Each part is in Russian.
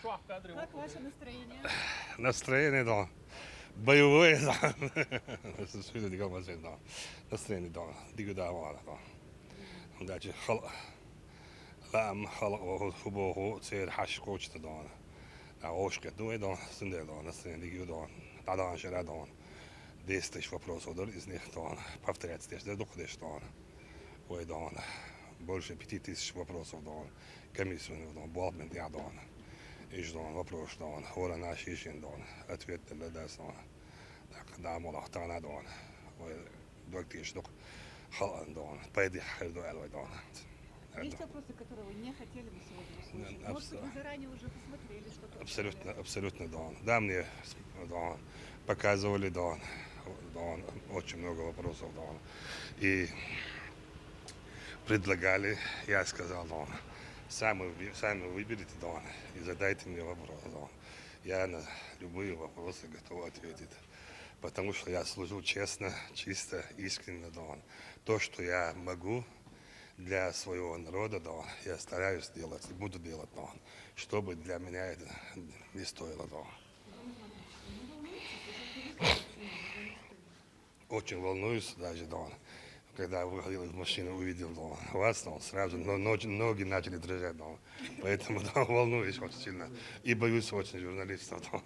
Как ваше настроение? Настроение, да. Боевое, да. Настроение, да. Дигуда вала, да. Дачи хал. Лам хал фубо цер хаш коучта, да. Ошка, дуэ, да. Сунде, да. Настроение, дигуда. Тадан шера, да. 10 тысяч вопросов, да, из них, да. Повторять, да, доходишь, да. Ой, да. Больше 5000 вопросов, да. Комиссию, да. Балмен, да, да. Иш, да, вопрос, да. Хора наш ищен, да. Ответ, да, да, да. Да, молох, да, да. Ой, доктиш, док. Халан, да. Пойди, хайду, элвай, да. Есть вопросы, которые вы не хотели бы сегодня услышать? Может быть, вы заранее уже посмотрели что-то? Абсолютно, абсолютно, да. Да, мне, да, показывали, да, да, очень много вопросов, да. И предлагали, я сказал, да, сами выберите, да, и задайте мне вопрос, да. Я на любые вопросы готов ответить, потому что я служу честно, чисто, искренне, да. То, что я могу для своего народа, да, я стараюсь делать и буду делать, да, чтобы для меня это не стоило, да. Очень волнуюсь даже, да. Когда выходил из машины, увидел, да, вас, да, сразу ноги начали дрожать, да. Поэтому, да, волнуюсь очень сильно. И боюсь очень журналистов, да.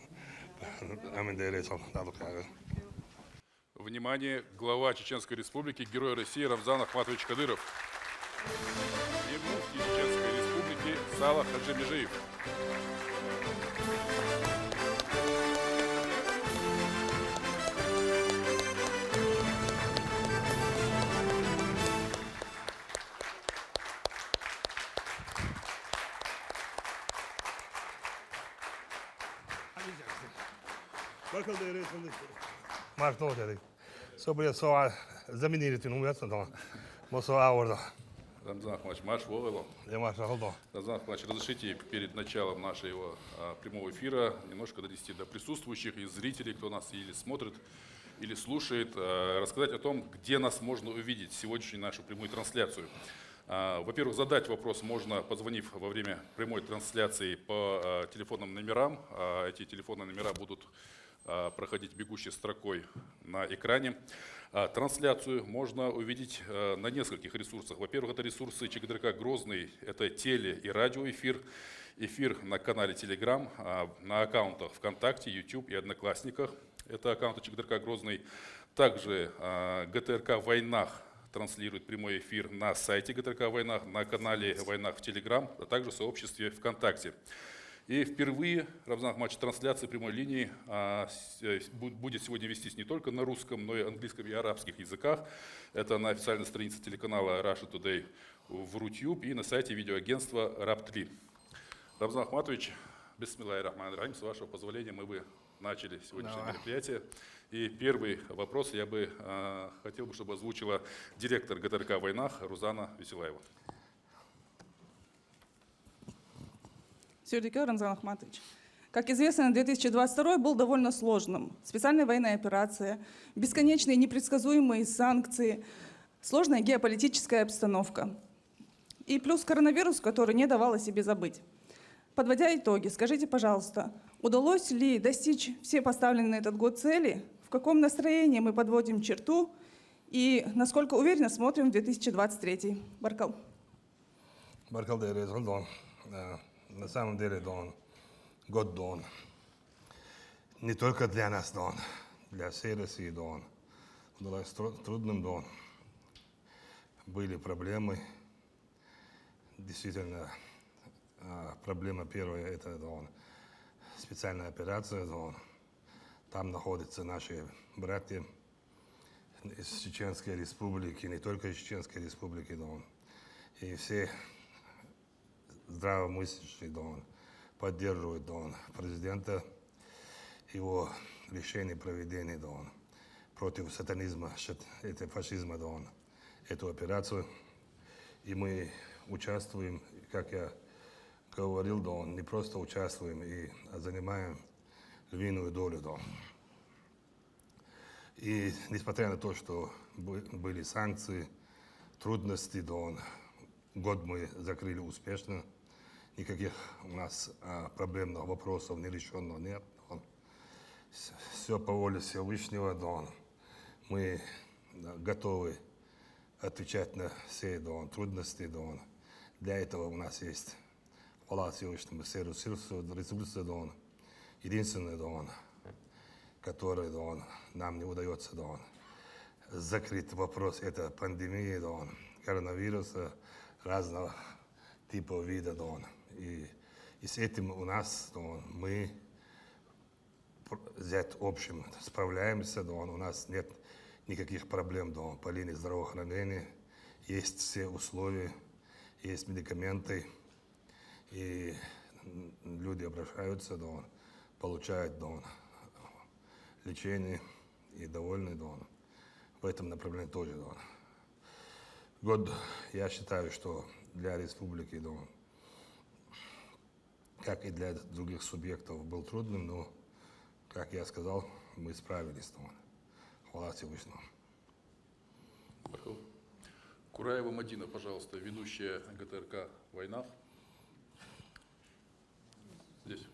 Внимание, глава Чеченской Республики, Герой России Рамзан Ахматович Кадыров. И муфти Чеченской Республики Салах Хаджимежиев. Mark dedik. Zo ben je zo заменили toen hoe dat dan. Maar zo ouder. Рамзан Ахматович, марш Волово. Я марш hold. Рамзан Ахматович, разрешите перед началом нашего прямого эфира немножко донести до присутствующих и зрителей, кто нас или смотрит, или слушает, рассказать о том, где нас можно увидеть сегодняшнюю нашу прямую трансляцию. Во-первых, задать вопрос можно, позвонив во время прямой трансляции по телефонным номерам. Эти телефонные номера будут проходить бегущей строкой на экране. Трансляцию можно увидеть на нескольких ресурсах. Во-первых, это ресурсы ЧГТРК «Грозный», это теле- и радиоэфир, эфир на канале Telegram, на аккаунтах ВКонтакте, YouTube и Одноклассниках. Это аккаунты ЧГТРК «Грозный». Также ГТРК «Войнах» транслирует прямой эфир на сайте ГТРК «Войнах», на канале «Войнах» в Telegram, а также в сообществе ВКонтакте. И впервые, Рамзан Ахматович, трансляция прямой линии будет сегодня вестись не только на русском, но и английском и арабских языках. Это на официальной странице телеканала Russia Today в Рутюб и на сайте видеоагентства РАП-3. Рамзан Ахматович, бисмиллахи рахмани рахим, с вашего позволения мы бы начали сегодняшнее мероприятие. И первый вопрос я бы хотел бы, чтобы озвучила директор ГТРК «Войнах» Рузана Веселаева. Сюрдикер Рамзан Ахматович. Как известно, 2022 был довольно сложным. Специальная военная операция, бесконечные непредсказуемые санкции, сложная геополитическая обстановка. И плюс коронавирус, который не давал о себе забыть. Подводя итоги, скажите, пожалуйста, удалось ли достичь все поставленные на этот год цели? В каком настроении мы подводим черту? И насколько уверенно смотрим в 2023? Баркал. Баркал, на самом деле, Дон, год Дон. Не только для нас, Дон, для всей России, Дон. Было трудным, Дон. Были проблемы. Действительно, проблема первая – это, Дон, специальная операция, Дон. Там находятся наши братья из Чеченской Республики, не только из Чеченской Республики, Дон. И все здравомыслящие, Дон, поддерживают, Дон, президента, его решение проведения, Дон, против сатанизма, это фашизма, Дон, эту операцию. И мы участвуем, как я говорил, Дон, не просто участвуем, а занимаем львиную долю, Дон. И несмотря на то, что были санкции, трудности, Дон, год мы закрыли успешно. никаких у нас проблемных вопросов нерешенного нет. Все по воле Всевышнего, мы готовы отвечать на все трудности. Для этого у нас есть хвала Всевышнему, все ресурсы, единственное, которое нам не удается закрыть вопрос, это пандемия, коронавируса, разного типа вида. И с этим у нас мы взять общим справляемся, у нас нет никаких проблем по линии здравоохранения, есть все условия, есть медикаменты, и люди обращаются, получают лечение и довольны. В этом направлении тоже. Год, я считаю, что для республики, как и для других субъектов, был трудным, но, как я сказал, мы справились. Хвала Всевышнему. Кураева Мадина, пожалуйста, ведущая ГТРК «Война». Здесь.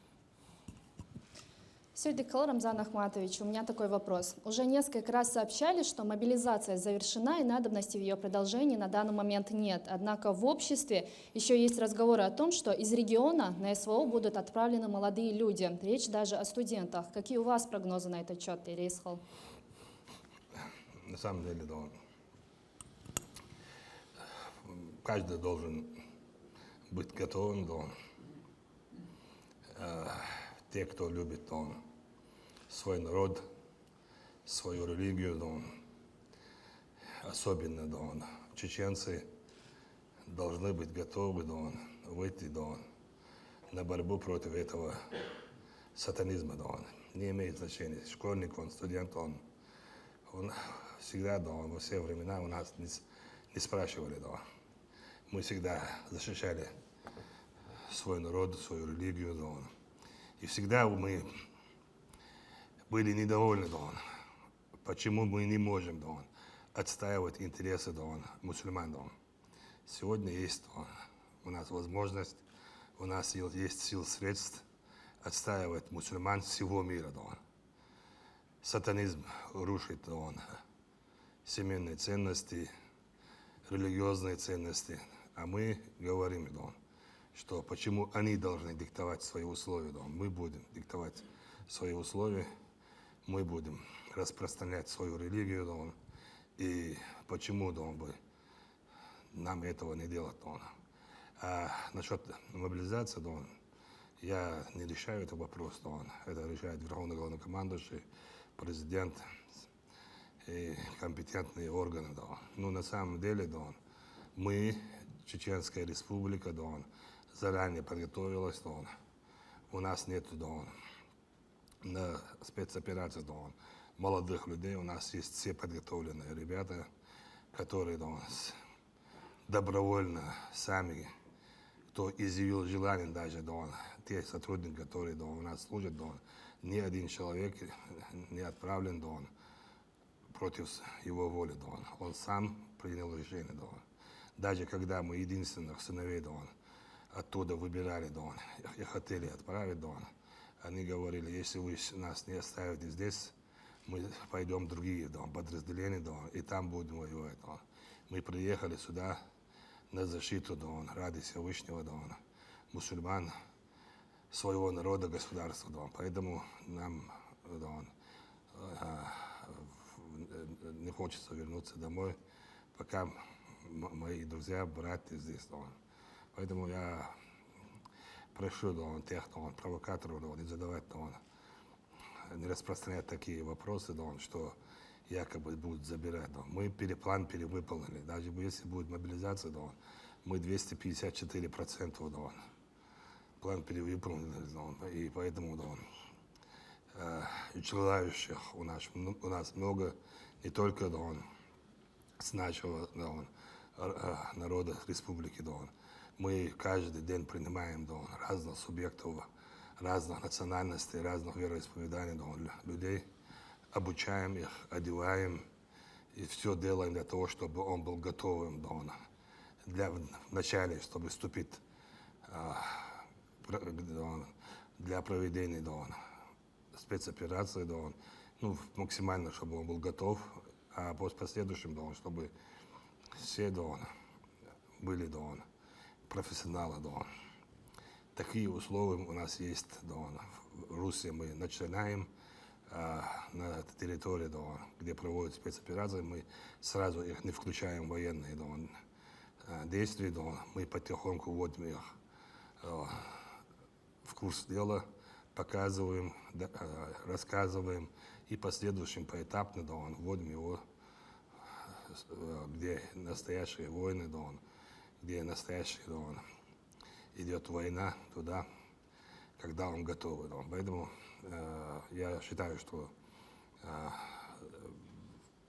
Сюдикал Рамзан Ахматович, у меня такой вопрос. Уже несколько раз сообщали, что мобилизация завершена и надобности в ее продолжении на данный момент нет. Однако в обществе еще есть разговоры о том, что из региона на СВО будут отправлены молодые люди. Речь даже о студентах. Какие у вас прогнозы на этот счет, Ирейсхал? На самом деле, каждый должен быть готовым. Те, кто любит свой народ, свою религию, особенно чеченцы, должны быть готовы выйти на борьбу против этого сатанизма. Не имеет значения, школьник он, студент он всегда, во все времена у нас не спрашивали. Мы всегда защищали свой народ, свою религию. И всегда мы были недовольны, почему мы не можем отстаивать интересы мусульман. Сегодня есть у нас возможность, у нас есть сил, средств отстаивать мусульман всего мира. Сатанизм рушит семейные ценности, религиозные ценности, а мы говорим, что почему они должны диктовать свои условия. Мы будем диктовать свои условия, мы будем распространять свою религию, и почему бы нам этого не делать. А насчет мобилизации, я не решаю этот вопрос, это решает Верховный Главнокомандующий, президент и компетентные органы. Но на самом деле мы, Чеченская Республика, заранее подготовилась, у нас нет на спецоперации молодых людей, у нас есть все подготовленные ребята, которые добровольно сами, кто изъявил желание даже, те сотрудники, которые у нас служат, ни один человек не отправлен против его воли, он сам принял решение. Даже когда мы единственных сыновей оттуда выбирали, и хотели отправить, они говорили, если вы нас не оставите здесь, мы пойдем в другие подразделения, и там будем воевать. Мы приехали сюда на защиту ради Всевышнего, мусульман, своего народа, государства. Поэтому нам не хочется вернуться домой, пока мои друзья, братья здесь. Поэтому я прошу тех провокаторов не задавать, не распространять такие вопросы, что якобы будут забирать. Мы план перевыполнили. Даже если будет мобилизация, мы 254% план перевыполнили. И поэтому желающих у нас много, не только с нашего народа республики. Мы каждый день принимаем разных субъектов, разных национальностей, разных вероисповеданий людей, обучаем их, одеваем и все делаем для того, чтобы он был готовым в начале, чтобы вступить для проведения спецоперации, ну, максимально, чтобы он был готов, а по последующим, чтобы все были профессионалы. Такие условия у нас есть. В Руси мы начинаем на территории, где проводят спецоперации, мы сразу их не включаем в военные действия, мы потихоньку вводим их в курс дела, показываем, рассказываем и последующим поэтапно вводим его, где настоящие войны, где настоящая идет война, туда, когда он готов. Поэтому я считаю, что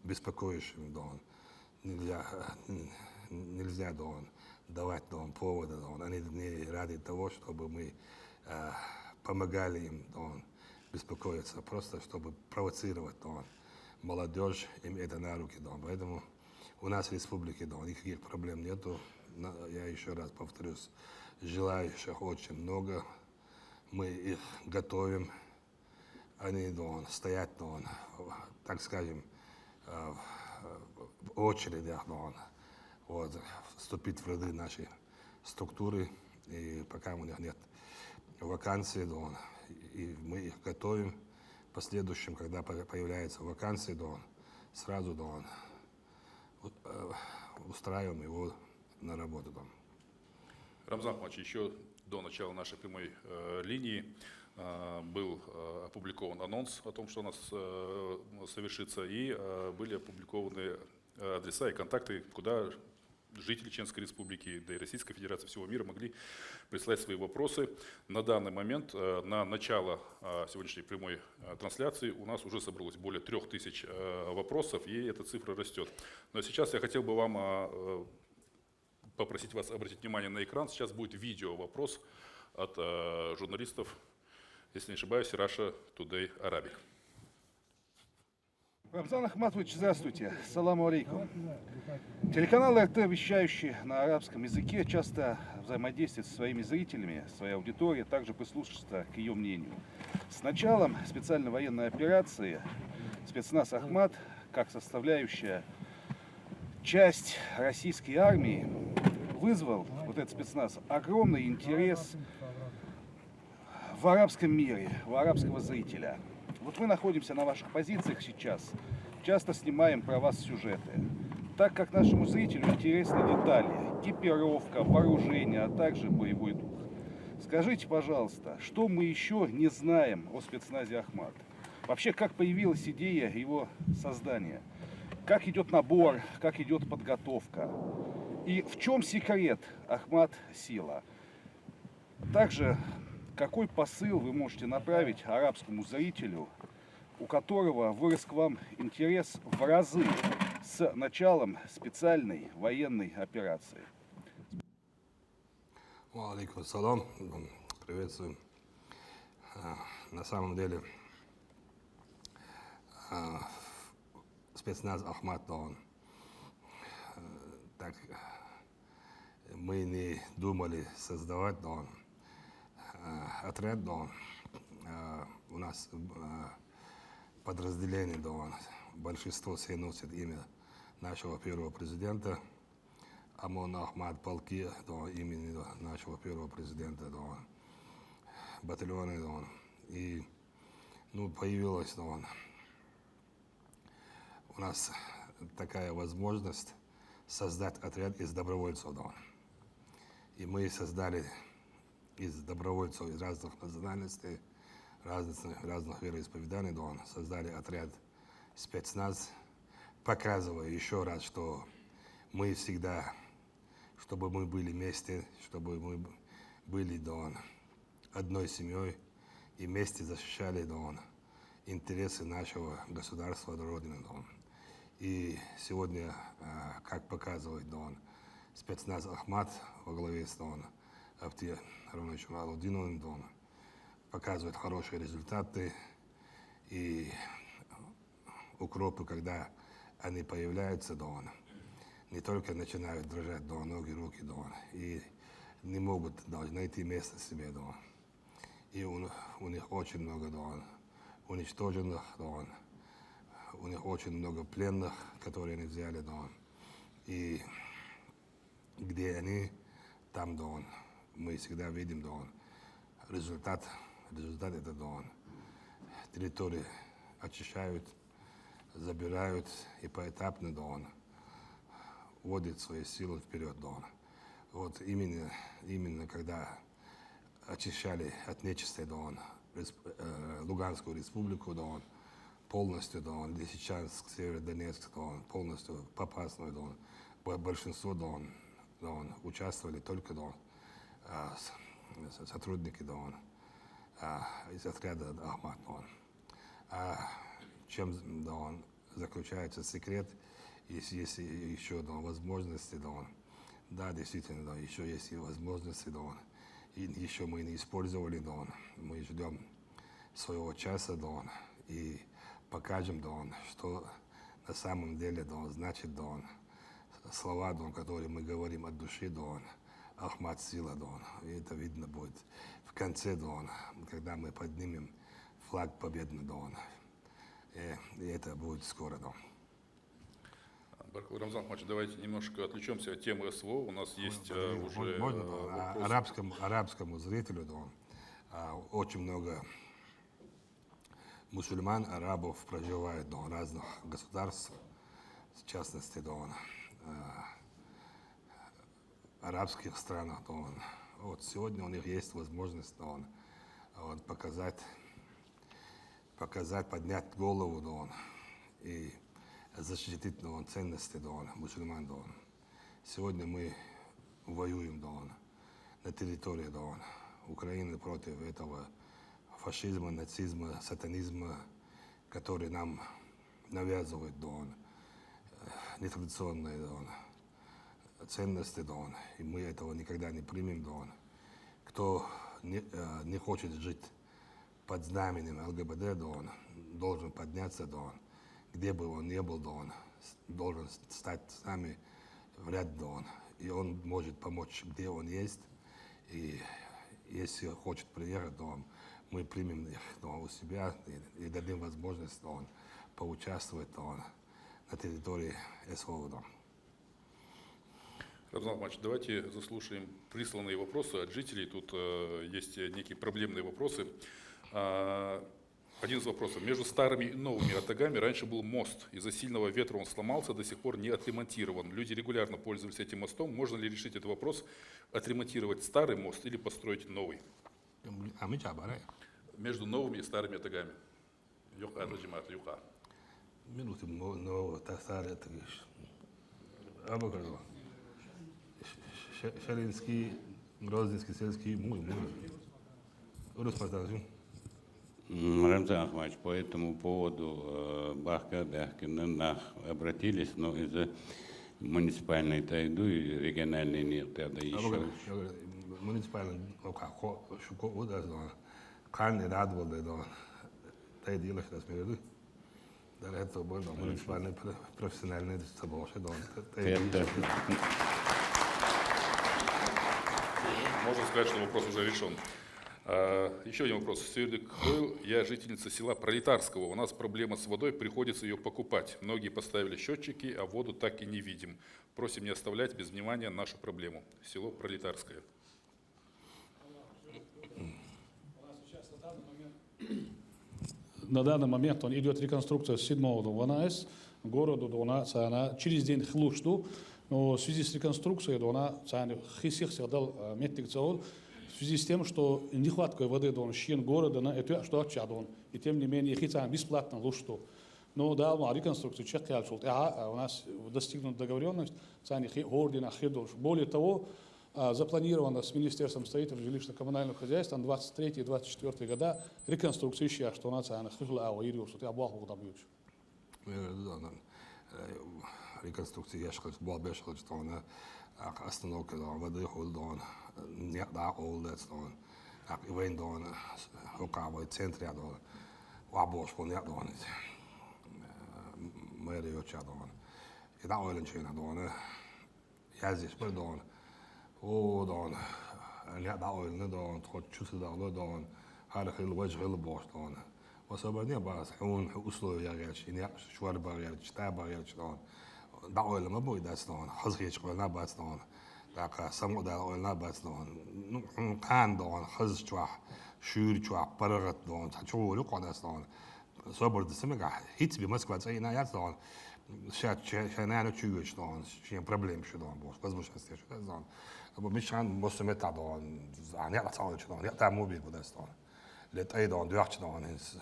беспокоящим нельзя давать поводы. Они не ради того, чтобы мы помогали им беспокоиться, просто чтобы провоцировать молодежь, им это на руки. Поэтому у нас в республике никаких проблем нету. Я еще раз повторюсь, желающих очень много. Мы их готовим. Они стоят, так скажем, в очередях, вступить в ряды нашей структуры. И пока у них нет вакансий, и мы их готовим. В последующем, когда появляется вакансия, сразу устраиваем его на работу. Рамзан Ахматович, еще до начала нашей прямой линии был опубликован анонс о том, что у нас совершится, и были опубликованы адреса и контакты, куда жители Чеченской Республики, да и Российской Федерации, всего мира могли прислать свои вопросы. На данный момент, на начало сегодняшней прямой трансляции, у нас уже собралось более 3000 вопросов, и эта цифра растет. Но сейчас я хотел бы вам попросить вас обратить внимание на экран. Сейчас будет видео-вопрос от журналистов, если не ошибаюсь, Russia Today Arabic. Рамзан Ахматович, здравствуйте. Саламу алейкум. Телеканал РТ, вещающий на арабском языке, часто взаимодействует со своими зрителями, своей аудиторией, также прислушивается к ее мнению. С началом специальной военной операции спецназ «Ахмат», как составляющая часть российской армии, вызвал, вот этот спецназ, огромный интерес в арабском мире, у арабского зрителя. Вот мы находимся на ваших позициях сейчас, часто снимаем про вас сюжеты. Так как нашему зрителю интересны детали, экипировка, вооружение, а также боевой дух. Скажите, пожалуйста, что мы еще не знаем о спецназе «Ахмат»? Вообще, как появилась идея его создания? Как идет набор, как идет подготовка? И в чем секрет «Ахмат Сила»? Также, какой посыл вы можете направить арабскому зрителю, у которого вырос к вам интерес в разы с началом специальной военной операции? Алейкум ассалам. Приветствую. На самом деле, спецназ «Ахмат», так мы не думали создавать отряд, у нас подразделение, большинство все носит имя нашего первого президента, Амон Ахмат, полки, имени нашего первого президента, батальоны, и появилась у нас такая возможность создать отряд из добровольцев, и мы создали из добровольцев из разных национальностей, разных вероисповеданий, создали отряд спецназ, показывая еще раз, что мы всегда, чтобы мы были вместе, чтобы мы были одной семьей и вместе защищали интересы нашего государства, Родины. И сегодня, как показывает спецназ «Ахмат» во главе с Авти Романовичем Алудиновым, показывает хорошие результаты. И укропы, когда они появляются, не только начинают дрожать ноги, руки, и не могут найти место себе, да. И у них очень много, да, уничтоженных, да. У них очень много пленных, которые они взяли, да. И где они, там, да, мы всегда видим, да, результат это, да, территории очищают, забирают и поэтапно, да, вводят свои силы вперед, да. Вот именно когда очищали от нечистой, да, Луганскую республику, да, полностью, да, Лисичанск, Северодонецк, да, полностью Попасную, да, большинство, да, участвовали только, да, сотрудники, да, из отряда Ахмат, да. Чем, да, заключается секрет, если есть еще, да, возможности, да, действительно, да, еще есть и возможности, да, и еще мы не использовали, да, мы ждем своего часа, да, и покажем, да, что на самом деле, да, значит, да, слова, да, которые мы говорим от души, да, Ахмат сила, да, и это видно будет в конце, да, когда мы поднимем флаг победный, да, и это будет скоро, да. Баракалла, Рамзан Ахматович, давайте немножко отвлечемся от темы СВО. У нас есть уже Можно, да, вопрос. арабскому зрителю, да, очень много мусульман, арабов проживает, да, в разных государствах, в частности, да, арабских странах, да. Вот сегодня у них есть возможность, да, вот, показать, поднять голову, да, и защитить, да, ценности, да, мусульман, да. Сегодня мы воюем, да, на территории, да, Украины против этого фашизма, нацизма, сатанизма, который нам навязывает, да, нетрадиционные, да, ценности, да, и мы этого никогда не примем, да. Кто не хочет жить под знаменем ЛГБТ, да, должен подняться, да, где бы он ни был, да, он должен стать с нами в ряд, да, и он может помочь, где он есть, и если хочет приехать, да, мы примем их, да, у себя и дадим возможность, да, поучаствовать, да, на территории СВО, да. Рамзан Ахматович, давайте заслушаем присланные вопросы от жителей. Тут есть некие проблемные вопросы. Один из вопросов. Между старыми и новыми Атагами раньше был мост. Из-за сильного ветра он сломался, до сих пор не отремонтирован. Люди регулярно пользовались этим мостом. Можно ли решить этот вопрос, отремонтировать старый мост или построить новый? Между новыми и старыми Атагами. Шалинский, Грозненский, сельский, Рамзан Ахматович, по этому поводу Бахка, Бяхкина обратились, но из-за муниципальной тайду и региональной нет, тогда еще. Муниципальный шуко удас, да, карный рад был, да, тайди лишь раз мерду. Да, это был муниципальный профессиональный собор, да. Можно сказать, что вопрос уже решен. Еще один вопрос. Сюрдик Хойл, я жительница села Пролетарского. У нас проблема с водой, приходится ее покупать. Многие поставили счетчики, а воду так и не видим. Просим не оставлять без внимания нашу проблему. Село Пролетарское. На данный момент идет реконструкция 7-го ВНС, городу через день хлушту, но в связи с реконструкцией в связи с тем, что нехватка воды в города, это что отчадон, и тем не менее хитан бесплатно лушту. Но да, реконструкцию у нас достигнута договоренность, более того, запланировано с Министерством строительства и жилищно-коммунального хозяйства на 23-24 года реконструкция еще, что у нас реконструкция яшкалыш, балбешкалыш, что она остановка воды холдон, не да олдец, он, вен дон, рукавой центре дон, вабош пон не дон, мэрию чадон, и да ойленчина дон, я здесь был дон, о дон, ja da oilna don tkhot chusa da lo don hada khil wajh khil bosh don وصبرني بس حون أصله يا رجال شيني شوار برجال شتا برجال شلون دعوة لما بوي داستون خزق يشقلنا باستون داك سمو دعوة باستون كان دون خز شواح شور شواح برغت دون تشوفوا لقوا داستون صبر دسمك هيت بمسكوا تسينا ياستون شات شنانو تشوش دون شين بروبليم شو دون بوش بس مش هستيش دون أبو مش عن بص متى دون يعني يلا تصور شو دون يقطع موبيل بداستون let ei dan duartje dan is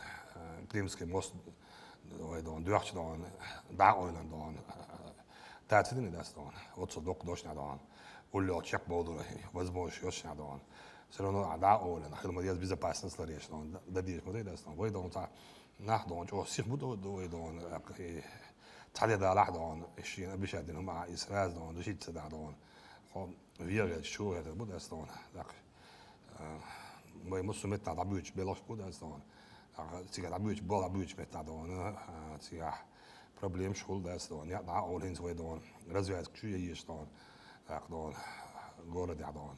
klimske most dan duartje dan daar oilen dan dat zit in dat dan wat zo dok dos naar dan ullo check bodo возможно jos naar dan все равно daar oilen helemaal die безопасность лареш dan dat die is maar dat dan dan ta nach dan jo zich moet do dan تعالى ده لاحظ dan is je بشهد انه مع اسراز dan dus iets daar dan gewoon weer شو هذا بود dan ما يمسوا متنا عبيوش بلاش بودا استون سيجا عبيوش بول عبيوش متنا دون سيجا بروبليم شغل ده استون يا دع أولين سوي دون رزويات كشوية يش دون دون قولة دع دون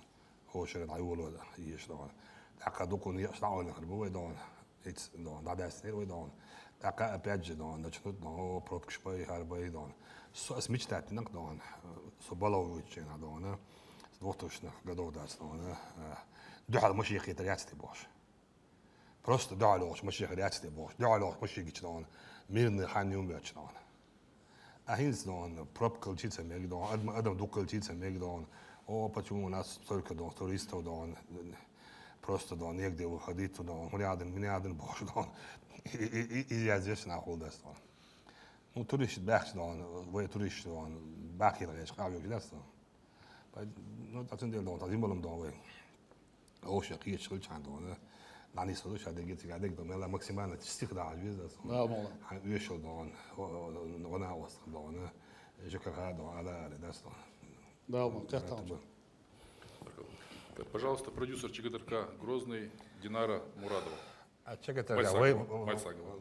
هو شرط عيولو يش دون دع دوكون يش دع أولين خربوه دون إتس دون دع دستير وي دون دع أبيج دون دع شنود دون هو بروتكش باي هرباي دون سو اسميش تاتنك دون سو بلاويتش هنا دون دوتوشنا قدو داس دون دعاء المشيخ يترياتي بوش просто دعاء لوش مشيخ يترياتي بوش دعاء لوش مشيخ يتدون ميرن خان يوم يتدون أهينز دون بروب كلتيت ميجدون أدم دو كلتيت ميجدون أو بتشوفون ناس ترك دون توريستو دون просто دون يقدي وخديتو دون من يادن بوش دون إيجازيش ناخذ داس دون مو توريش باخش دون وين توريش دون باقي ليش قاعد يجلس دون نو تاتنديل دون تازيم بلم دون وين أوش يقيت شغل عندهم لاني صدوش هذا جيت قاعد يقدم يلا ماكسيمال تستخدم على الفيزا والله يشوا دون وانا وسط دون جوكر هذا على داس да والله تحت Так, пожалуйста, продюсер ЧГТРК Грозный Динара Мурадова. А чекайте, Майсагова.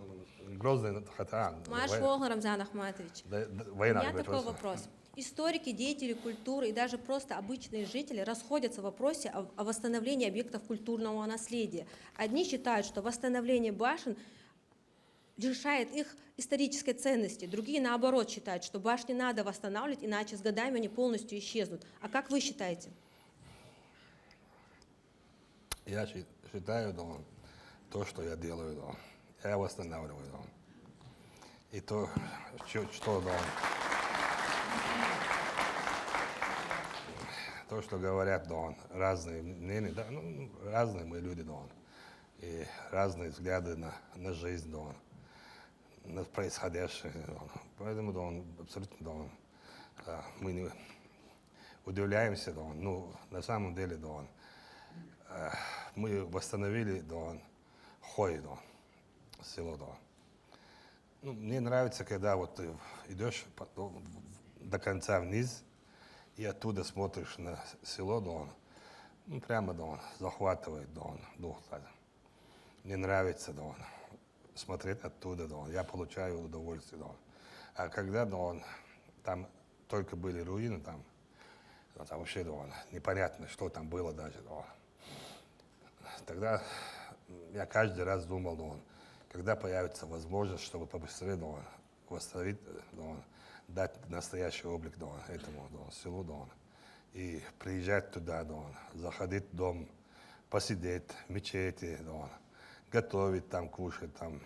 Грозный хатан. Маш Волгин Рамзан Ахматович. У меня такой вопрос. Историки, деятели культуры и даже просто обычные жители расходятся в вопросе о восстановлении объектов культурного наследия. Одни считают, что восстановление башен лишает их исторической ценности, другие, наоборот, считают, что башни надо восстанавливать, иначе с годами они полностью исчезнут. А как вы считаете? Я считаю, то, что я делаю, я восстанавливаю. И то, что то, что говорят, разные мнения, да, ну, разные мы люди, и разные взгляды на жизнь, на происходящее. Поэтому, абсолютно, мы не удивляемся, ну, на самом деле, мы восстановили, Хой, село, Ну, мне нравится, когда вот ты идешь до конца вниз, и оттуда смотришь на село, ну, прямо, захватывает, дух. Мне нравится, смотреть оттуда, я получаю удовольствие, А когда, там только были руины, там вообще, непонятно, что там было даже, Тогда я каждый раз думал, когда появится возможность, чтобы побыстрее, восстановить, дать настоящий облик этому селу, и приезжать туда, заходить в дом, посидеть в мечети, готовить там, кушать там.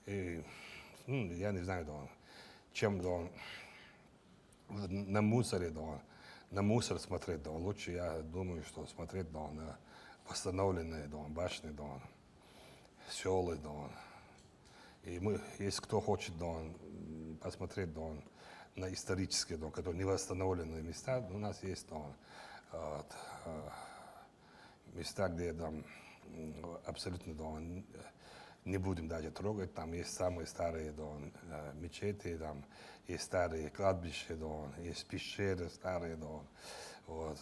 И, ну, я не знаю, чем на мусоре, на мусор смотреть, лучше я думаю, что смотреть на восстановленные башни, селы, И мы, если кто хочет посмотреть на исторические, которые не восстановленные места, у нас есть места, где абсолютно не будем даже трогать. Там есть самые старые мечети, там есть старые кладбища, есть пещеры старые, вот.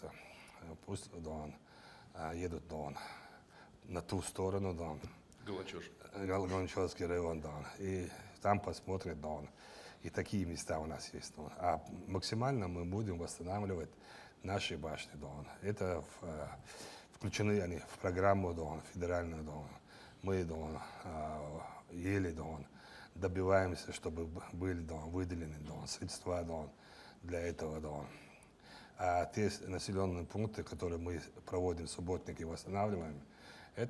Пусть едут на ту сторону, Галачевский район, и там посмотрят, и такие места у нас есть. А максимально мы будем восстанавливать наши башни, Это включены они в программу федеральную. Мы еле добиваемся, чтобы были выделены средства для этого. А те населенные пункты, которые мы проводим субботники и восстанавливаем, я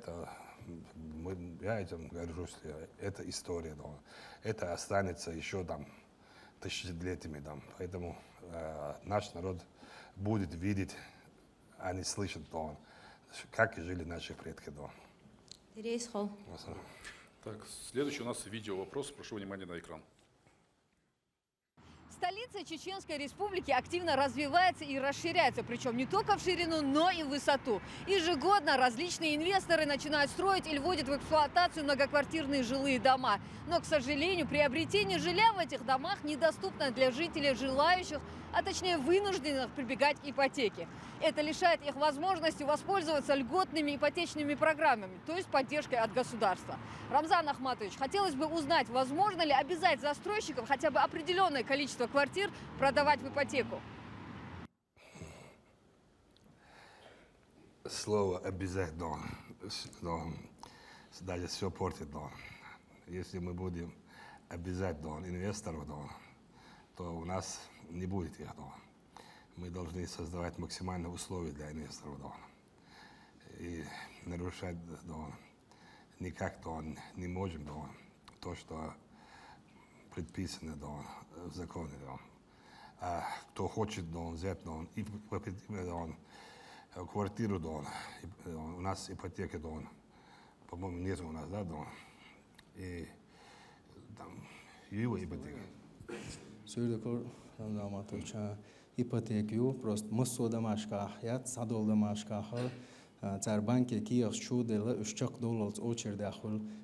этим горжусь, это история. Это останется еще тысячелетиями. Поэтому наш народ будет видеть, а не слышать, как жили наши предки. Так, следующий у нас видео вопрос. Прошу внимания на экран. Столица Чеченской Республики активно развивается и расширяется, причем не только в ширину, но и в высоту. Ежегодно различные инвесторы начинают строить или вводят в эксплуатацию многоквартирные жилые дома. Но, к сожалению, приобретение жилья в этих домах недоступно для жителей, желающих, а точнее вынужденных прибегать к ипотеке. Это лишает их возможности воспользоваться льготными ипотечными программами, то есть поддержкой от государства. Рамзан Ахматович, хотелось бы узнать, возможно ли обязать застройщиков хотя бы определенное количество квартир продавать в ипотеку? Слово «обязательно» даже все портит. Если мы будем обязать инвесторов, то у нас не будет их. Мы должны создавать максимальные условия для инвесторов. И нарушать никак не можем то, что предписано в законе. А кто хочет взять квартиру, у нас ипотеки, по-моему, нет у нас, и его ипотека. Ипотеку просто мусодамашка, садолдамашка, царбанки киях чудо, $3 очередь,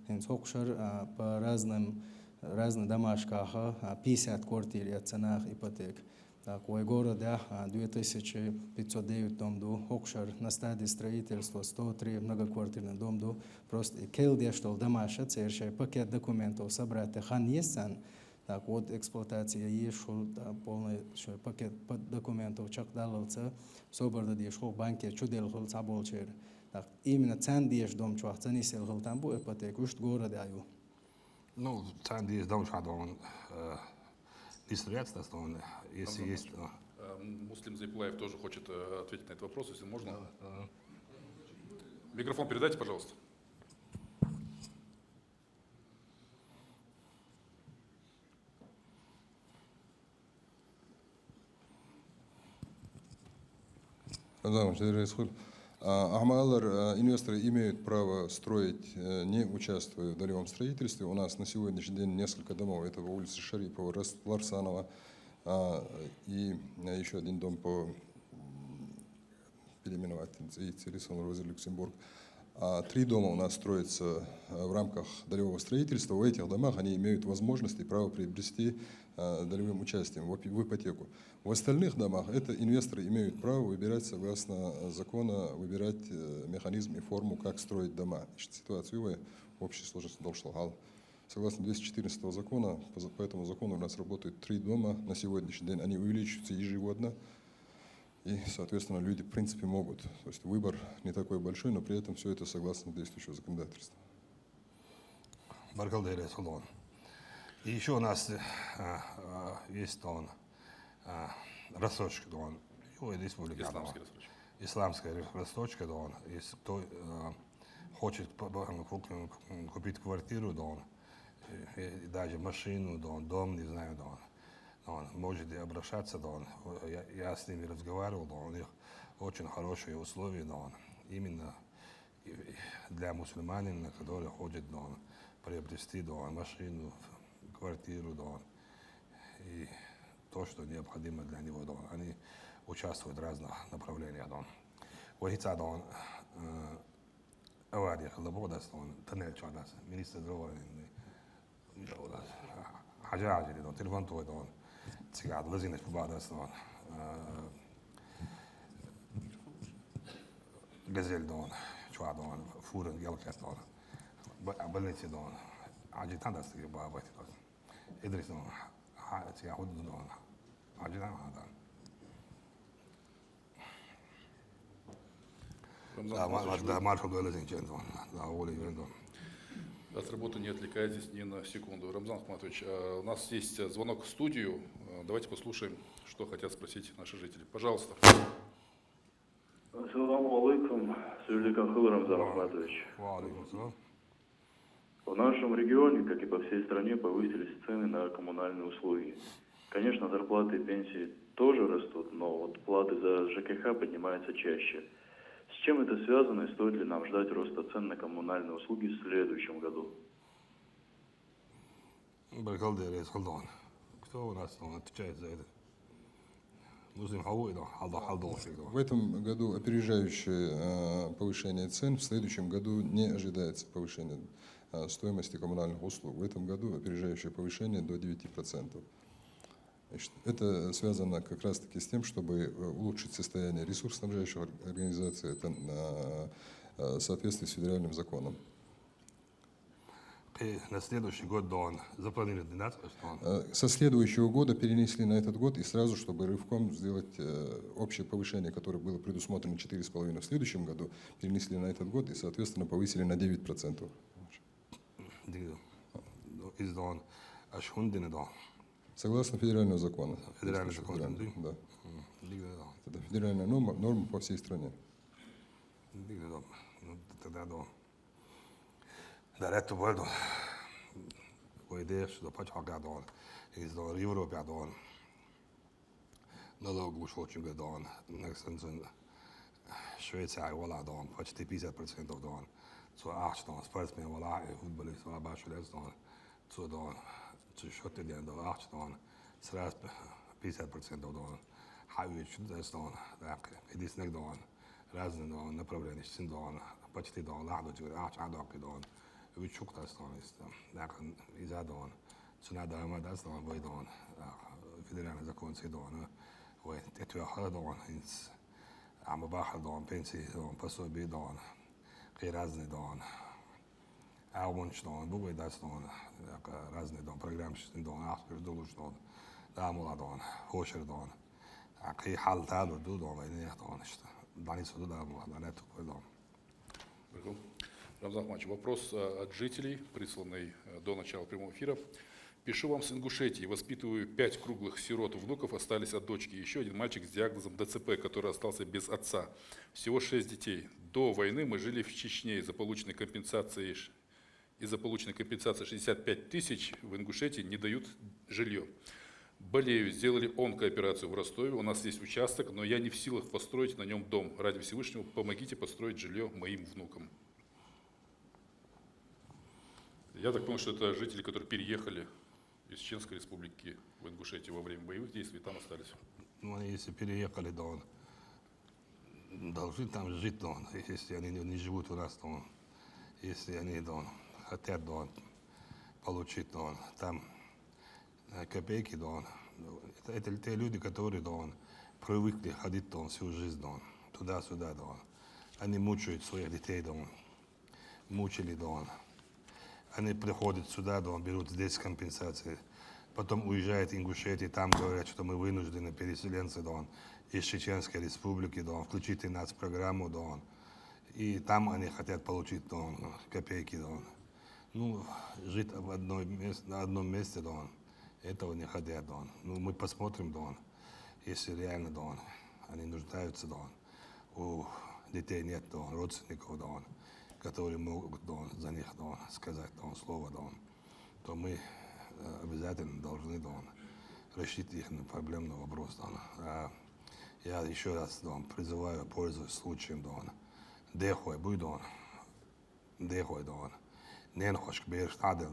хенцокшер по разным домашках, 50 квартир ценах ипотек. Так, в городе 2509 дом, Хокшар на стадии строительства 103 многоквартирный дом, просто келде что домаша, цершай пакет документов собрать, хан есть. Так вот, эксплуатация есть, полный пакет документов чакдалился, собрал дешь хо банке чудел хол саболчер. Так именно цен дешь дом чуах ценисел хол там бу ипотек уж городе аю. Ну, цен дешь дом чуах не строятся, если есть. Муслим Зайпулаев тоже хочет ответить на этот вопрос, если можно. Микрофон передайте, пожалуйста. Ахмалар, инвесторы имеют право строить, не участвуя в долевом строительстве. У нас на сегодняшний день несколько домов. Это по улице Шарипова, Ларсанова и еще один дом по переименовать Люксембург. 3 дома у нас строятся в рамках долевого строительства. В этих домах они имеют возможность и право приобрести долевым участием в ипотеку. В остальных домах инвесторы имеют право выбирать, согласно закона, выбирать механизм и форму, как строить дома. Ситуацию в общей сложности должен. Согласно 214 закона, по этому закону у нас работают 3 дома на сегодняшний день. Они увеличиваются ежегодно. И, соответственно, люди, в принципе, могут. То есть выбор не такой большой, но при этом все это согласно действующему законодательству. Баркалдейрес, и еще у нас есть рассрочка, исламская рассрочка, если кто хочет купить квартиру, даже машину, дом, не знаю, он может обращаться, я с ними разговаривал, у них очень хорошие условия, именно для мусульманина, который хочет приобрести машину, квартиру, и то, что необходимо для него, они участвуют в разных направлениях. Авария, тоннель, министр здравоохранения, телефон твой, цигар, лазиночь побадас, газель, фурен, гелкет, больницы, عجلتان دست که با باید داد ادریس دون ها خود دون عجلتان هذا Da, Marko Gölezin, да, Оля Юридон. От работы не отвлекайтесь ни на секунду. Рамзан Ахматович, у нас есть звонок в студию. Давайте послушаем, что хотят спросить наши жители. Пожалуйста. Ассаламу алейкум, Сюликахыл Рамзан Ахматович. В нашем регионе, как и по всей стране, повысились цены на коммунальные услуги. Конечно, зарплаты и пенсии тоже растут, но вот платы за ЖКХ поднимаются чаще. С чем это связано и стоит ли нам ждать роста цен на коммунальные услуги в следующем году? Кто у нас отвечает за это? В этом году опережающее повышение цен, в следующем году не ожидается повышения стоимости коммунальных услуг. В этом году опережающее повышение до 9%. Значит, это связано как раз-таки с тем, чтобы улучшить состояние ресурсоснабжающих организаций, это в соответствии с федеральным законом. На следующий год запланировали 12%. Со следующего года перенесли на этот год и сразу, чтобы рывком сделать общее повышение, которое было предусмотрено 4,5% в следующем году, перенесли на этот год и, соответственно, повысили на 9%. Согласно федеральному закону. Федеральный закон, да. Это федеральная норма по всей стране. Daar het te worden. Hoe je deze de patch gaat doen, is door Europa doen. Dat ook goed je gedaan. Next in Швейцария вала doen, почти 50% doen. Zo 8 doen, sportsmen wala, voetballers wala, basketballers doen. Zo doen, zo shotten die doen 8 doen, sras 50% doen. Хавич doen, daar het is niet doen. Разные doen, направления син doen, почти doen, ладу doen, 8 doen doen. Вичук тастон ist, изадон, цунада амадастон, войдон, федеральный закон сидон, вой тетуахадон, инс, амабахадон, пенсии дон, пособие дон, разный дон, аумонч дон, бугой дастон, разный дон, программщик дон, ахпер дулуш дон, дамуладон, хошер дон, кей халтаду дудон, войне дон, что, данису дудаму, данету дон. Рамзан Ахматович, вопрос от жителей, присланный до начала прямого эфира. Пишу вам с Ингушетии. Воспитываю 5 круглых сирот. Внуков остались от дочки. Еще один мальчик с диагнозом ДЦП, который остался без отца. Всего 6 детей. До войны мы жили в Чечне. Из-за полученной компенсации 65 тысяч в Ингушетии не дают жилье. Болею. Сделали онкооперацию в Ростове. У нас есть участок, но я не в силах построить на нем дом. Ради Всевышнего помогите построить жилье моим внукам. Я так понял, что это жители, которые переехали из Чеченской республики в Ингушетию во время боевых действий, там остались. Ну, если переехали, то должны там жить, то, если они не живут у нас, то, если они хотят получить там копейки, это те люди, которые привыкли ходить всю жизнь туда-сюда. Они мучают своих детей, мучили. Они приходят сюда, берут здесь компенсации, потом уезжают в Ингушетию, там говорят, что мы вынуждены переселенцы из Чеченской республики, включите нас в программу, и там они хотят получить копейки. Ну, жить на одном месте, этого не хотят. Ну, мы посмотрим, если реально они нуждаются, у детей нет родственников, которые могут за них сказать слово, то мы обязательно должны решить их проблемный вопрос. Я еще раз призываю, пользуясь случаем, дехой буду, дехой, не хочешь берешь надо,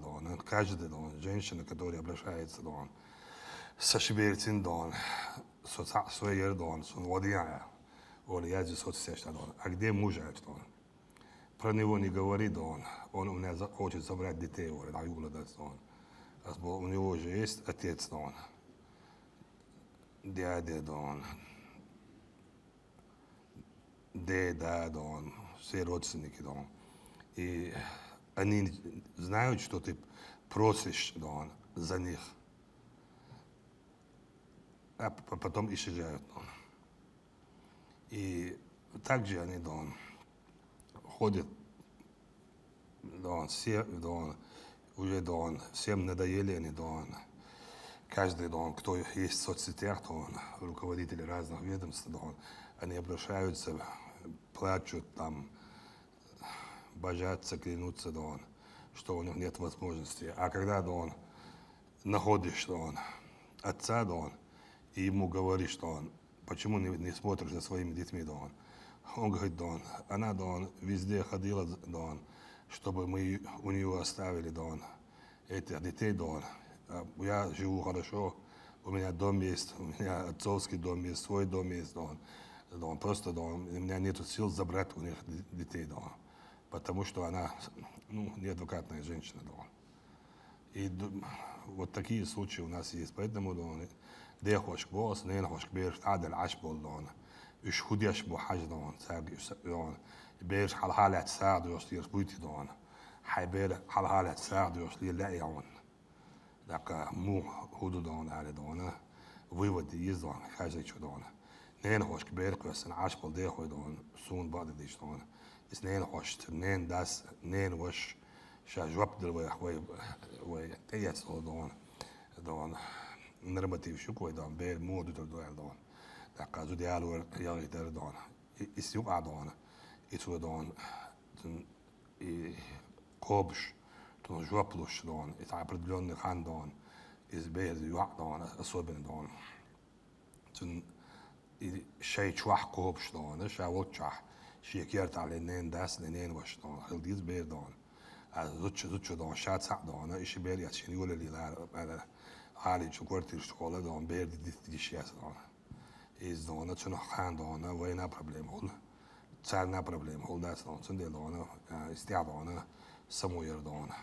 каждая женщина, которая обращается со шиберцин, своей водия, я здесь а где муж? Про него не говорит, он у меня хочет забрать детей, говорит, у него же есть отец, дядя, деда, все родственники, и они знают, что ты просишь за них, а потом исчезают. И также они ходит, да, он, все, да, он, уже, да, он, всем надоели они, да, он, каждый, да, он, кто есть в соцсетях, то он, руководители разных ведомств, да, он, они обращаются, плачут, там, божатся, клянутся, да, он, что у них нет возможности. А когда, да, он, находишь, что он, отца, да, и ему говоришь, что он, почему не смотришь за своими детьми, да, он говорит, да, она, да, везде ходила, да, чтобы мы у нее оставили, да, этих детей, да, я живу хорошо, у меня дом есть, у меня отцовский дом есть, свой дом есть, да, просто, да, у меня нет сил забрать у них детей, да, потому что она, ну, неадекватная женщина, да. И вот такие случаи у нас есть, поэтому, да, ده خوش باز نه خوش بیرش عادل عش بولدان إيش خوديش بو حاج دان ساق دان بیرش حال حالت ساق دوستير بويتي دان حيبير حال حالت ساق دوستير لا يعون دقة مو هودو دان على دان ويود يزدان حاجة شو دان نه خوش بيرك بس عش بول ده خو دان سون بعد ديش دان بس نه خوش تنين داس نه وش شجوب دل وي تيس دان نرمتي شو كوي دان بير مود دان دا قازو ديالو ياغي در دان يسيو قادان يتو دان كوبش تون جوبلوش دان يتعبردلون خان دان из بير يوع دان اسوبن دان تون شي تشوح كوبش دان شاوت شح شي كيرت على نين داس نين وش دان خلديز بير دان زوتش دان شات سع دان ايش بير ياتشين يقول لي لا حالی چون کورتی شکوله دان بیردی دیشی است دان از دانه چون خان دانه و اینا پرابلم هول چار نا پرابلم هول دست دان چون دانه استیاد دانه سمویر دانه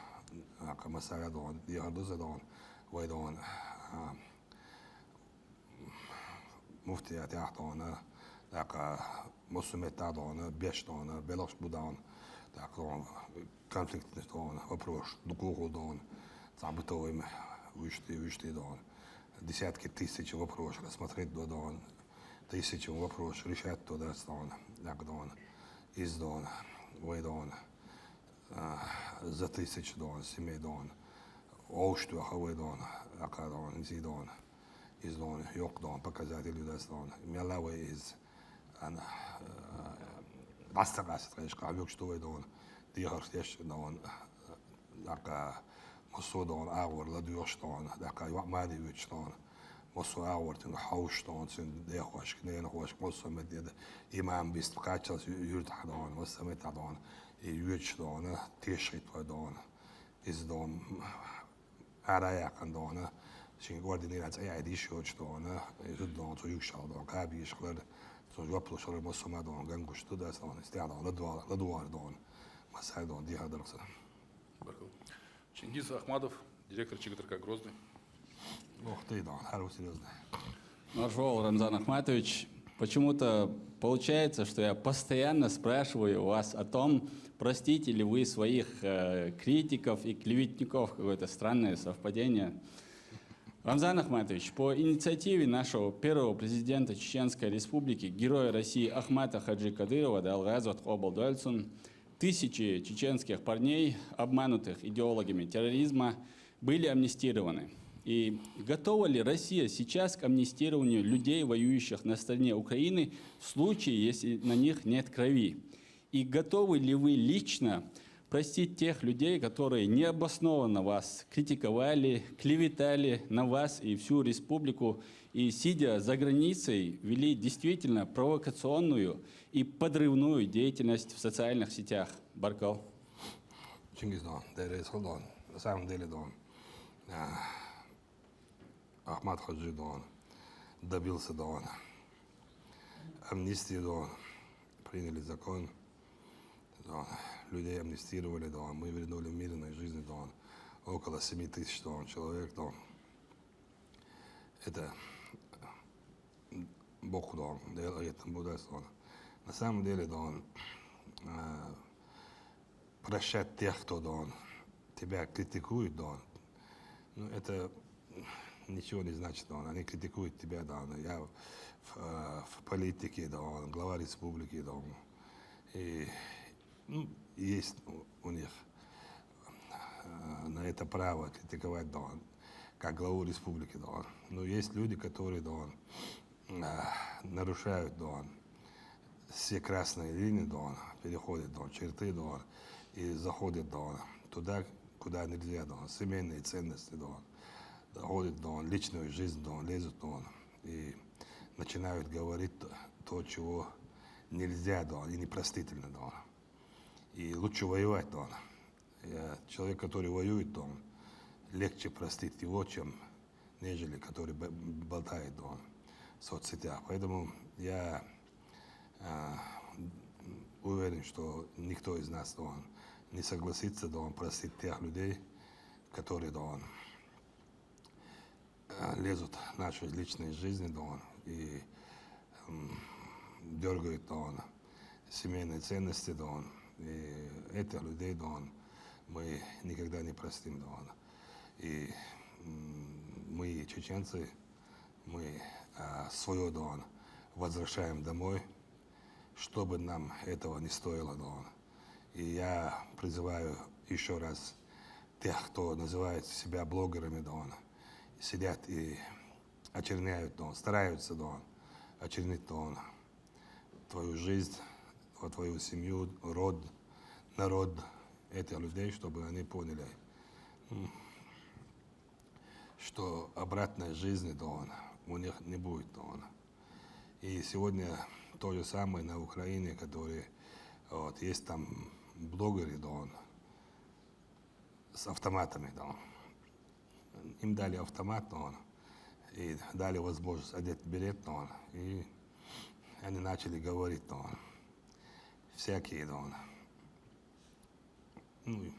که مثلا دان دیگر دوز دان و دان مفتیات دانه که مسلمت دانه بیش دانه بلاش بودن دان конфликт دان вопрос доколо дон забытовым вышли дон десятки тысяч вопросов рассмотреть до дон тысячи вопросов решать туда дон так дон из дон вы дон за тысяч дон семей дон ошту хавы дон ака дон зи дон из дон yok дон показатели дон мелавы из она бастагас трешка yok что вы дон ديهرتش دون دقا مصو دون آور لديوش دون دقا يوم ما ديوش دون مصو آور تن حوش دون تن ديهوش كنين هوش مصو مديد إمام بيست قاتشس يرتح دون مصو متع دون يوش دون تيشيت دون إز دون عرايق دون شين قوردين از أي عديش يوش دون يزد دون تو يوشال دون قابيش خلال تو جوابلو شر مصو ما دون جنگوش تو دست دون استعد دون لدوار دون مساعدون دي هذا الرسالة. Чингиз Ахмадов, директор ЧГТРК Грозный. Ох ты, да, хороший серьезный. Маршал Рамзан Ахматович, почему-то получается, что я постоянно спрашиваю вас о том, простите ли вы своих критиков и клеветников, какое-то странное совпадение. Рамзан Ахматович, по инициативе нашего первого президента Чеченской Республики, героя России Ахмата Хаджи Кадырова, Далгазот Обалдуальцун, тысячи чеченских парней, обманутых идеологами терроризма, были амнистированы. И готова ли Россия сейчас к амнистированию людей, воюющих на стороне Украины, в случае, если на них нет крови? И готовы ли вы лично простить тех людей, которые необоснованно вас критиковали, клеветали на вас и всю республику, и, сидя за границей, вели действительно провокационную и подрывную деятельность в социальных сетях? Баркал. Чингиз Дон, Дон, на самом деле Дон, Ахмат Хаджи Дон, добился Дон, амнистии Дон, приняли закон, Дон, людей амнистировали Дон, мы вернули мирной жизни Дон, около 7 тысяч Дон, человек Дон. Это Бог Дон, делает Будда Дон. На самом деле Дон, прощать тех, кто Дон, тебя критикует Дон, ну это ничего не значит Дон, они критикуют тебя Дон. Я в политике Дон, глава республики Дон, и Ну, есть у них на это право критиковать, да, как главу республики, да. Но есть люди, которые, да, нарушают, да, все красные линии, да, переходят, да, черты, да, и заходят, да, туда, куда нельзя, да, семейные ценности, да, заходят, да, личную жизнь, да, лезут, да, и начинают говорить то, чего нельзя, да, и непростительно, да. И лучше воевать, да. Человек, который воюет, да, легче простить его, чем нежели который болтает, да, в соцсетях. Поэтому я уверен, что никто из нас, да, не согласится, да, простить тех людей, которые, да, лезут в наши личные жизни, да, и дергают, да, семейные ценности, да, и этих людей, да, мы никогда не простим, да. И мы, чеченцы, мы свое, да, возвращаем домой, чтобы нам этого не стоило, да. И я призываю еще раз тех, кто называет себя блогерами, да, сидят и очерняют, да, стараются, да, очернить, да, твою жизнь, твою семью, род, народ этих людей, чтобы они поняли, что обратной жизни, да, у них не будет, да. И сегодня то же самое на Украине, которые, вот, есть там блогеры, да, с автоматами, да. Им дали автомат, да, и дали возможность одеть берет, да, и они начали говорить, да, всякие, да, ну,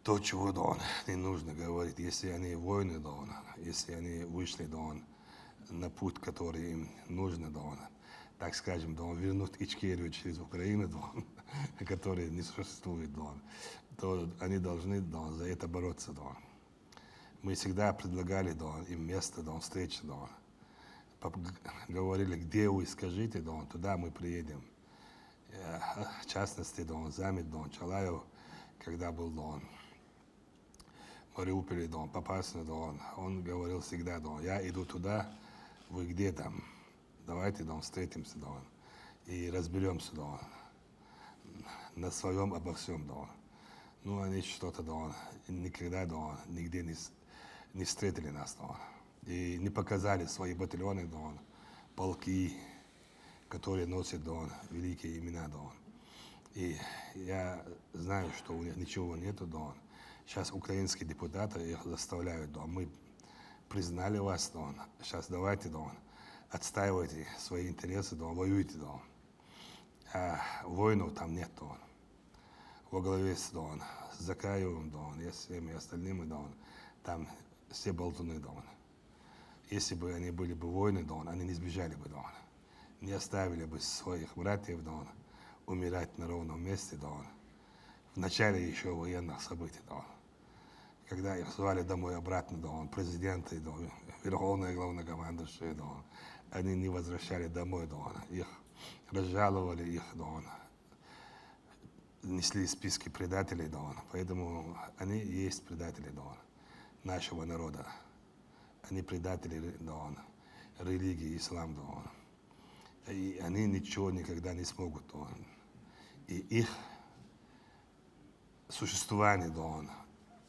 то, чего, да, не нужно говорить. Если они воины, да, если они вышли, да, на путь, который им нужно, да, так скажем, да, вернуть Ичкерию через Украину, да, который не существует, да, то они должны, да, за это бороться, да. Мы всегда предлагали, да, им место, да, встречи, да. Говорили, где вы, скажите, да, туда мы приедем. В частности, да, Замит, да, Чалаев, когда был, да, в Мариуполе, да, Попасный, да, он говорил всегда, да, я иду туда, вы где там, давайте, да, встретимся, да, и разберемся, да, на своем обо всем, да. Ну, они что-то, да, никогда, да, нигде не встретили нас, да, и не показали свои батальоны, да, полки, которые носят, да, великие имена, да. И я знаю, что у них ничего нету, да. Сейчас украинские депутаты их заставляют, да, мы признали вас, да, сейчас давайте, да, отстаивайте свои интересы, да, воюйте, да. А воинов там нет, да. Во главе с, да, Закаевым, да, и всеми остальными, да, там все болтуны, да. Если бы они были бы воины, да, они не сбежали бы, да, не оставили бы своих братьев, да, умирать на ровном месте, да, в начале еще военных событий, да. Когда их звали домой обратно, да, президенты, да, верховные главнокомандующие, да, они не возвращали домой, да, их разжаловали, их, да, несли списки предателей, да, поэтому они и есть предатели, да, нашего народа. Они предатели, да, религии, ислам, да, и они ничего никогда не смогут, да, и их существование, да,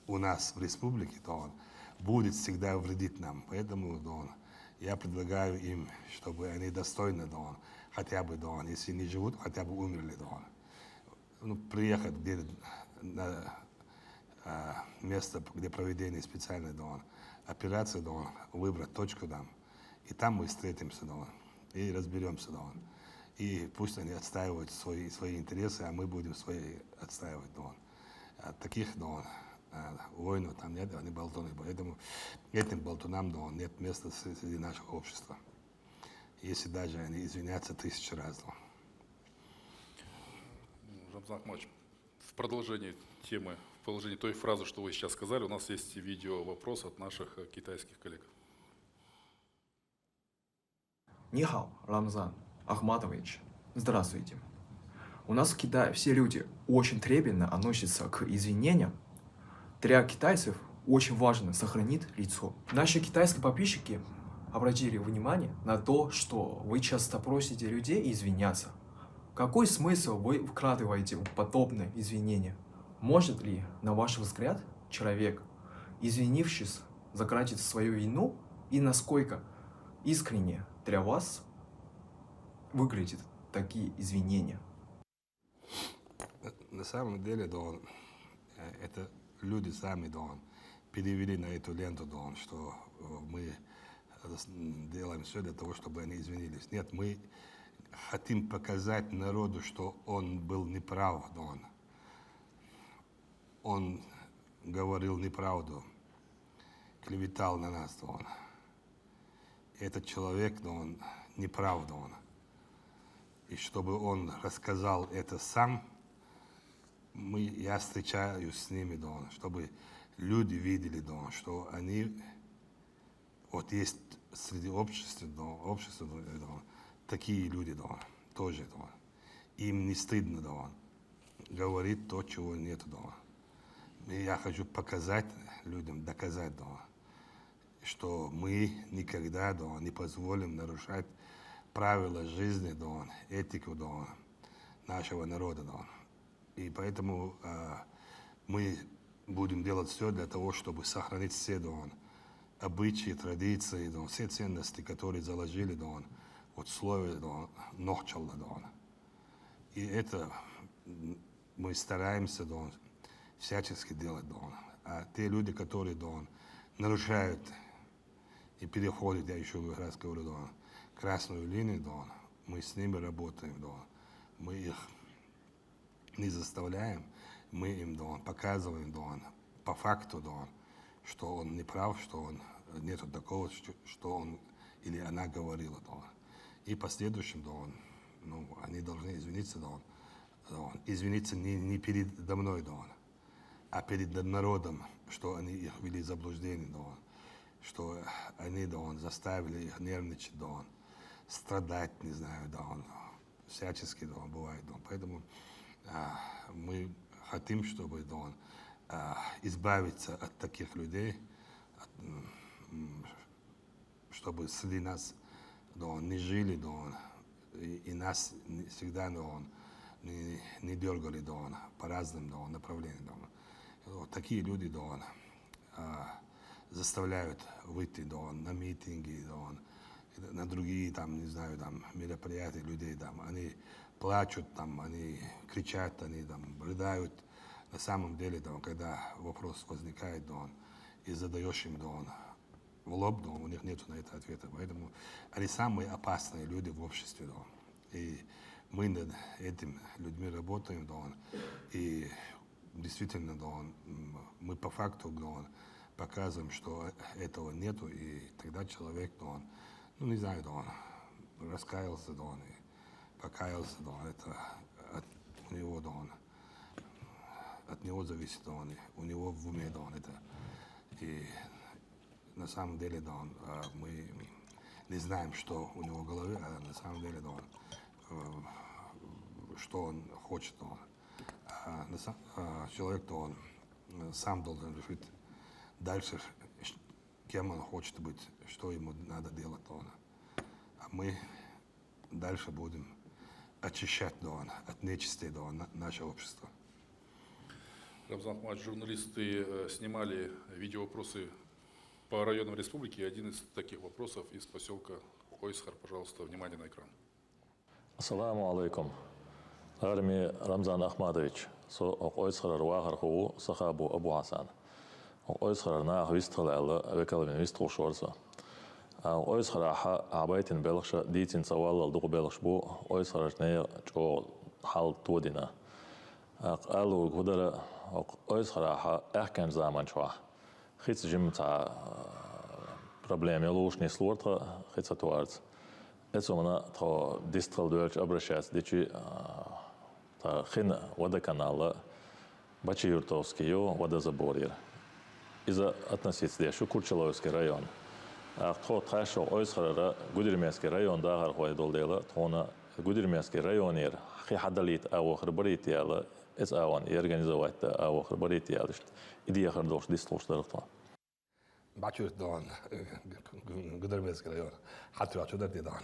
у нас в республике, да, будет всегда вредить нам, поэтому, да, я предлагаю им, чтобы они достойно, да, хотя бы, да, если не живут, хотя бы умерли, да, ну, приехать где-то на место, где проведение специальной, да, операции, да, выбрать точку, да, и там мы встретимся, да, и разберемся, да, и пусть они отстаивают свои интересы, а мы будем свои отстаивать, да. Таких, да, воинов там нет, они болтуны, поэтому этим болтунам, да, нет места среди нашего общества, если даже они извинятся 1000 раз, да. Рамзан Ахматович, в продолжении темы, в продолжении той фразы, что вы сейчас сказали, у нас есть видео-вопрос от наших китайских коллег. Нихао, Рамзан Ахматович. Здравствуйте. У нас в Китае все люди очень трепетно относятся к извинениям. Для китайцев очень важно сохранить лицо. Наши китайские подписчики обратили внимание на то, что вы часто просите людей извиняться. Какой смысл вы вкладываете в подобные извинения? Может ли, на ваш взгляд, человек, извинившись, сократит свою вину, и насколько искренне для вас выглядят такие извинения? На самом деле, это люди сами перевели на эту ленту, что мы делаем все для того, чтобы они извинились. Нет, мы хотим показать народу, что он был неправ, он говорил неправду, клеветал на нас, Этот человек, он неправ, И чтобы он рассказал это сам, я встречаюсь с ними, чтобы люди видели, что они, вот есть среди общества, такие люди, тоже, им не стыдно, говорить то, чего нет, И я хочу показать людям, доказать, что мы никогда, не позволим нарушать правила жизни, этику, нашего народа, И поэтому мы будем делать все для того, чтобы сохранить все, обычаи, традиции, все ценности, которые заложили, вот в слове, нохчалла, И это мы стараемся, всячески делать, А те люди, которые, нарушают и переходят, я еще раз говорю, красную линию, мы с ними работаем, мы их не заставляем, мы им, показываем, по факту, что он не прав, что он нету такого, что он или она говорила, И в последующем, они должны извиниться, извиниться не передо мной, а перед народом, что они их ввели в заблуждение, что они, заставили их нервничать, страдать, не знаю, всячески, бывает, Поэтому мы хотим, чтобы, избавиться от таких людей, чтобы среди нас, не жили, и нас всегда, не дергали, по разным, направлениям, Вот такие люди, заставляют выйти, на митинги, на другие, не знаю, мероприятия людей, они плачут, они кричат, они рыдают. На самом деле, когда вопрос возникает, и задаешь им, в лоб, у них нет на это ответа. Поэтому они самые опасные люди в обществе, И мы над этими людьми работаем, и действительно, мы по факту, показываем, что этого нету, и тогда человек, не знаю, раскаялся, и покаялся, это у него, от него зависит, у него в уме, это. И на самом деле, мы не знаем, что у него в голове, а на самом деле, что он хочет, человек, сам должен решить дальше, кем он хочет быть, что ему надо делать, А мы дальше будем очищать, от нечисти, наше общество. Рамзан Ахматович, журналисты снимали видеовопросы по районам республики. Один из таких вопросов из поселка Ойсхар. Пожалуйста, внимание на экран. Ассаламу алейкум. Арми Рамзан Ахматович, Ойсхар Руахар Ху Сахабу Абу Хасан. Ойсхар на Хвистхал Векалвин Виструшорса. Ойсхар Абайтин Белша Дитин Савал Дуг Белшбу Ойсхар Не Чо Хал Тодина. Алу Гудара Ойсхар Ахкан Zaman Чва. Хитс Жимта проблем Лушни Слорта Хитсатуарц. Это у нас то дистрал дойч обращается, дичи та хин водоканала Бачи-Юртовский водозаборье. Из-за относительно Шукурчеловский район. А то ташо Ойсхара Гудермянский район да хархой долдела, то на Гудермесский районер хихадалит ауахр баритиала эс ауан и организовать ауахр баритиала идея хардош дислоштарта. Бачу дон Гудермесский район. Хату ачу дати дон.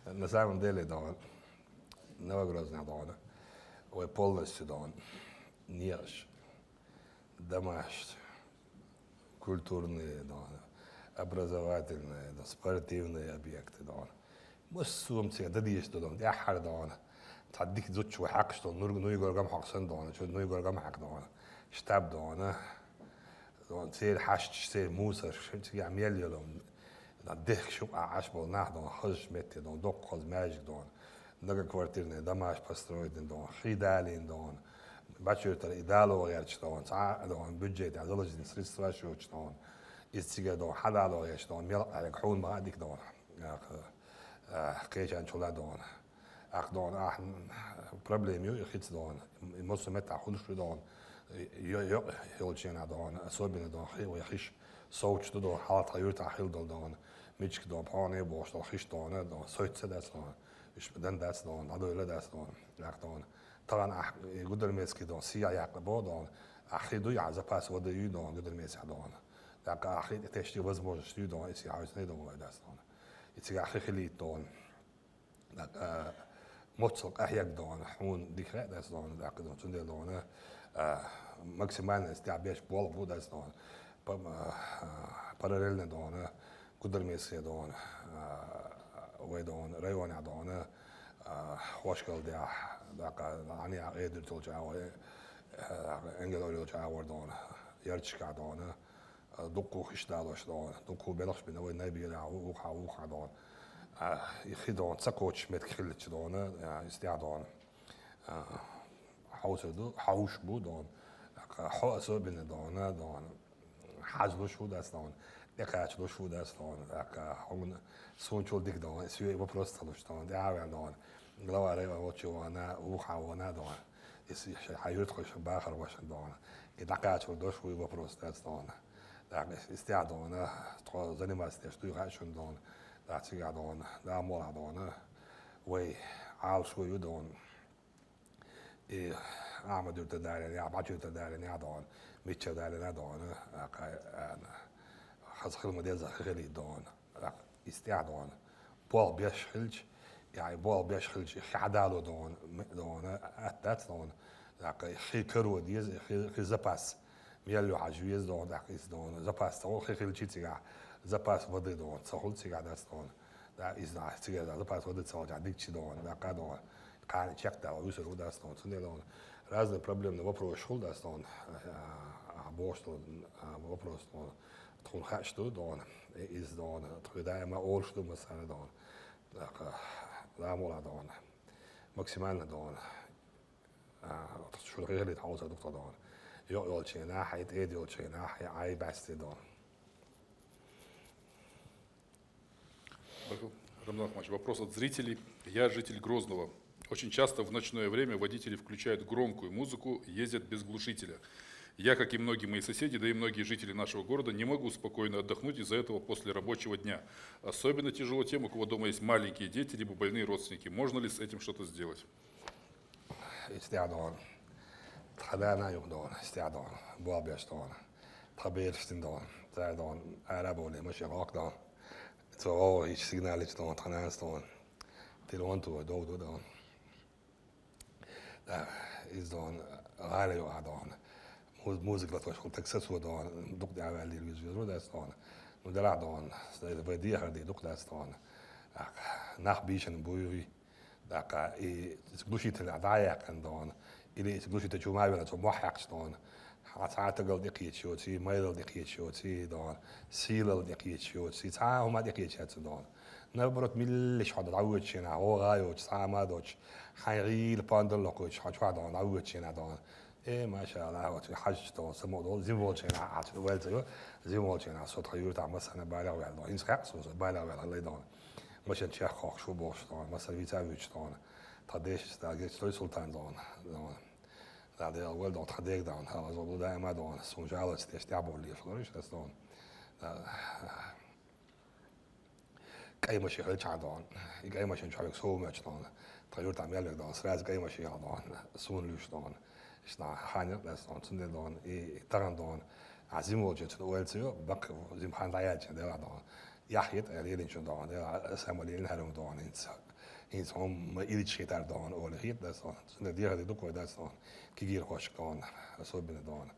На самом деле дон Новогрозная дон. Ой полностью дон. Неш. Домашний. Культурные дон. Образовательные, спортивные объекты дон. مسومتي دديش دون دي حر دون تعديك زوج شو حقش دون نور يقول جام حقسن دون شو نور يقول جام حق دون شتاب دون دون سير حش سير موسى شو تيجي عميل يلون دديك شو عاش بالناه دون خش مت دون دوق خز ماجيك دون نجا كوارتيرنا دماش باسترويد دون خيدالين دون باشر ترى إدالو غيرش دون ساعة دون بودجت عزلج نسرس واشوش دون استيجا دون حدا لو يش دون ميل على حون ما هذيك دون كيش أنشولا دون دون بروبلم يخيط دون الموسم متى خلص دون يولشينا دون أصوبنا دون خي ويخيش صوت دون حالة غير تحيل دون ميتش دون باني باش دون خيش دون صوت سداس دون إيش بدن داس دون عدوله داس دون طبعا قدر ميسكي دون سيا يعقبه دون أخيدو يعزب باس وديو دون قدر ميسك دون لكن أخيد تشتي возможность دون إسي عاوز دون داس دون إتسيق أخي خليت دون مطلق أحياك دون حون ديكرا داس دون داك دون تندي دون ماكسيمالنا استعباش بول داس دون باراليلنا دون قدر ميسي دون ويدون ريوان دون خوشكل داك عني عقيدر تلجاوي انجلوري تلجاور دون يرتشكا دون دقو خشدالوش دون دقو بلخش بنوي نبي يلعو وخا دون يخي دون تسكوتش متكخلتش دون استيع دون حوش بو دون حوسو بين دون حاجلوش بو داس دون دقاتلوش بو داس دون هون سونچول ديك دون سوي وبروستلوش دون دعاوي دون غلاوا ريوا وچو انا وخا دون يسي حيوت خوش باخر واش دون دقاتلو دوش وبروست داس دون استيع دون تو заниматься что раньше дон да тига дон да мола дон وي عال شوي دون и عمدو تداري يا باجو تداري يا دون ميتش داري دون خاص خدمه دي زخري دون استيع دون بول بيشخلج يعني بول بيشخلج خدالو دون اتات دون خي كرو ديز خي زباس ميلو عجويز دون داكيس دون زباس تو خي تيغا زباس воды دون صحول تيغا داس دون دا из да تيغا زباس воды цалжа дикчи дон да кадон кан чекта усру дас дон тунелон разные проблемные вопросы шел дас дон абошто вопрос дон тун хачту дон из дон тридаема олшту масана дон да мола дон максимально дон شو غير اللي تعوز دكتور دون يقول شيء ناحية إيدي يقول شيء ناحية عاي بس دون. Рамзан Ахматович, вопрос от зрителей. Я житель Грозного. Очень часто в ночное время водители включают громкую музыку, ездят без глушителя. Я, как и многие мои соседи, да и многие жители нашего города, не могу спокойно отдохнуть из-за этого после рабочего дня. Особенно тяжело тем, у кого дома есть маленькие дети, либо больные родственники. Можно ли с этим что-то сделать? استعداد خدانا يقدون استعداد بوابيش دون طبيعي دون زادون عربولي مش يقدون تو هیچ سیگنالی دون تناس دون تلوان تو دو دون از دون غالي وعدون موزيك لا تشغل تكسس ودون دوق دي عوالي الوزيرو داس دون ودلع دون سيد بدي هردي دوق داس دون ناخ بيشن بوي داكا تقولشي تلعدايا كان دون إلي تقولشي تجمع بين تموحق دون حتى قال دقيقة شوتي مايل دقيقة شوتي دون سيل دقيقة شوتي تا هما دقيقة شات دون نبرت ملش حد عود شينا هو غايوش تا ما دوش حيغيل باندل لقوش حد دون عود شينا دون إيه ما شاء الله وتي حج دون سمو دون زيمول شينا عات ويلزيو زيمول شينا صوت خيور تاع مثلا بالغ ولا دون إنسخاق صوت بالغ ولا الله دون مش نشيخ خوخ شو بوش دون مثلا فيتاويش دون تاديش استاجيت توي سلطان دون لا ده أول دون تخديك دون هذا زود دائما دون سونجالة تستعبوا اللي فلوريش دون أي مشي خليج عدوان أي مشي نشوفك سو ماتش دون تغير تعمل لك دون سراز أي مشي عدوان سون لوش دون إشنا حانير بس دون سند دون تغن دون عزيم وجه ويلسيو بق زي محل ضياج ده دون يحيط يلين شو دون سامولين هلون دون إنس هم ما إيد شيء تار دون أول هيت ده دون سند دي هذي دوكو ده دون كيجير خوش دون أصوب بين دون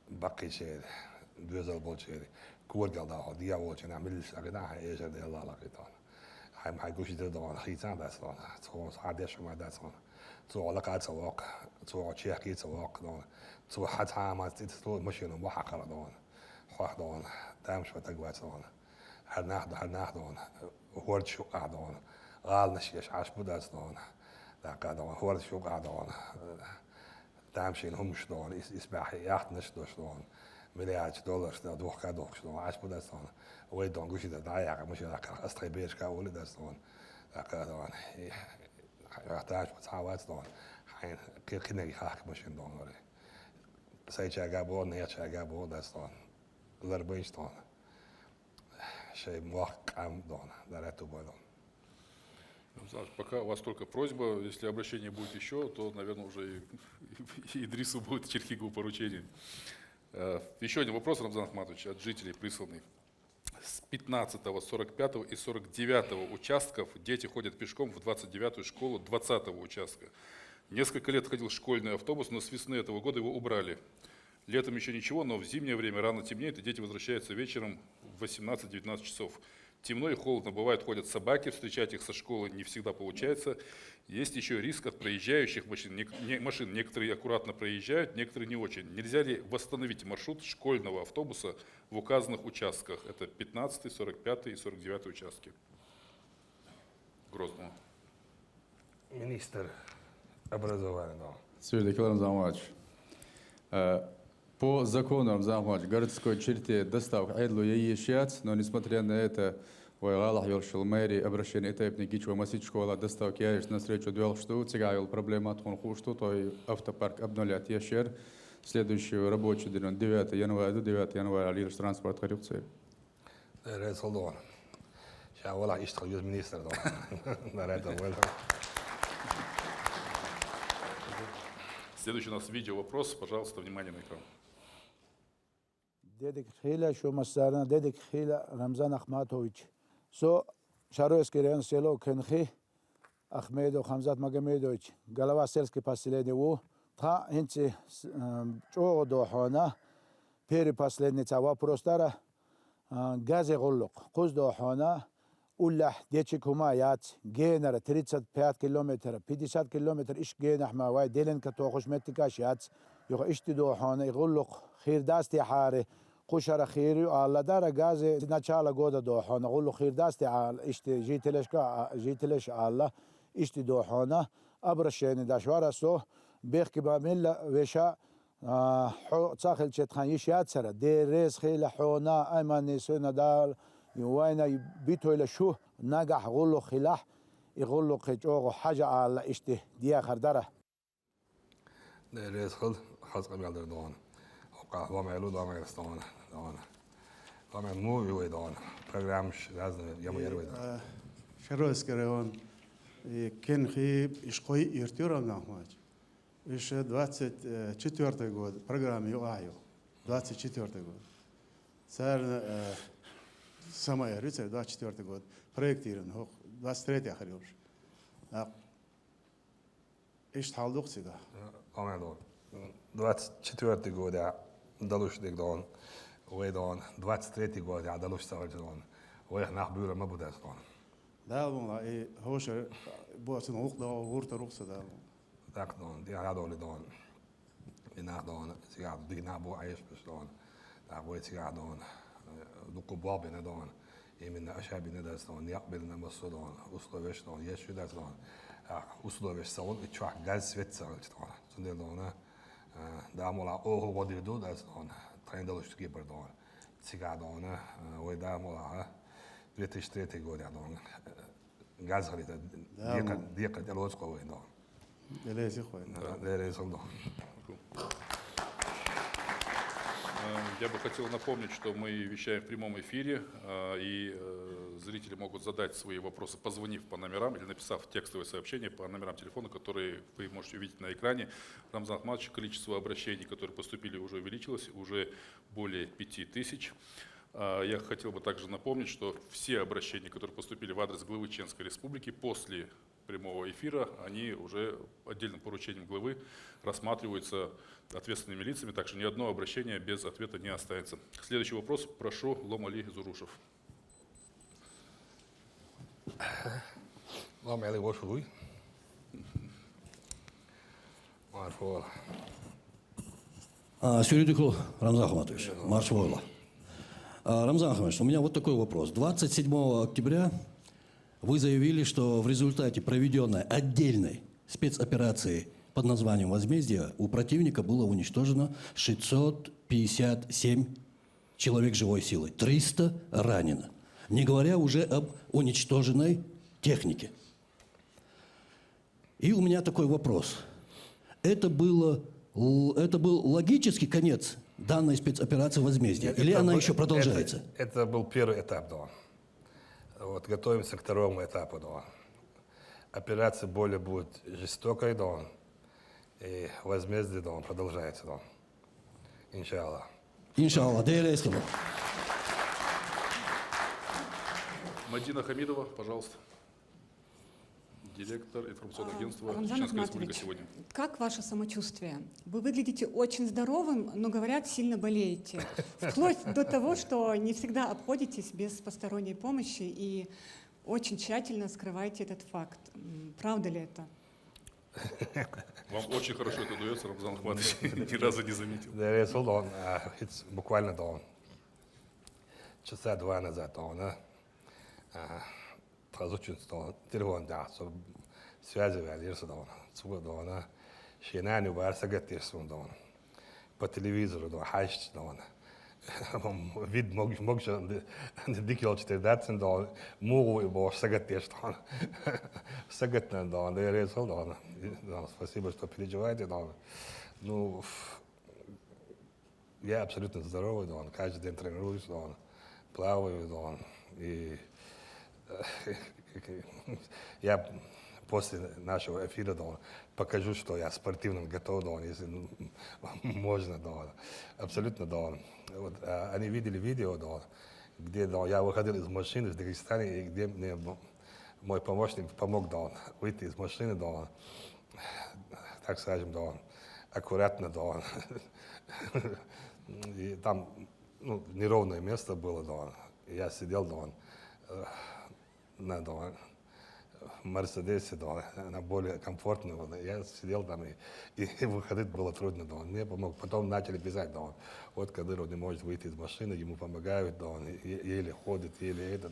بقي شيء دوزل بولشيء كور قلدا ديا وجه نعمل أكيد إيش ده الله لقيت دون هاي قوش ده دون خيزان ده دون تو عادش ما ده دون تو علاقات سواق تو شيء أكيد سواق دون تو حتى ما تتلو مشي نوم وحقر دون خواه دون دام شو تقوى دون هل ناخد دون هورد شو قاعدون غال نشيش عاش بدأت دون ذاك دون هورد شو قاعدون دام شيء هم مش دون إسباح ياخد نش دوش دون مليار دولار دوخ كادوخ دون عاش بدأت دون وين دون قوشي ده ضايع مش ذاك أستريبيش كأول ده دون ذاك دون يحتاج متعاوات دون حين كنا يحاك مش دون ولا سيجا جابون نيجا جابون ده دون لربيش دون شيء موقع دون دارتو بدون. Пока у вас только просьба, если обращение будет еще, то, наверное, уже и Идрису будет Черхигу поручение. Еще один вопрос, Рамзан Ахматович, от жителей присланный. С 15, 45 и 49 участков дети ходят пешком в 29-ю школу 20-го участка. Несколько лет ходил школьный автобус, но с весны этого года его убрали. Летом еще ничего, но в зимнее время рано темнеет, и дети возвращаются вечером в 18-19 часов. Темно и холодно, бывает, ходят собаки, встречать их со школы не всегда получается. Есть еще риск от проезжающих машин. Некоторые аккуратно проезжают, некоторые не очень. Нельзя ли восстановить маршрут школьного автобуса в указанных участках? Это 15, 45 и 49 участки. Грозного. Министр образования. По закону Рамзан городской черте доставка айдлу яещац, но несмотря на это, Вайгалах Йоршил Мэри обращение этапник Гичва Масид школа доставки ящ на встречу двел что цигавил проблема от хунхушту, то и автопарк обнулят ящер. Следующий рабочий день 9 января до 9 января лишь транспорт коррупции. Резолдон. Сейчас вала ищет министр на это. Следующий у нас видео вопрос, пожалуйста, внимание на экран. Dedik xila shumasarna dedik xila Ramzan Akhmatovich. So Sharoyskiren selo Kenhi Ahmedo Hamzat Magomedovich Galava selski последний у та инци чого хана пери последница вопрос тара газе голлок куз до хана улlah дечи кумаят генера 35 километр 50 километр иш генах ма вай делен катохш метикаш яц يخ اشتدو حانه يقولك خير داستي حاري قشر خيري على دار غازي نچالا غودا دو حانه يقولك خير داستي على اشت جيتلش الله اشتدو حانه ابرشين داشوار سو بيخ بامل وشا حو تاخل چتخان يشيات سره دي ريس خيل حونا ايمن سنه دال يوينا بيتويل شو نجح يقولك خلاح يقولك جوغ حاجه على اشت دي اخر دره رئيس خلص قبل قدر دون وقع ضام علو ضام يستون دون ضام مو يوي دون برنامج لازم يوم يروي دون شروس كرهون كان خيب إشقوي يرتيرون نحماج إيش 24 год программе ЮАЙО 24 год صار самая рыцарь 24 год проектирован 23 ахриуш إيش تعلق سيدا ضام دون 24 года далуш дик дон وي دون 23 года далуш сагар дон وي ناخ بيرا ما بوداس دون لا والله إيه هوش بوسن وقدا ورتا رخصة ده داك دون دي هذا اللي دون ناخ دون سيغا دي نابو عايش بس دون دا بو سيغا دون دوكو بابنا دون يمن اشابنا داس دون يقبلنا مصر دون وصلوش دون يشو داس دون وصلوش سون اتشاح غاز سويت ساغر دون سندي دون da mola oho vodi do da on trendalo što je pardon ciga dona oj da mola 2003 godine don gazali da dijeka delotsko oj don Delezi khoi delezi don Я бы хотел напомнить, что мы вещаем в прямом эфире, и зрители могут задать свои вопросы, позвонив по номерам или написав текстовое сообщение по номерам телефона, которые вы можете увидеть на экране. Рамзан Ахматович, количество обращений, которые поступили, уже увеличилось, уже более 5000. Я хотел бы также напомнить, что все обращения, которые поступили в адрес главы Чеченской Республики после прямого эфира, они уже отдельным поручением главы рассматриваются ответственными лицами, так что ни одно обращение без ответа не останется. Следующий вопрос. Прошу, Ломали Зурушев. Ломали Зурушев. Сюридику Рамзан Ахматович, Маршвойла. Рамзан Ахматович, у меня вот такой вопрос. 27 октября вы заявили, что в результате проведенной отдельной спецоперации под названием «Возмездие» у противника было уничтожено 657 человек живой силы, 300 ранено, не говоря уже об уничтоженной технике. И у меня такой вопрос. Это был логический конец данной спецоперации «Возмездие», или она еще продолжается? Это был первый этап, да. Вот, готовимся к второму этапу, да. Операция более будет жестокой, да. И возмездие, да, продолжается, да. Иншаллах. Иншаллах. Мадина Хамидова, пожалуйста. Директор информационного агентства Рамзан Чеченская Республика Ахматович, сегодня. как ваше самочувствие? Вы выглядите очень здоровым, но, говорят, сильно болеете. Вплоть до того, что не всегда обходитесь без посторонней помощи и очень тщательно скрываете этот факт. Правда ли это? Вам очень хорошо это удается, Рамзан Ахматович, ни разу не заметил. Буквально часа два назад, разучен телефон, да, связи версия, да, шинани варсагатирсун, да, по телевизору, да, хаш, да, вид могше дикел 40, да, могу больше сагатирс, да, сагатна, да, да, резал, да, спасибо, что переживаете, да, ну, я абсолютно здоровый, да, каждый день тренируюсь, да, плаваю, да, и я после нашего эфира покажу, что я спортивно готов, если можно. Абсолютно. Вот, они видели видео, где я выходил из машины в Дагестане, и где мне мой помощник помог выйти из машины, так скажем, аккуратно. И там неровное место было, я сидел на Мерседесе, на более комфортно. Я сидел там, и выходить было трудно. Мне помог. Потом начали писать. Вот Кадыров не может выйти из машины, ему помогают, еле ходит, еле это.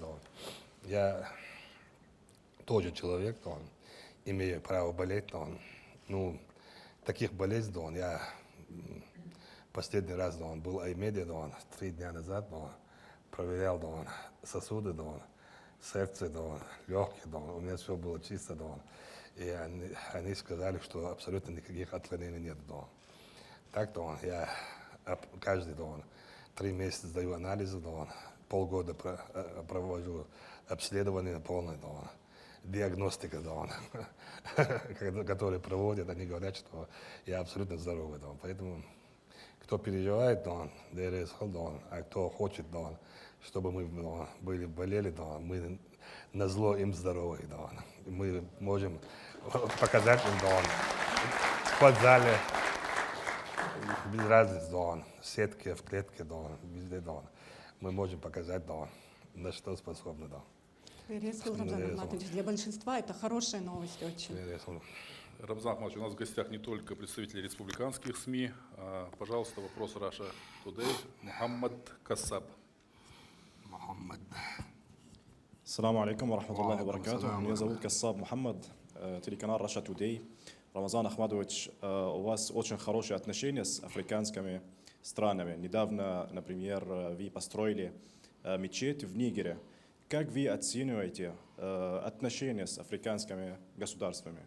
Я тоже человек, имею право болеть. Ну, таких болезней, я последний раз был в Аймеде 3 дня назад, проверял сосуды, сердце, легкие, у меня все было чисто, и они сказали, что абсолютно никаких отклонений нет. Так, я каждый 3 месяца сдаю анализы, полгода провожу обследование полное, диагностика, которые проводят, они говорят, что я абсолютно здоровый. Поэтому, кто переживает, а кто хочет, чтобы мы болели, мы назло им здоровые. Мы можем показать им в спортзале, без разницы, в сетке, в клетке, везде. Мы можем показать, на что способны. Рамзан Ахматович, для большинства это хорошая новость очень. Рамзан Ахматович, у нас в гостях не только представители республиканских СМИ. Пожалуйста, вопрос Russia Today. Мухаммад Кассаб. Ассаламу алейкум ва рахматуллахи ва баракатуху. Меня зовут Кассаб Мухаммад, телеканал Russia Today. Рамзан Ахматович, у вас очень хорошие отношения с африканскими странами. Недавно, например, вы построили мечеть в Нигере. Как вы оцениваете отношения с африканскими государствами?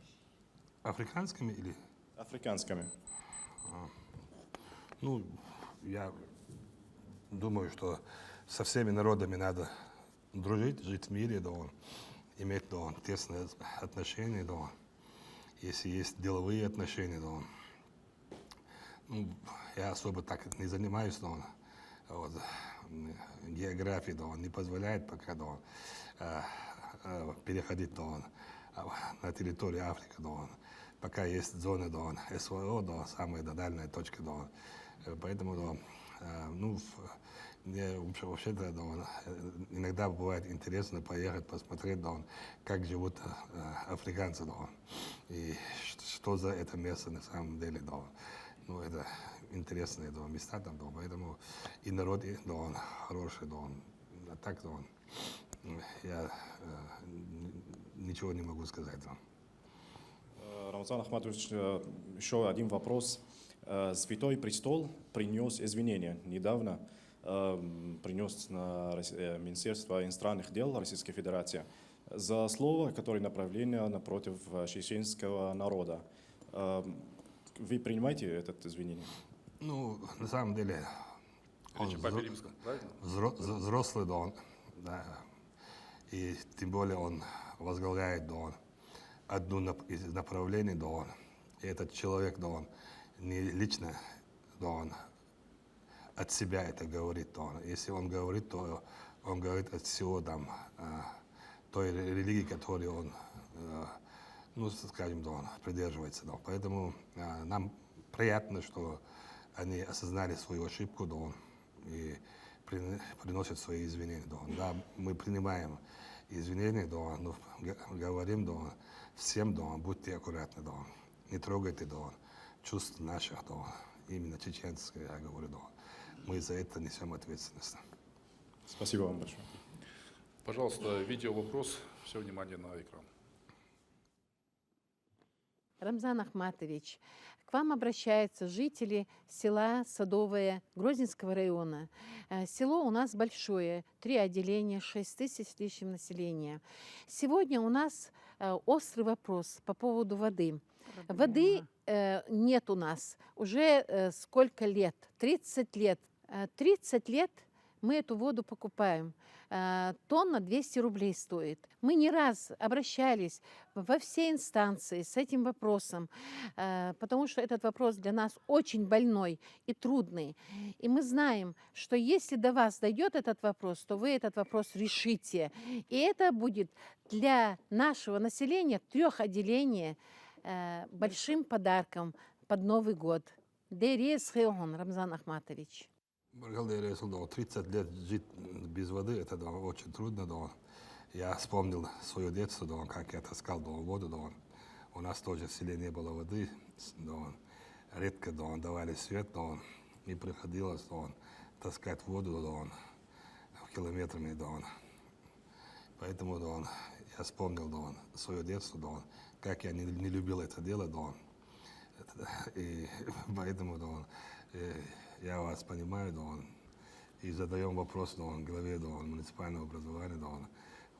Африканскими или? Африканскими. Ну, я думаю, что со всеми народами надо дружить, жить в мире, да, иметь тесные отношения, да, если есть деловые отношения, да. Ну, я особо так не занимаюсь, да, вот, географией, да, не позволяет пока, да, переходить, да, на территорию Африки, да, пока есть зоны, да, СВО, да, самая дальняя точка, да, поэтому, да, ну, мне вообще-то, да, иногда бывает интересно поехать посмотреть, да, как живут африканцы, да, и что за это место на самом деле, да. Ну, это интересные, да, места там, да, поэтому и народ, да, хороший, да, а так, да, я ничего не могу сказать, да. Рамзан Ахматович, еще один вопрос. Святой Престол принес извинения недавно, принес на Министерство иностранных дел Российской Федерации за слово, которое направлено напротив чеченского народа. Вы принимаете это извинение? Ну, на самом деле, он взрослый, да, да, и тем более он возглавляет, да, одно из направлений, да, и этот человек, да, не лично, да, от себя это говорит, да. Если он говорит, то он говорит от всего там, той религии, которой он, ну, скажем, да, придерживается, да. Поэтому нам приятно, что они осознали свою ошибку, да, и приносят свои извинения, да. Да, мы принимаем извинения, да, но говорим, да, всем, да, будьте аккуратны, да, не трогайте, да, чувств наших, да, именно чеченских, я говорю, да. Мы за это несем ответственность. Спасибо вам большое. Пожалуйста, видео-вопрос. Все внимание на экран. Рамзан Ахматович, к вам обращаются жители села Садовое Грозненского района. Село у нас большое, 3 отделения, 6 тысяч с лишним населения. Сегодня у нас острый вопрос по поводу воды. Воды нет у нас уже сколько лет? 30 лет. 30 лет мы эту воду покупаем. Тонна 200 рублей стоит. Мы не раз обращались во все инстанции с этим вопросом, потому что этот вопрос для нас очень больной и трудный. И мы знаем, что если до вас дойдет этот вопрос, то вы этот вопрос решите. И это будет для нашего населения 3 отделений большим подарком под Новый год. Дерез Хеон, Рамзан Ахматович. 30 лет жить без воды, это, да, очень трудно, да. Я вспомнил свое детство, да, как я таскал, да, воду, да. У нас тоже в селе не было воды, да. Редко, да, давали свет, да, и приходилось, да, таскать воду, да, километрами, да. Поэтому, да, я вспомнил, да, свое детство, да, как я не любил это дело, да. И поэтому, да, я вас понимаю, да, и задаем вопрос, да, главе, да, муниципального образования, да,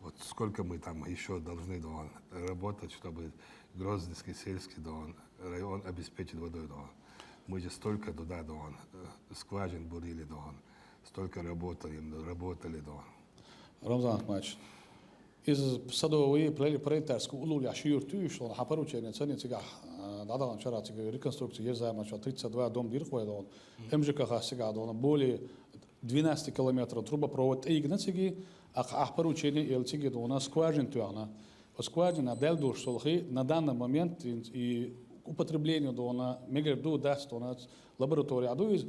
вот сколько мы там еще должны, да, работать, чтобы Грозненский сельский, да, район обеспечить водой, да. Мы же столько туда, да, скважин бурили, да, столько работали, да. Рамзан Ахматович, из Садовой пролетарского улуля шиюрту, что хапаручение цены цигах, дадам чарати реконструкции езжаем, что 32 дом дирхуя, да, МЖК сега, да, более 12 километров трубопровод, и гнацigi, хапаручение элцigi, да, у нас скважин туяна, скважина дельдуш солхи на данный момент и употребление, да, на мегарду даст у нас лаборатория, а из,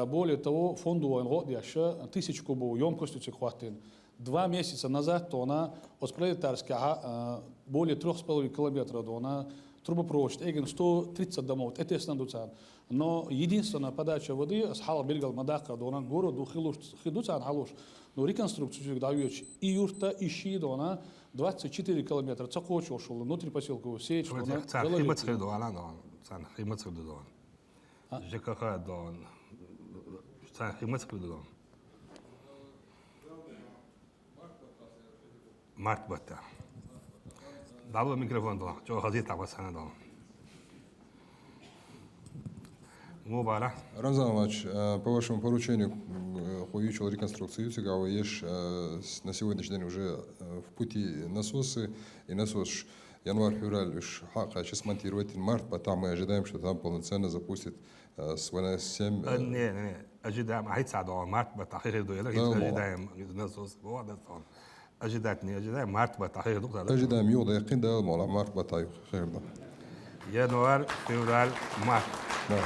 более того, фонду он год яша 1000 кубов емкостью хватит. 2 месяца назад она от пролетарского более 3,5 километров до трубопровод, 130 домов, это естественно. Но единственная подача воды с Хала Бельгал Мадака до города Хидуцан Халуш, но реконструкцию дают и юрта, и щи до 24 километра. Цокоч ушел внутри поселковую сеть. ЖКХ до Март бата. Дал микрофон, да. Что газета вас она дал. Мубара. Рамзан Иванович, по вашему поручению увеличил реконструкцию Ютига, есть на сегодняшний день уже в пути насосы, и насос январь-февраль хака сейчас монтировать март, потом мы ожидаем, что там полноценно запустит с 7. Не, ожидаем, هيتساعدوا март بتحقيق الدولار ожидаем насос ожидать не ожидаем март بتحقيق الدولار ожидаем يوضع يقين ده مولا март بتاعي خير ده январь февраль март да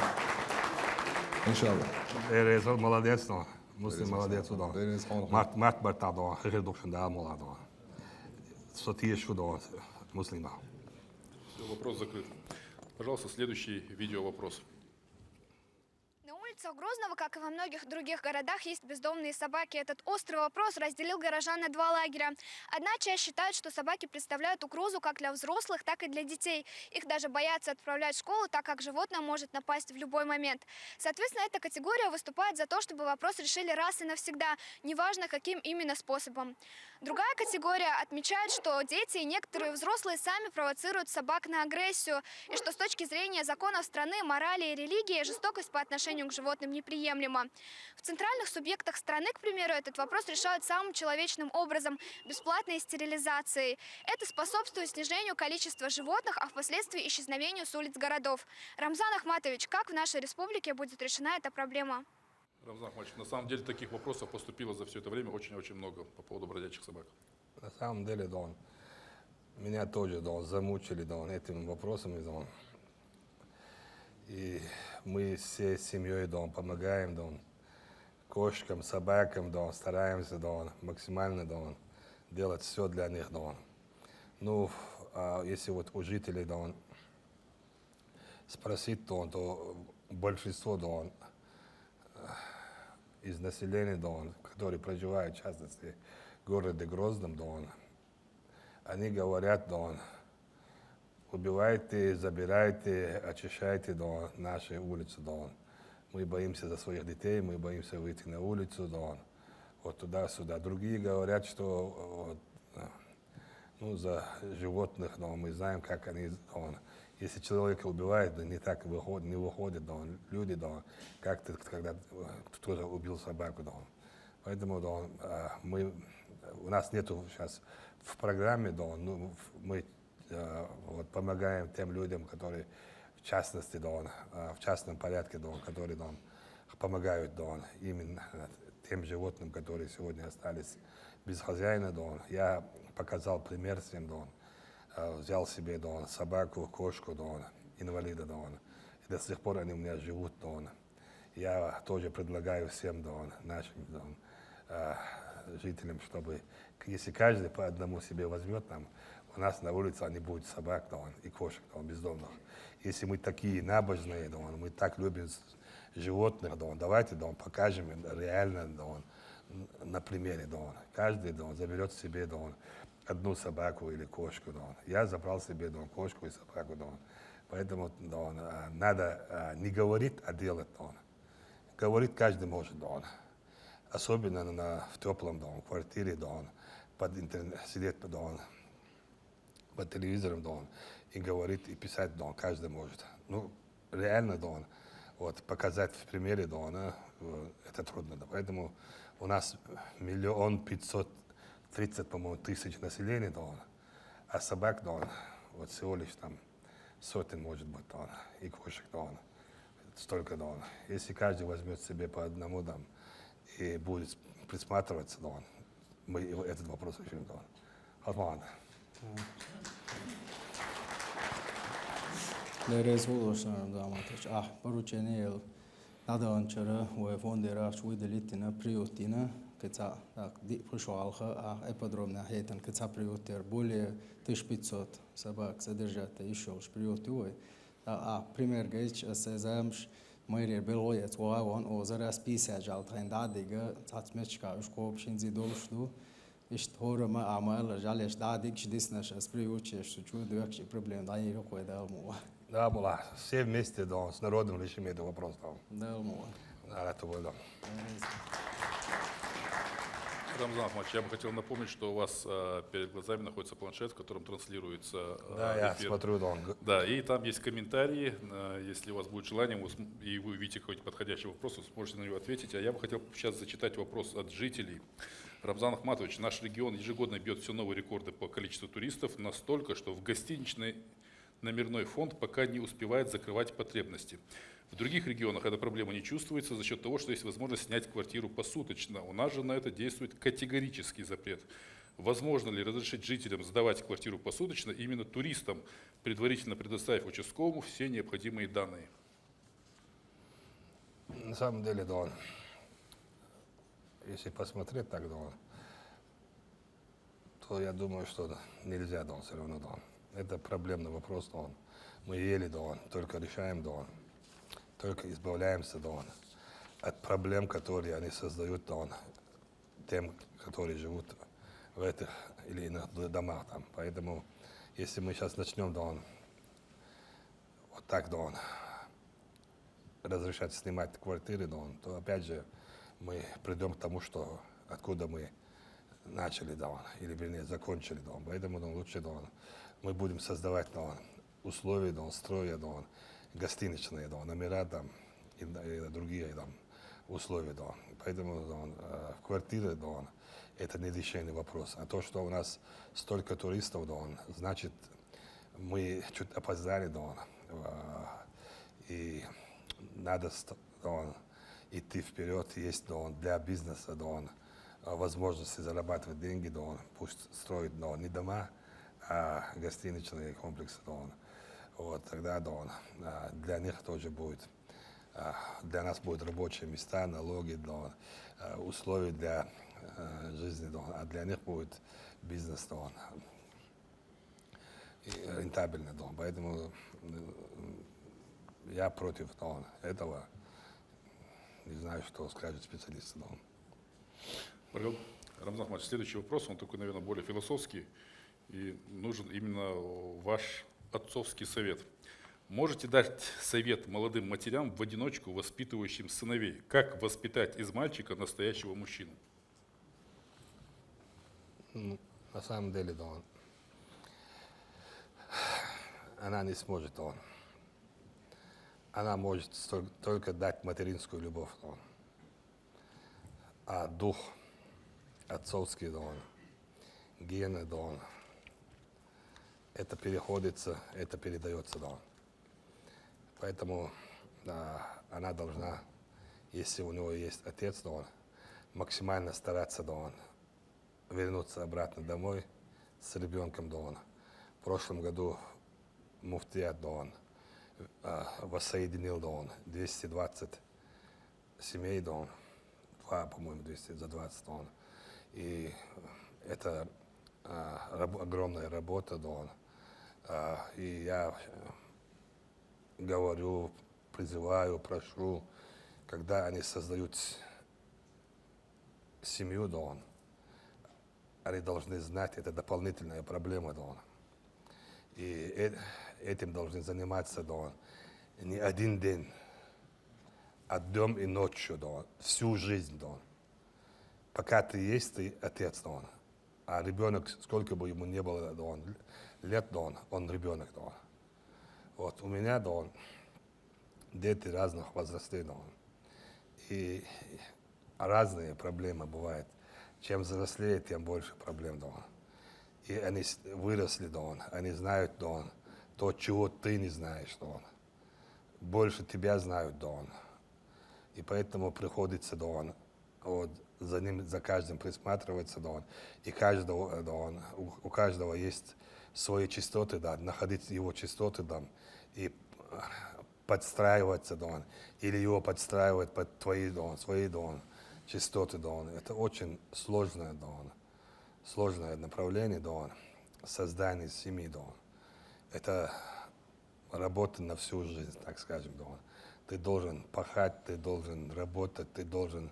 إن شاء الله رئيس молодец но مسلم молодец да март بتاع ده خير دوكشن ده مولا ده صوتيه شو ده مسلم ده Вопрос закрыт. Пожалуйста, следующий видеовопрос. На улицах Грозного, как и во многих других городах, есть бездомные собаки. Этот острый вопрос разделил горожан на два лагеря. Одна часть считает, что собаки представляют угрозу как для взрослых, так и для детей. Их даже боятся отправлять в школу, так как животное может напасть в любой момент. Соответственно, эта категория выступает за то, чтобы вопрос решили раз и навсегда, неважно каким именно способом. Другая категория отмечает, что дети и некоторые взрослые сами провоцируют собак на агрессию, и что с точки зрения законов страны, морали и религии жестокость по отношению к животным неприемлема. В центральных субъектах страны, к примеру, этот вопрос решают самым человечным образом – бесплатной стерилизацией. Это способствует снижению количества животных, а впоследствии исчезновению с улиц городов. Рамзан Ахматович, как в нашей республике будет решена эта проблема? Рамзан Ахматович, на самом деле таких вопросов поступило за все это время очень-очень много по поводу бродячих собак. На самом деле, Дон, меня тоже, Дон, замучили, Дон, этим вопросом, Дон. И мы всей семьей, Дон, помогаем, Дон, кошкам, собакам, Дон, стараемся, Дон, максимально, Дон, делать все для них, Дон. Ну, если вот у жителей, Дон, спросить, Дон, то большинство, Дон, из населения, Дон, которые проживают, в частности, в городе Грозном, Дон, они говорят, Дон, убивайте, забирайте, очищайте, Дон, наши улицы, Дон. Мы боимся за своих детей, мы боимся выйти на улицу, Дон, вот туда-сюда. Другие говорят, что вот, ну, за животных, Дон, мы знаем, как они, Дон. Если человека убивает, да не так выходит, не выходит, Дон, люди, Дон, как ты, когда кто-то убил собаку, Дон. Поэтому, Дон, у нас нету сейчас в программе, Дон, ну, мы вот, помогаем тем людям, которые, в частности, Дон, в частном порядке, Дон, которые, Дон, помогают, Дон, именно тем животным, которые сегодня остались без хозяина, Дон. Я показал пример всем, Дон. Взял себе, Дон, собаку, кошку, Дон, инвалида, Дон. И до сих пор они у меня живут, Дон. Я тоже предлагаю всем, Дон, нашим, Дон, жителям, чтобы, если каждый по одному себе возьмет, там, у нас на улице не будет собак, Дон, и кошек, Дон, бездомных. Если мы такие набожные, Дон, мы так любим животных, Дон, давайте, Дон, покажем реально, Дон, на примере, Дон. Каждый, Дон, заберет себе, Дон, одну собаку или кошку, Дон. Я забрал себе, Дон, кошку и собаку, Дон. Поэтому, Дон, надо не говорить, а делать, Дон. Говорить каждый может, Дон. Особенно в теплом, Дон, квартире, Дон, под интернет, сидеть, Дон, по телевизору, Дон, и говорить, и писать, Дон, каждый может. Ну, реально, Дон, вот, показать в примере, Дон, это трудно, да. Поэтому у нас 1 530, по-моему, тысяч населения, Дон, а собак, Дон, вот всего лишь там сотен, может быть, Дон, и кошек, Дон, столько, Дон. Если каждый возьмет себе по одному, Дон, и будет присматриваться, Дон, мы этот вопрос решим, Дон. Ладно. Лерез волошан даматыч. Поручение надо анчара у фондера швиделитина приютина, кеца так пришуалха, эподромно хейтан кеца приютер более 1500 собак содержат еще в приюте. Пример гейч сезамш Мэрия Белоец уавон о зараз 50 жалтайн дадига цацмечка ушкоп шинзи долшду. История ма амал жалеш дадиг шдиснаш сприюче шучу двекши проблем да и рукой да му. Да, была. Все вместе, Дон, с народом решим этот вопрос, Дон. Да, му. Да, это было, Дон. Рамзан Ахматович, я бы хотел напомнить, что у вас перед глазами находится планшет, в котором транслируется Да, я эфир. смотрю, да. Да, и там есть комментарии. Если у вас будет желание, и вы увидите какой-то подходящий вопрос, вы сможете на него ответить. А я бы хотел сейчас зачитать вопрос от жителей. Рамзан Ахматович, наш регион ежегодно бьет все новые рекорды по количеству туристов, настолько, что в гостиничный номерной фонд пока не успевает закрывать потребности. В других регионах эта проблема не чувствуется за счет того, что есть возможность снять квартиру посуточно. У нас же на это действует категорический запрет. Возможно ли разрешить жителям сдавать квартиру посуточно именно туристам, предварительно предоставив участковому все необходимые данные? На самом деле, да, если посмотреть так, да, то я думаю, что нельзя, да, все равно, да. Это проблемный вопрос, да. Мы еле, да, только решаем, да, только избавляемся, да, от проблем, которые они создают, да, тем, которые живут в этих или иных домах там. Поэтому, если мы сейчас начнем, да, вот так, да, разрешать снимать квартиры, да, то опять же мы придем к тому, что откуда мы начали, да, или вернее закончили, да. Поэтому, да, лучше, да, мы будем создавать, да, условия, да, строя, да, гостиничные, да, номера там и другие там условия, да. Поэтому, да, в квартире, да, это не решение вопроса. А то, что у нас столько туристов, да, значит, мы чуть опоздали, да, и надо, да, идти вперед. Есть, да, для бизнеса, да, возможности зарабатывать деньги, да, пусть строить, да, не дома, а гостиничные комплексы, да. Вот, тогда, да, для них тоже будет, для нас будут рабочие места, налоги, да, условия для жизни, да, а для них будет бизнес, да, рентабельный, да. Поэтому я против, да, этого. Не знаю, что скажет специалист, да. Рамзан Ахматович, следующий вопрос, он такой, наверное, более философский, и нужен именно ваш отцовский совет. Можете дать совет молодым матерям в одиночку, воспитывающим сыновей? Как воспитать из мальчика настоящего мужчину? На самом деле, да, она не сможет, да. Она может только дать материнскую любовь, да. А дух отцовский, да, гены, да, это переходится, это передается, да. Поэтому, да, она должна, если у него есть отец, да, максимально стараться, да, вернуться обратно домой с ребенком, да. В прошлом году муфтият, да, воссоединил, да, 220 семей, да, по-моему, 220, да. И это огромная работа, да. И я говорю, призываю, прошу, когда они создают семью, да, они должны знать, это дополнительная проблема, да. И этим должны заниматься, да, не один день, а днем и ночью, да, всю жизнь, да. Пока ты есть, ты отец, да. А ребенок, сколько бы ему не было, да, лет, да, он ребенок, да. Вот у меня, да, дети разных возрастов, да. И разные проблемы бывают. Чем взрослее, тем больше проблем, да. И они выросли, да, они знают, да, то, чего ты не знаешь, да. Больше тебя знают, да. И поэтому приходится, да, вот, за ним, за каждым присматриваться, да. И каждого, да, у каждого есть свои частоты, да, находить его частоты, да, и подстраиваться, да, или его подстраивать под твои, да, свои, да, частоты, да. Это очень сложное, да, сложное направление, да, создания семьи, да. Это работа на всю жизнь, так скажем, да. Ты должен пахать, ты должен работать, ты должен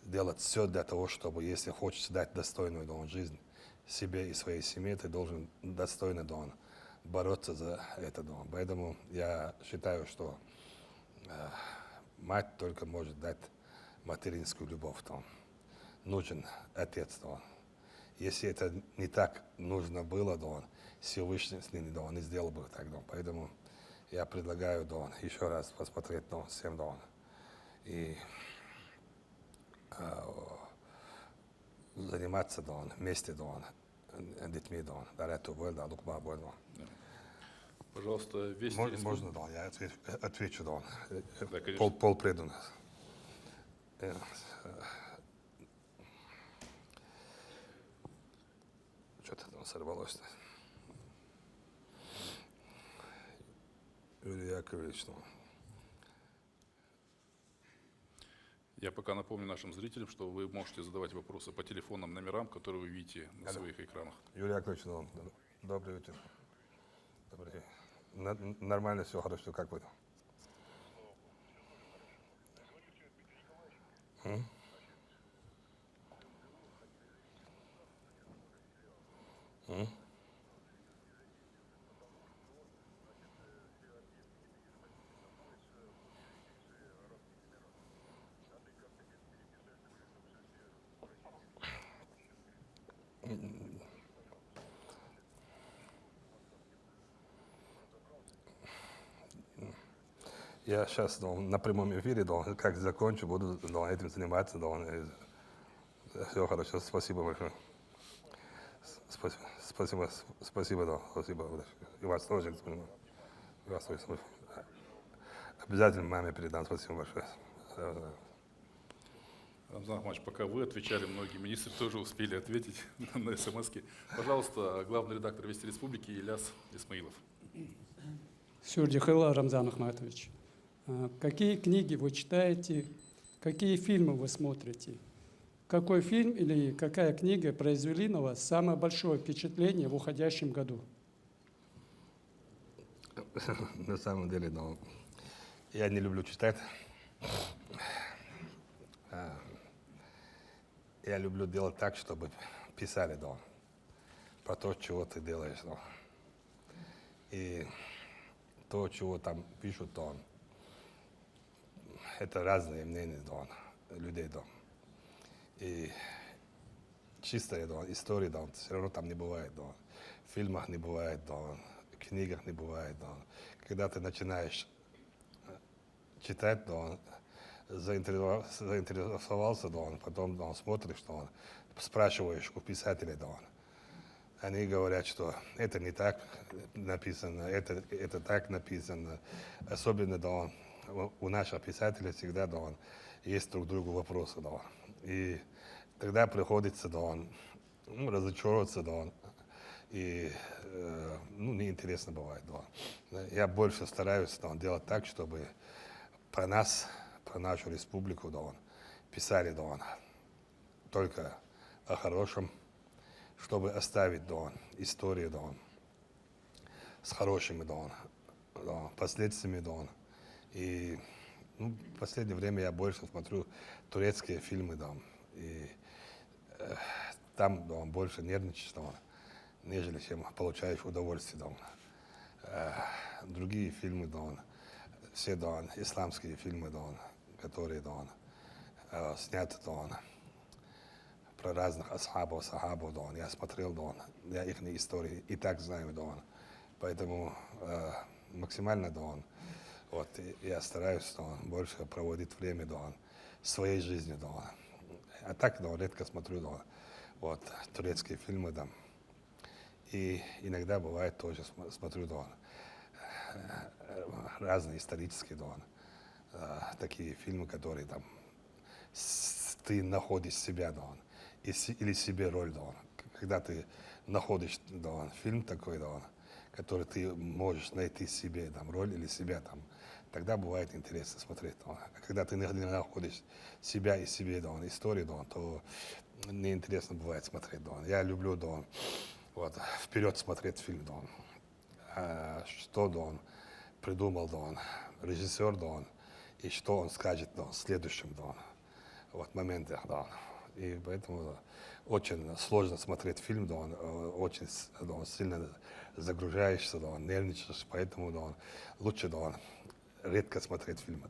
делать все для того, чтобы, если хочешь дать достойную, да, жизнь себе и своей семье, ты должен достойно, да, бороться за это, да. Поэтому я считаю, что мать только может дать материнскую любовь, да. нужен отец, да. Если это не так нужно было, да, Всевышний с ним, да, не сделал бы так, да. Поэтому я предлагаю, да, еще раз посмотреть, да, всем, да, и заниматься, да, вместе, да, детьми, да, дарать боль, да, лукма боль, да. Пожалуйста, Вести Можно, да, я отвечу, да. Да, конечно. Пол предан. Что-то там сорвалось. Юрий Яковлевич, ну. Я пока напомню нашим зрителям, что вы можете задавать вопросы по телефонным номерам, которые вы видите на своих экранах. Юрий Яковлевич, ну, добрый вечер. Добрый. Нормально, все хорошо, как вы? Я сейчас на прямом эфире, как закончу, буду этим заниматься. Все хорошо, спасибо большое. Спасибо, спасибо. И вас тоже. И вас тоже. Обязательно маме передам, спасибо большое. Рамзан Ахматович, пока вы отвечали, многие министры тоже успели ответить на смс-ки. Пожалуйста, главный редактор Вести Республики Ильяс Исмаилов. Сюрдихила Рамзан Ахматович. Какие книги вы читаете, какие фильмы вы смотрите? Какой фильм или какая книга произвели на вас самое большое впечатление в уходящем году? На самом деле, я не люблю читать. Я люблю делать так, чтобы писали, про то, чего ты делаешь, И то, чего там пишут, это разные мнения, людей, И чистая, история, все равно там не бывает, В фильмах не бывает, в книгах не бывает, Когда ты начинаешь читать, заинтересовался, потом смотришь, спрашиваешь у писателей, они говорят, что это не так написано, это так написано. Особенно, у наших писателей всегда, есть друг другу вопросы, И тогда приходится, разочаровываться, и неинтересно бывает, Я больше стараюсь, делать так, чтобы про нас, про нашу республику, писали, только о хорошем, чтобы оставить, историю, с хорошими, последствиями, И в последнее время я больше смотрю турецкие фильмы, и там, больше нервничаешь, нежели чем получаешь удовольствие, Другие фильмы, все, исламские фильмы, которые, сняты, про разных асхабов, сахабов, я смотрел, я их истории и так знаю, Поэтому максимально, я стараюсь, больше проводить время, своей жизнью, А так, редко смотрю, турецкие фильмы, И иногда бывает тоже смотрю, разные исторические, такие фильмы, которые ты находишь себя, или себе роль, Когда ты находишь, фильм такой, который ты можешь найти себе, роль или себя, тогда бывает интересно смотреть, А когда ты не находишь себя и себе, историю, то неинтересно бывает смотреть, Я люблю, вперед смотреть фильм, что, он придумал, режиссер, и что он скажет, в следующем, моментах, И поэтому очень сложно смотреть фильм, очень сильно загружаешься, нервничаешь, поэтому лучше редко смотреть фильмы.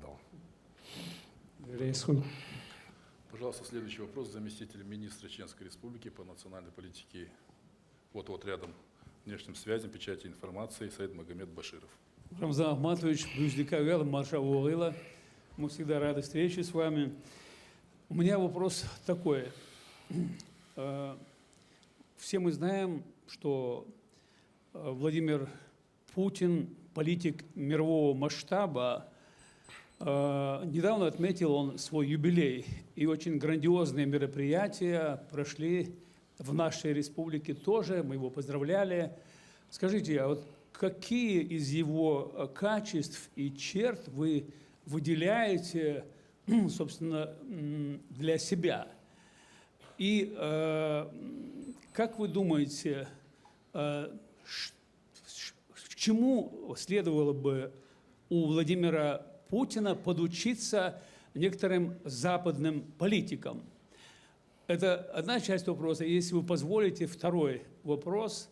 Пожалуйста, следующий вопрос. Заместитель министра Чеченской Республики по национальной политике, вот рядом, внешним связям, печати информации, Саид Магомед Баширов. Рамзан Ахматович, Бюздикавел, Марша Уолыла. Мы всегда рады встрече с вами. У меня вопрос такой. Все мы знаем, что Владимир Путин, политик мирового масштаба, недавно отметил он свой юбилей. И очень грандиозные мероприятия прошли в нашей республике тоже. Мы его поздравляли. Скажите, а вот какие из его качеств и черт вы выделяете, собственно, для себя? И как вы думаете, к чему следовало бы у Владимира Путина подучиться некоторым западным политикам? Это одна часть вопроса. Если вы позволите, второй вопрос.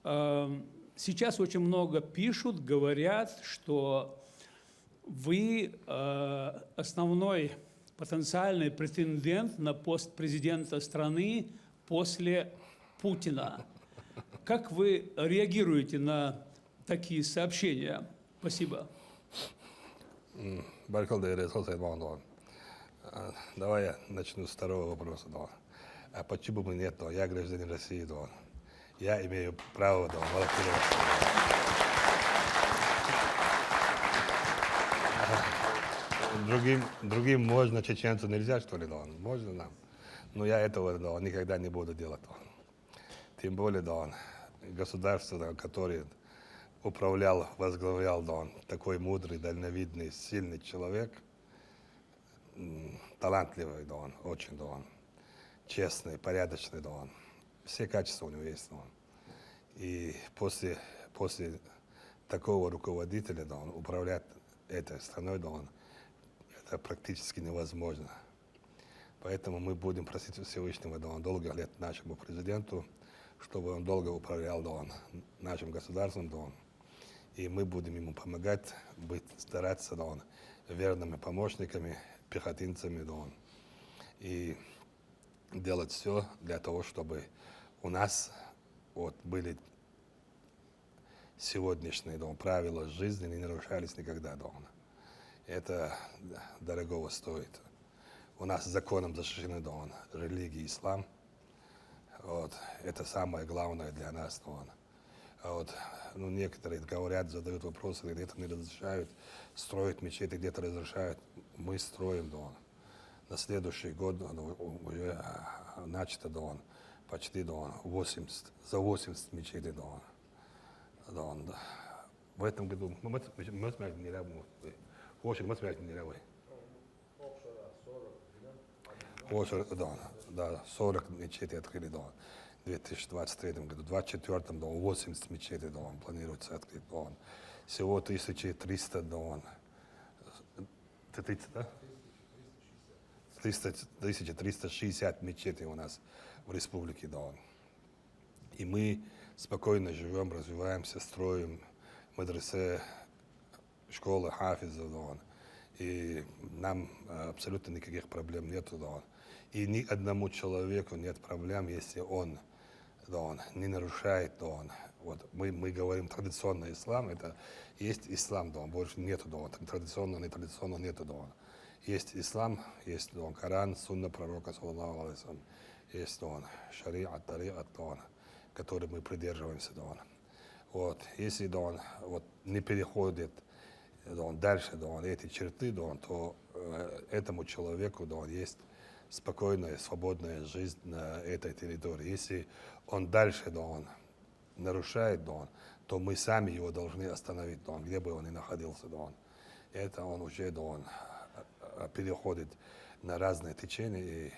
Сейчас очень много пишут, говорят, что вы основной потенциальный претендент на пост президента страны после Путина. Как вы реагируете на такие сообщения? Спасибо. Давай я начну с второго вопроса. А почему бы нет? Я гражданин России. Я имею право баллотироваться. Другим можно, чеченцу нельзя, что ли? Можно нам. Но я этого никогда не буду делать. Тем более, государство, которое управлял, возглавлял такой мудрый, дальновидный, сильный человек, талантливый, очень честный, порядочный, все качества у него есть. И после такого руководителя управлять этой страной, это практически невозможно. Поэтому мы будем просить Всевышнего долгих лет нашему президенту, чтобы он долго управлял нашим государством. И мы будем ему помогать, стараться верными помощниками, пехотинцами. И делать все для того, чтобы у нас были сегодняшние правила жизни, не нарушались никогда. Это дорогого стоит. У нас законом защищены религия ислам. Это самое главное для нас. Некоторые говорят, задают вопросы, где-то не разрешают строить мечети, где-то разрешают. Мы строим. На следующий год уже начато почти 80 мечетей. В этом году мы смотрим не рабы. Очень мы смотрим не рабы. 40 мечетей открыли в 2023 году. В 2024 80 мечетей планируется открыть. Всего 1300 1360 мечетей у нас в республике. И мы спокойно живем, развиваемся, строим мадресе, школы, хафизы. И нам абсолютно никаких проблем нет. И ни одному человеку нет проблем, если он не нарушает. Мы говорим традиционный ислам, это есть ислам, больше нету. Традиционно, нетрадиционно нету. Есть ислам, есть Коран, сунна пророка, саллаллаху алейхи ва саллям, есть шариат, тариат, который мы придерживаемся. Если не переходит дальше эти черты, то этому человеку есть спокойная, свободная жизнь на этой территории. Если он дальше нарушает, то мы сами его должны остановить, где бы он ни находился. Это он уже переходит на разные течения и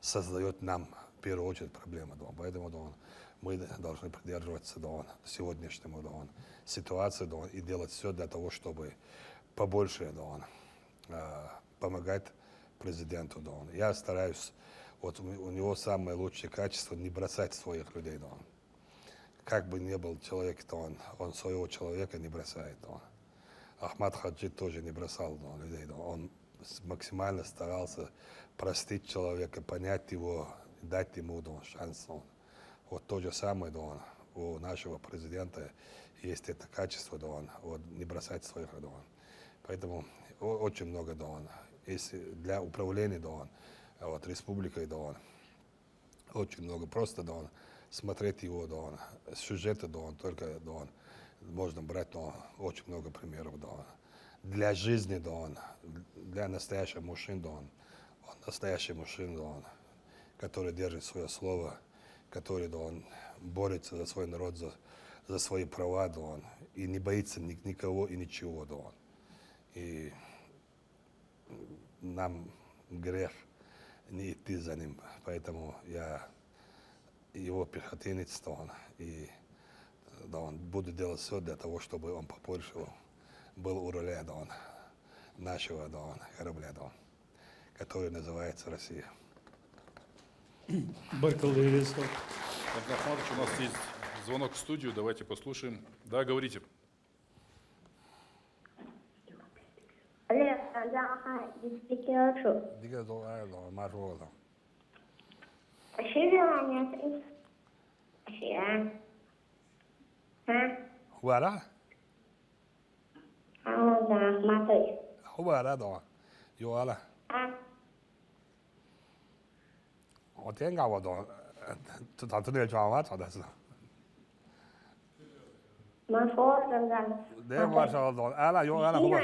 создает нам в первую очередь проблемы. Поэтому мы должны придерживаться сегодняшнему ситуации и делать все для того, чтобы побольше помогать президенту. Я стараюсь, у него самое лучшее качество не бросать своих людей. Как бы ни был человек, то он своего человека не бросает. Ахмад Хаджи тоже не бросал людей. Он максимально старался простить человека, понять его, дать ему шанс. Вот то же самое у нашего президента есть это качество, вот, не бросать своих. Поэтому очень много если для управления вот, республикой очень много. Просто смотреть его сюжеты только можно брать очень много примеров. Для жизни для настоящих мужчин он настоящий мужчина, который держит свое слово, который борется за свой народ, за свои права, и не боится никого и ничего. И нам грех не идти за ним. Поэтому я его пехотинец, и буду делать все для того, чтобы он побольше был у руля нашего корабля, который называется Россия. Рамзан Ахматович, у нас есть звонок в студию, давайте послушаем. Да, говорите. Хубара? Хубара, Йоала. О, тенга вот他这里讲话的是。ده ما شاء الله أنا يوم أنا هو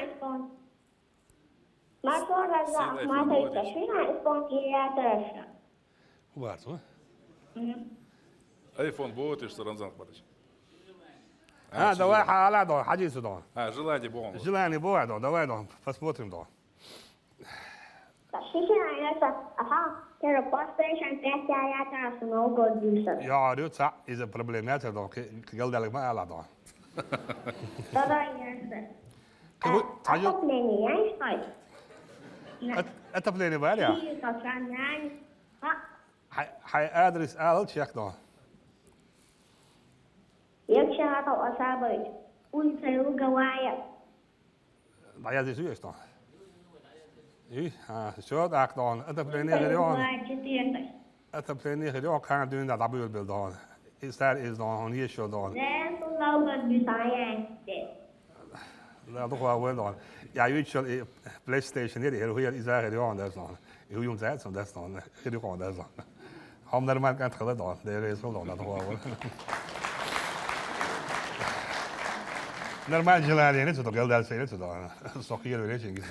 هو Айфон будет, что Рамзан Ахматович? давай حالا حاجة سودان. Желание Богу. желание бывает, давай посмотрим Ja, det är problemet då. Gäller det med alla då. Это плане варя. Хай адрес ал чек då. Да я здесь есть då. Все так då. Это плане регион. Это плане региon kan du inte double bild då. Istället är då här så då. لا toch wel wel. Ja, je weet PlayStation hier heel is daar gedaan dat dan. Hoe jong zijn ze dat dan? Gedaan dat dan. Om daar maar kan het gedaan. De is wel dan dat wel. Normaal geleden niet zo toch geld dat zijn zo dan. Zo hier weer eens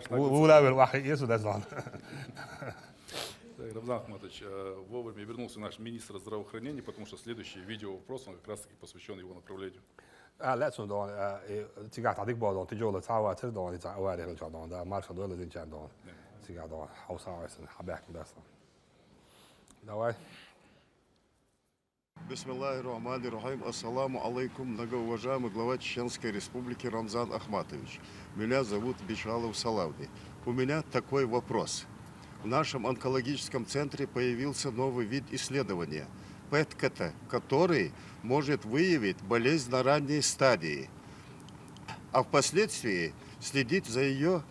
hoe laat wel wacht je zo dat dan. Рамзан Ахматович, вовремя вернулся наш министр здравоохранения, потому что следующий видео-вопрос, он как раз-таки посвящен его направлению. لازم دون تيجات عندك بعض تجول تساوي تردون تساوي هذا الجدون ده مارش دول اللي جان دون تيجات دون حوسا عشان حباك بس давай. Бисмиллахир-рахманир-рахим. Ассаламу алейкум, многоуважаемый глава Чеченской Республики Рамзан Ахматович. Меня зовут Бишалов Салавди. У меня такой вопрос. В нашем онкологическом центре появился новый вид исследования – ПЭТ-КТ, который может выявить болезнь на ранней стадии, а впоследствии следить за ее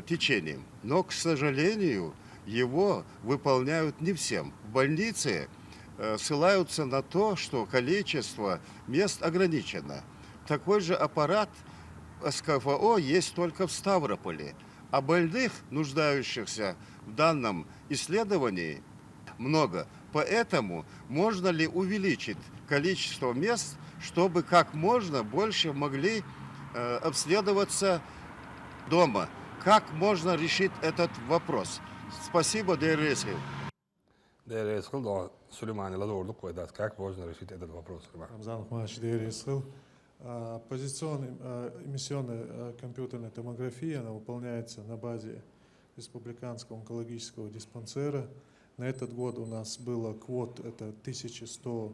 течением. Но, к сожалению, его выполняют не всем. В больнице ссылаются на то, что количество мест ограничено. Такой же аппарат СКФО есть только в Ставрополе, а больных, нуждающихся в данном исследовании, много. Поэтому можно ли увеличить количество мест, чтобы как можно больше могли обследоваться дома? Как можно решить этот вопрос? Спасибо, Дересил. Дересил, да, Сулейман, ладно, как можно решить этот вопрос? Рамзан Ахматович, Дересил. Позиционная эмиссионная компьютерная томография, она выполняется на базе Республиканского онкологического диспансера. На этот год у нас было квот, это 1100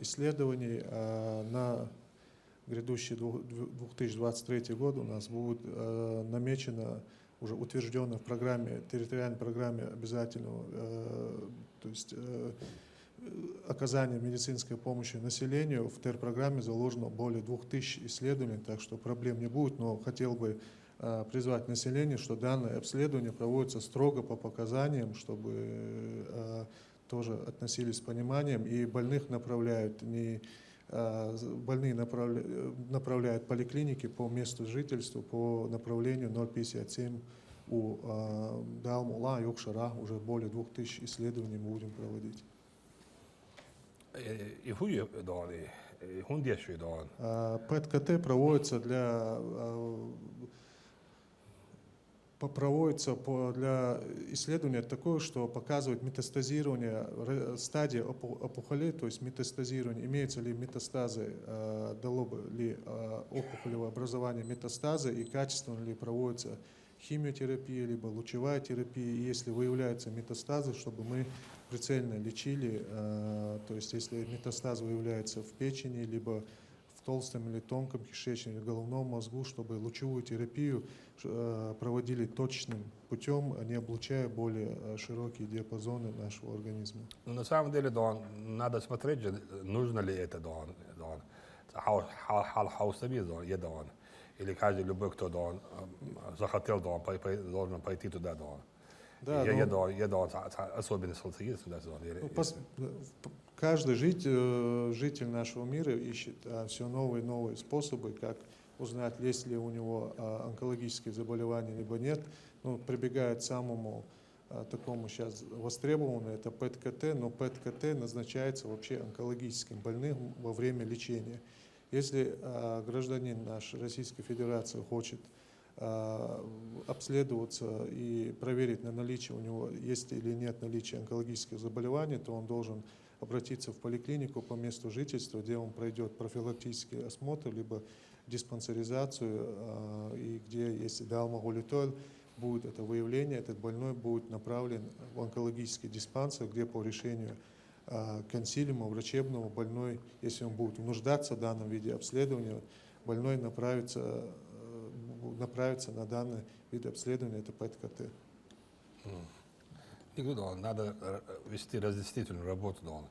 исследований, а на грядущий 2023 год у нас будет намечено, уже утверждено в программе, территориальной программе обязательного, то есть оказания медицинской помощи населению. В ТЭР-программе заложено более 2000 исследований, так что проблем не будет, но хотел бы призвать население, что данное обследование проводится строго по показаниям, чтобы тоже относились с пониманием, и больных направляют не больные направляют поликлиники по месту жительства по направлению 057 у Далмула, Йокшара. Уже более 2000 исследований мы будем проводить. ПЭТ-КТ проводится для исследования такое, что показывает метастазирование стадии опухолей, то есть метастазирование, имеются ли метастазы, дало бы ли опухолевое образование метастазы и качественно ли проводится химиотерапия, либо лучевая терапия, и если выявляются метастазы, чтобы мы прицельно лечили, то есть если метастаз выявляется в печени, либо в толстом или тонком кишечнике, в головном мозгу, чтобы лучевую терапию проводили точным путем, не облучая более широкие диапазоны нашего организма. Ну, на самом деле, Дон, надо смотреть, нужно ли это, Дон. Дон. Или каждый любой, кто Дон, захотел, Дон, должен пойти туда, Дон. Да, особенность есть, каждый житель нашего мира ищет все новые и новые способы, как узнать, есть ли у него онкологические заболевания, либо нет. Ну, прибегает к самому такому сейчас востребованному, это ПЭТ-КТ, но ПЭТ-КТ назначается вообще онкологическим больным во время лечения. Если гражданин наш Российской Федерации хочет обследоваться и проверить на наличие у него есть или нет наличия онкологических заболеваний, то он должен обратиться в поликлинику по месту жительства, где он пройдет профилактический осмотр, либо диспансеризацию, и где, если далмагулитоль, будет это выявление, этот больной будет направлен в онкологический диспансер, где по решению консилиума врачебного больной, если он будет нуждаться в данном виде обследования, больной направится на данный вид обследования, это ПЭТ-КТ. Надо вести разъяснительную работу, Дон.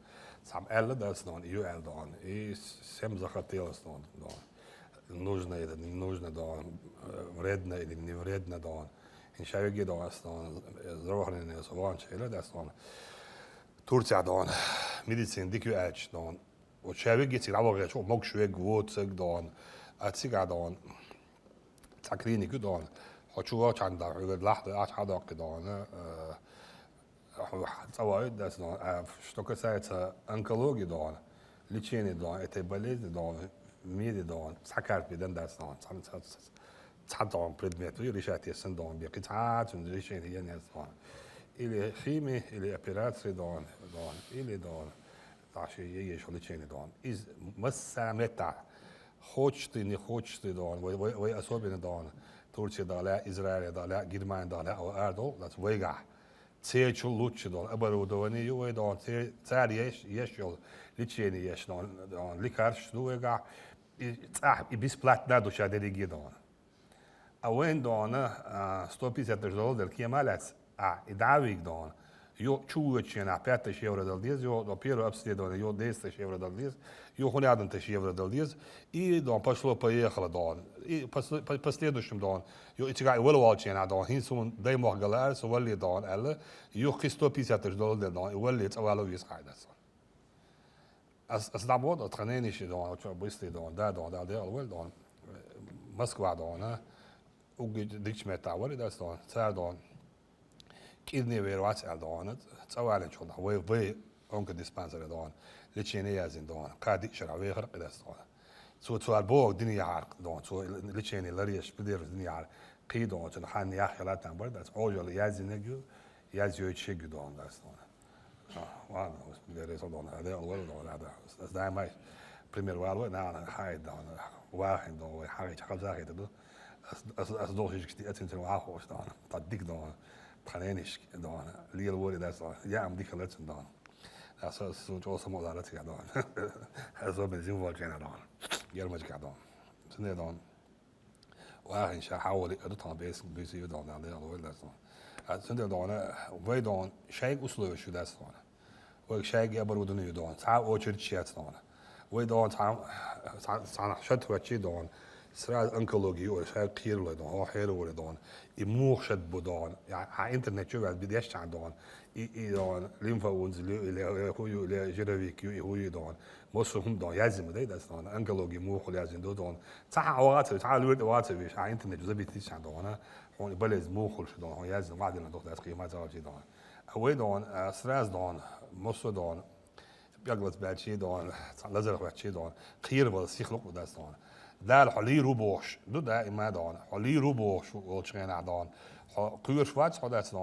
Сам Элла, Дон, и Элла, Дон, и всем захотелось, Дон. Нужно это, не нужно, Дон, вредно или не вредно, Дон. И человек, Дон, здравоохранение, Суванча, Элла, Дон. Турция, Дон, медицина, дикую эч, Дон. Вот человек, если работает, что мог человек вот, Дон, а цыга, Дон, клинику, Дон. Хочу вот чанда, лахты, хадок, Дон. Что касается онкологии, Дон, лечения, Дон, этой болезни, Дон, в мире, Дон, сакарпи, Дон, Дон, предмет, решать, если Дон, решение, нет, Дон. Или химия, или операции, Дон, или, Дон, даже еще лечение, Дон. Из массамета, хочешь ты, не хочешь ты, Дон, вы особенно, Дон, Турция, Дон, Израиль, Дон, Германия, Дон, Ардол, это вейга. Цечу лучше, Дон, оборудование, Дон, царь есть, лечение есть, Дон, лекарство, вейга, и бесплатно душа деньги, Дон. А вен, Дон, $150 кемалец, и давик, Дон, io čuvačena 15 евро dal diez, io do первого обследования, io 10 евро dal diez, io 11 евро dal diez, и Дон пошло-поехало, Дон. И по следующим, Дон, io итига вылвалчена, Дон, хинсун дай махгалар, сували, Дон, элла, io $150, Дон, и вали цавало висхайдас. Аздамод, отхранениши, Дон, очень быстрый, Дон, да, Дон, Дон, Москва, Дон, угли дичмета, вали, Дон, царь, Дон. Kidney evaluacija, Don, цавален чуда, вы онкодиспансер, Дон, лечение язин, Дон, кади шара, вы харкидас, Дон. Цуал бог дни ярк, Дон, лечение лариш, بدير دني ярк, قي Дон, цун хан яхи латан бардас, оجل язин негю, язю чиг Дон, дас, Дон. Ладно, بدير Дон, هذا أول Дон, هذا. ده ما пример والو, نعم, هاي Дон, واحد Дон, حاجة خمسة كده, as doosjes die het in zijn wagen staan, dat dik Don. خلينيش دون لي الوري ده صار يا عم ديك لاتن دون اساس سو سمو ده لاتن دون هذا بنزين فولكان دون يرمج دون سنه دون واحد شا حاول يقطع بيسي دون على الوري ده صار سنه دون وي دون شيء اسلوب شو ده صار وي شيء يبرو دون دون ساعه اوتشيت دون وي دون ساعه شت وتشي دون سرعة أنكولوجي ولا سرعة كير ولا دون هو حير ولا دون يموخشد بدون يعني على إنترنت شو بعد بديش عن دون دون ليمفاونز اللي هو اللي جرافيك هو دون مصر هم دون يازم ده ده دون أنكولوجي موخ لازم دون صح أوقات تعال الورد أوقات بيش على إنترنت زبي تيش عن دون هون بلز موخ دون هو يازم بعدين دون ده قيمة زوجي دون هو دون سراز دون مصر دون بيغلط بعد شيء دون لازم بعد شيء دون خير ولا سيخ لقوا ده دون دال حلي روبوش دو دائما دون حلي روبوش وشغينا دون قيور شوات حدث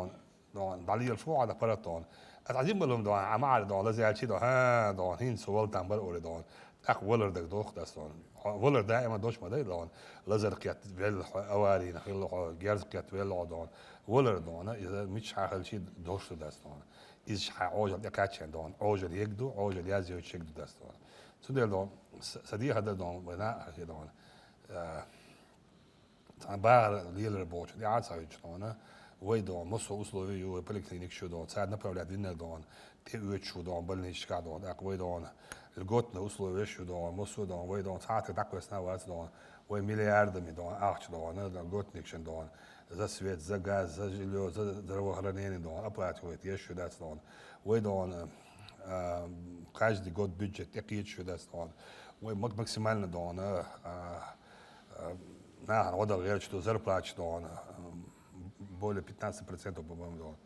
دون دالي شو على براتون اتعجب لهم دون عمال دون لازم شيء دون ها دون هين سوال تنبر اول دون اخ ولر دك دوخ داس دون ولر دائما دوش ما دون لازم قيت بيل اواري نخيل جيرز قيت بيل دون ولر دون اذا مش حاجه شيء دوش داس دون إيش حاجة دكاتشين دون عوجل يقدو عوجل يازيو يشقدو داس دون سوديل دون سدي هذا دون بناء هذا دون بار ليلر بوش دي عاد سوي دون ويدون مصر условия поликлиник شو دون ساعد направлять دينا دون تي شو دون больничка دون اقوي دون الجوتنا условия شو دون مصر دون ويدون ساعات такое снова دون وي миллиардами دون اخ дон الجوتник دون за свет, за газ, за жилье, за здравоохранение дон оплачивает еще да дон ويدون каждый год бюджет який что да дон وي максимально дон на вода говорит что зарплата дон более 15% по-моему дон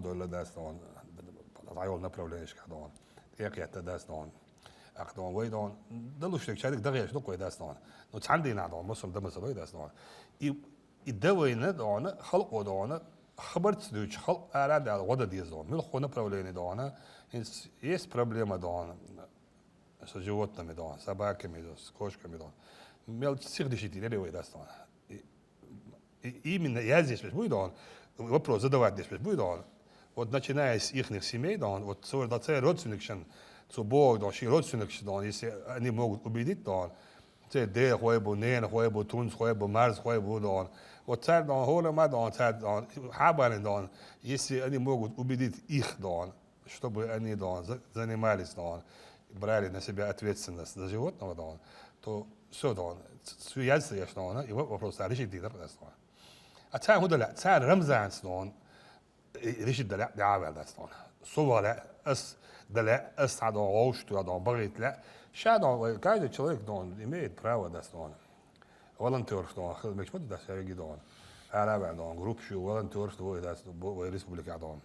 $100 да дон ضيعوا направление дон який это да дон اخدون ويدون دلو شتك شادك دغيش دقوي دا دون نو عندنا دون مصر دمس دا دون يدوينا دون خلق دون خبرت دوش خلق اراد غدا دي دون مل خو направление دون есть проблема дон с животными дон собаками дон с кошками дон мел всех дышите не да дон именно я здесь будет дон вопрос задавать здесь будет дон вот начиная с их семей дон вот свой да целый родственник så Bog då, sin rådsynning då, ni могут убедить då, det хуебу, нен хуебу, тунс хуебу, марс хуебу då, och så då håller man då, så då, хабарен då, если они могут убедить их då, чтобы они då занимались då, брали на себя ответственность за животного då, то все då, связь есть då, и вопрос решить det där då. Att sen hur det sen Ramzans då, решить det där väl då. Så var det да لا أسعد وعوشت وبغيت لا شاد каждый человек دون имеет право да дон волонтер дон مش مده да سيجي دون عربي دون جروب شو волонтер что да республика دون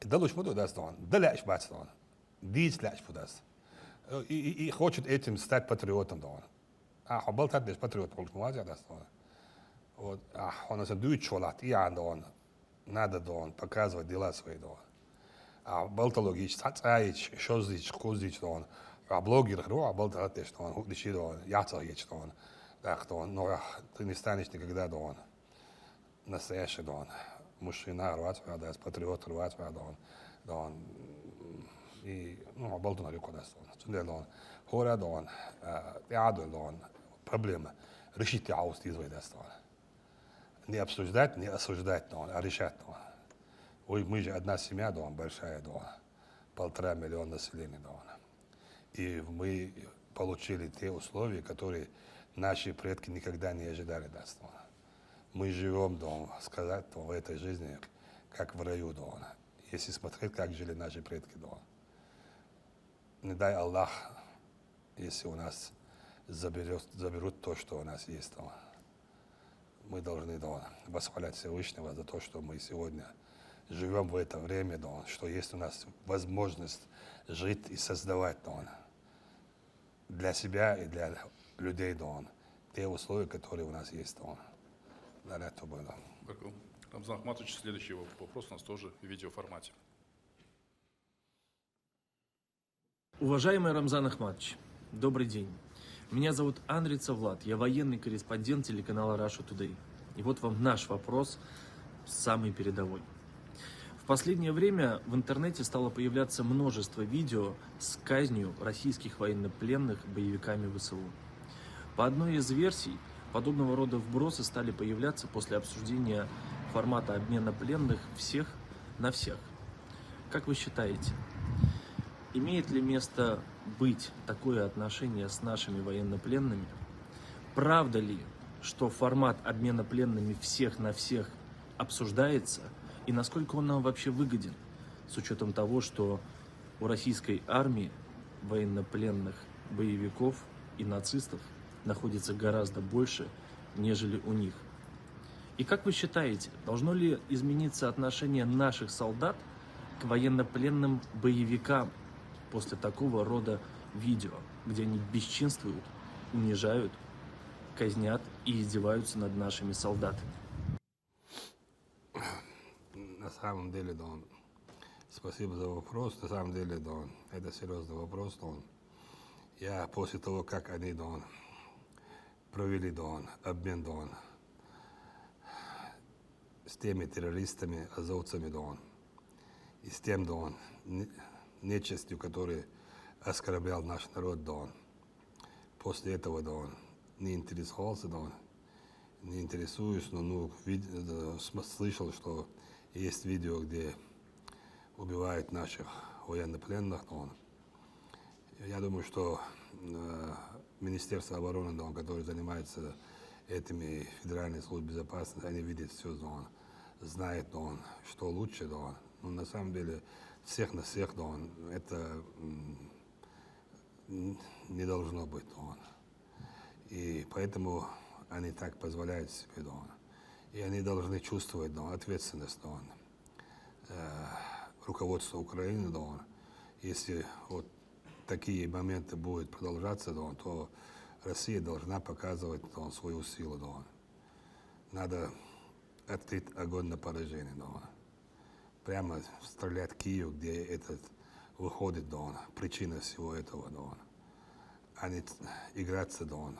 دلوش مده да дон да لا إشباع دون ديس لا إشباع да и хочет этим стать патриотом дон حبلت هذا патриот قلت مواجه да дон вот он нас дует шолат и дон надо дон показывать дела свои дон بلطلوجيش تعيش شوزيش خوزيش دون بلوجر خروع بلطلاتش دون هو دشي دون يعطيش دون داخ دون نوع تنستانيش никогда دون настоящий دون мужчина рвать да патриот рвать دون и ну بلطنا ليكو да دون هورا دون يعادل دون проблема решить عاوز يزوي да دون не обсуждать не осуждать дон а решать дон Ой, мы же одна семья, дом, большая, дом, 1,5 миллиона населения, дом. И мы получили те условия, которые наши предки никогда не ожидали, да, дом. Мы живем, дом, сказать, дом, в этой жизни, как в раю, дом. Если смотреть, как жили наши предки, дом. Не дай Аллах, если у нас заберут то, что у нас есть, дом. Мы должны, дом, восхвалять Всевышнего за то, что мы сегодня живем в это время, да, что есть у нас возможность жить и создавать да, для себя и для людей да, те условия, которые у нас есть. Да, для этого было. Рамзан Ахматович, следующий вопрос у нас тоже в видеоформате. Уважаемый Рамзан Ахматович, добрый день. Меня зовут Андрица Влад, я военный корреспондент телеканала Russia Today. И вот вам наш вопрос, самый передовой. В последнее время в интернете стало появляться множество видео с казнью российских военнопленных боевиками ВСУ. По одной из версий, подобного рода вбросы стали появляться после обсуждения формата обмена пленных всех на всех. Как вы считаете, имеет ли место быть такое отношение с нашими военнопленными? правда ли, что формат обмена пленными всех на всех обсуждается, и насколько он нам вообще выгоден, с учетом того, что у российской армии военнопленных боевиков и нацистов находится гораздо больше, нежели у них. И как вы считаете, должно ли измениться отношение наших солдат к военнопленным боевикам после такого рода видео, где они бесчинствуют, унижают, казнят и издеваются над нашими солдатами? На самом деле, Дон, спасибо за вопрос. На самом деле, Дон, это серьезный вопрос, Дон. Я после того, как они, Дон, провели, Дон, обмен, Дон, с теми террористами, азовцами, Дон, и с тем, Дон, нечестью, который оскорблял наш народ, Дон. После этого, Дон, не интересовался, Дон, не интересуюсь, но слышал, что есть видео, где убивают наших военнопленных, Дон. Я думаю, что Министерство обороны, Дон, которое занимается этими Федеральной службой безопасности, они видят все, Дон, знают, Дон, что лучше, Дон. Но на самом деле всех на всех, Дон, это не должно быть, Дон. И поэтому они так позволяют себе, Дон. И они должны чувствовать, Дон, ответственность, Дон. Руководство Украины, Дон, если вот такие моменты будут продолжаться, Дон, то Россия должна показывать, Дон, свою силу, Дон. Надо открыть огонь на поражение, Дон. Прямо стрелять в Киев, где этот выходит, Дон, причина всего этого, Дон. А не играться, Дон,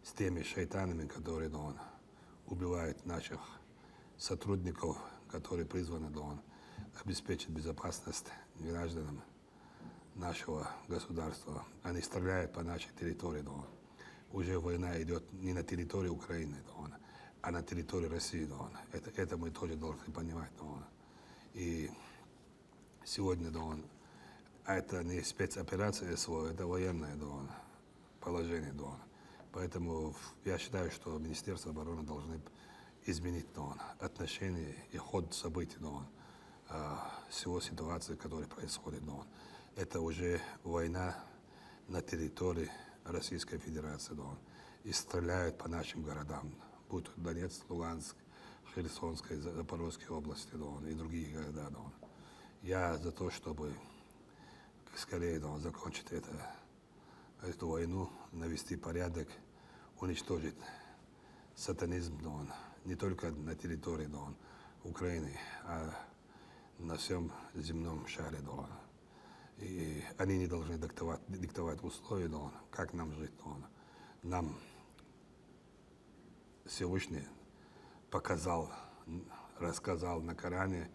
с теми шайтанами, которые, Дон, убивают наших сотрудников, которые призваны, Дон, обеспечить безопасность гражданам нашего государства. Они стреляют по нашей территории, Дон. Уже война идет не на территории Украины, Дон, а на территории России, Дон. Это мы тоже должны понимать, Дон. И сегодня, Дон, это не спецоперация СВО, это военное, Дон, положение, Дон. Поэтому я считаю, что Министерство обороны должны изменить, Дон, отношения и ход событий, Дон, всего ситуации, которая происходит, Дон. Это уже война на территории Российской Федерации, Дон. И стреляют по нашим городам, будь то Донецк, Луганск, Херсонская, Запорожская области, Дон, и другие города, Дон. Я за то, чтобы скорее, Дон, закончить эту войну, навести порядок, уничтожить сатанизм, Дон, не только на территории, Дон, Украины, а на всем земном шаре, Дон. И они не должны диктовать условия, Дон, как нам жить, Дон. Нам Всевышний показал, рассказал на Коране,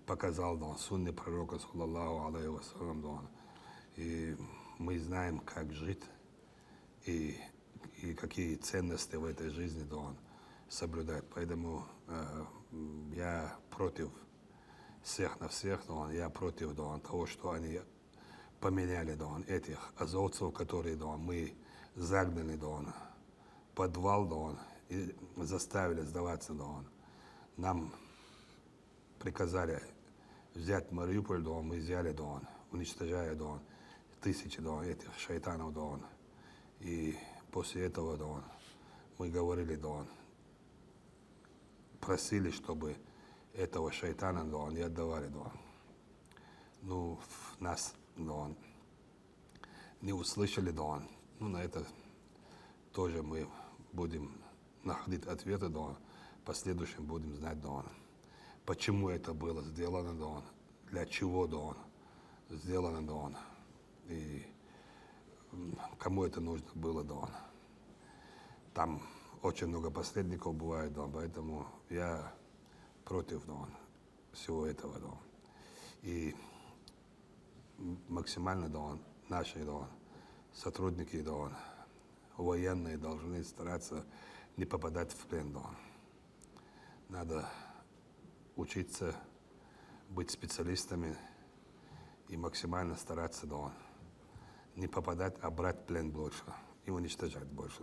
показал, Дон, сунны пророка, саллаллаху алейхи вассалям, Дон. И мы знаем, как жить и какие ценности в этой жизни, Дон, соблюдать. Поэтому я против всех на всех, Дон, я против, Дон, того, что они поменяли, Дон, этих азовцев, которые, Дон, мы загнали, Дон, в подвал, Дон, и заставили сдаваться, Дон. Нам приказали взять Мариуполь, Дон, мы взяли, Дон, уничтожая, Дон, тысячи, Дон, этих шайтанов, Дон. И после этого, Дон, мы говорили, Дон, просили, чтобы этого шайтана, Дон, не отдавали, Дон. Ну, нас, Дон, не услышали, Дон. Ну, на это тоже мы будем находить ответы, Дон. В последующем будем знать, Дон, почему это было сделано, Дон, для чего, Дон, сделано, Дон, и кому это нужно было, Дон. Там очень много посредников бывает, Дон, поэтому я против, Дон, всего этого, Дон. И максимально, Дон, наши, Дон, сотрудники, Дон, военные должны стараться не попадать в плен, Дон. Надо учиться быть специалистами и максимально стараться, Дон, не попадать, а брать в плен больше и уничтожать больше.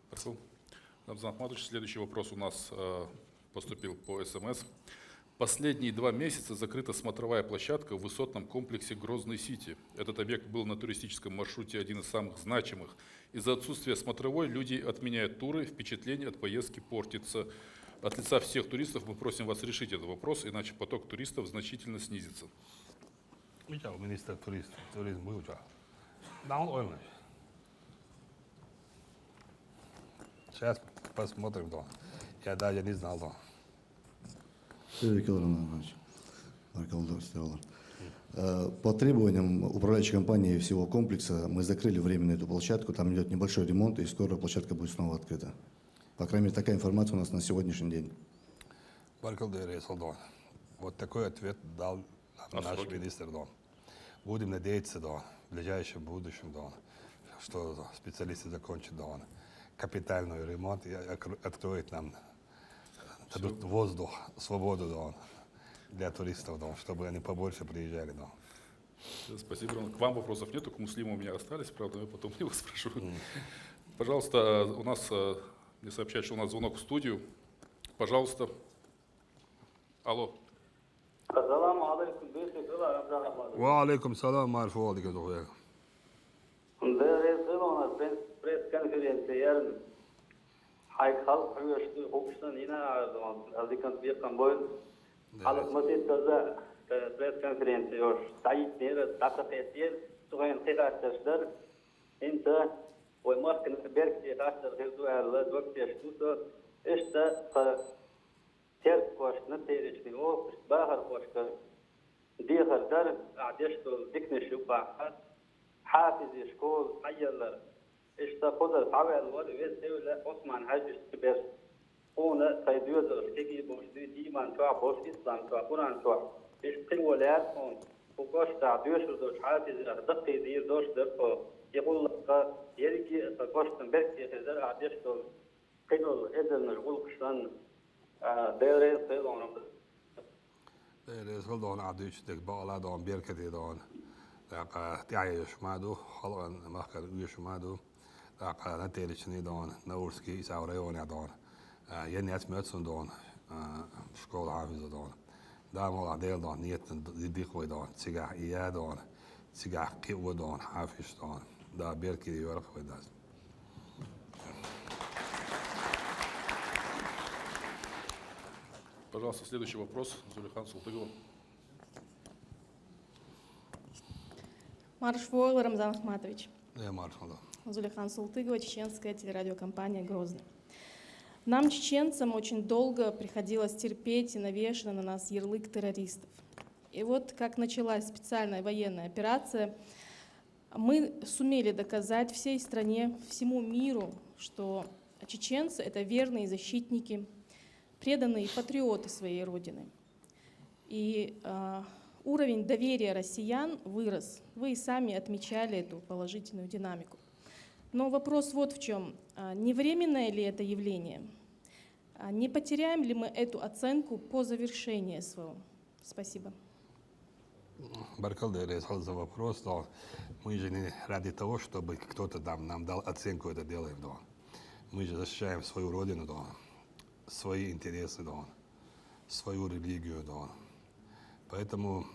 Хорошо. Рамзан Ахматович, следующий вопрос у нас поступил по СМС. Последние 2 месяца закрыта смотровая площадка в высотном комплексе Грозный-Сити. Этот объект был на туристическом маршруте один из самых значимых. Из-за отсутствия смотровой люди отменяют туры, впечатление от поездки портится. От лица всех туристов мы просим вас решить этот вопрос, иначе поток туристов значительно снизится. Министр туризма был. Сейчас посмотрим. Я даже не знал. По требованиям управляющей компании всего комплекса мы закрыли временно эту площадку, там идет небольшой ремонт, и скоро площадка будет снова открыта. По крайней мере, такая информация у нас на сегодняшний день. Вот такой ответ дал наш министр. Будем надеяться в ближайшем будущем, что специалисты закончат капитальный ремонт и откроют нам, дадут воздух, свободу для туристов, чтобы они побольше приезжали. Спасибо. К вам вопросов нет, к Муслиму у меня остались, правда, я потом его спрошу. Пожалуйста, у нас, мне сообщают, что у нас звонок в студию. Пожалуйста. Алло. Ассаламу алейкум. Ва алейкум салам, марфу алейкум. У нас пресс-конференция yarın halk hürriyeti hukukçudan yine azıkan bir kamboyun halk masiyetlerinde press-konferensiya yok. Sayit nere takafetiyer tuğayan kıyaslaşlar inta ve markın belki kıyaslar hızlı dokteştusu işte terk koşna terişli o bahar koşka diğer dar adeşto dikneş yupa حافظ شكول حيالر işte kodar tavel var ve sevle Osman Hacı Süper ona sayıyorlar ki bu iman çoğu boş İslam çoğu Kur'an çoğu işte ولايات on bu koşta diyorlar hafizler dakika değil dostlar o يقول لك يرجع koştan belki hazır adeşto kıyıl edenler ulkıştan devre sayılanlar devre sayılan adeştek bağladan berkete تعيش معدو خلقا مخكر يعيش معدو لقى نتيجة دون نورسكي ساوريون دون يني أسمعتون دون شكول حافظ دون دام والله ديل دون نيت ديقوي دون تسجع إياه دون تسجع قوة دون حافظ دون دا بيركي يورق وداز. Пожалуйста, следующий вопрос. Зулихан Султыгова. Маршвойл Рамзан Ахматович. Маршвойл. Зулихан Султыгова, чеченская телерадиокомпания «Грозный». Нам, чеченцам, очень долго приходилось терпеть и навешано на нас ярлык террористов. И вот как началась специальная военная операция, мы сумели доказать всей стране, всему миру, что чеченцы — это верные защитники, преданные патриоты своей родины. И уровень доверия россиян вырос. Вы и сами отмечали эту положительную динамику. Но вопрос вот в чем. Не временное ли это явление? Не потеряем ли мы эту оценку по завершении СВО? Спасибо. Баркалда за вопрос. Мы же не ради того, чтобы кто-то нам дал оценку, это делаем. Мы же защищаем свою родину, свои интересы, свою религию. Поэтому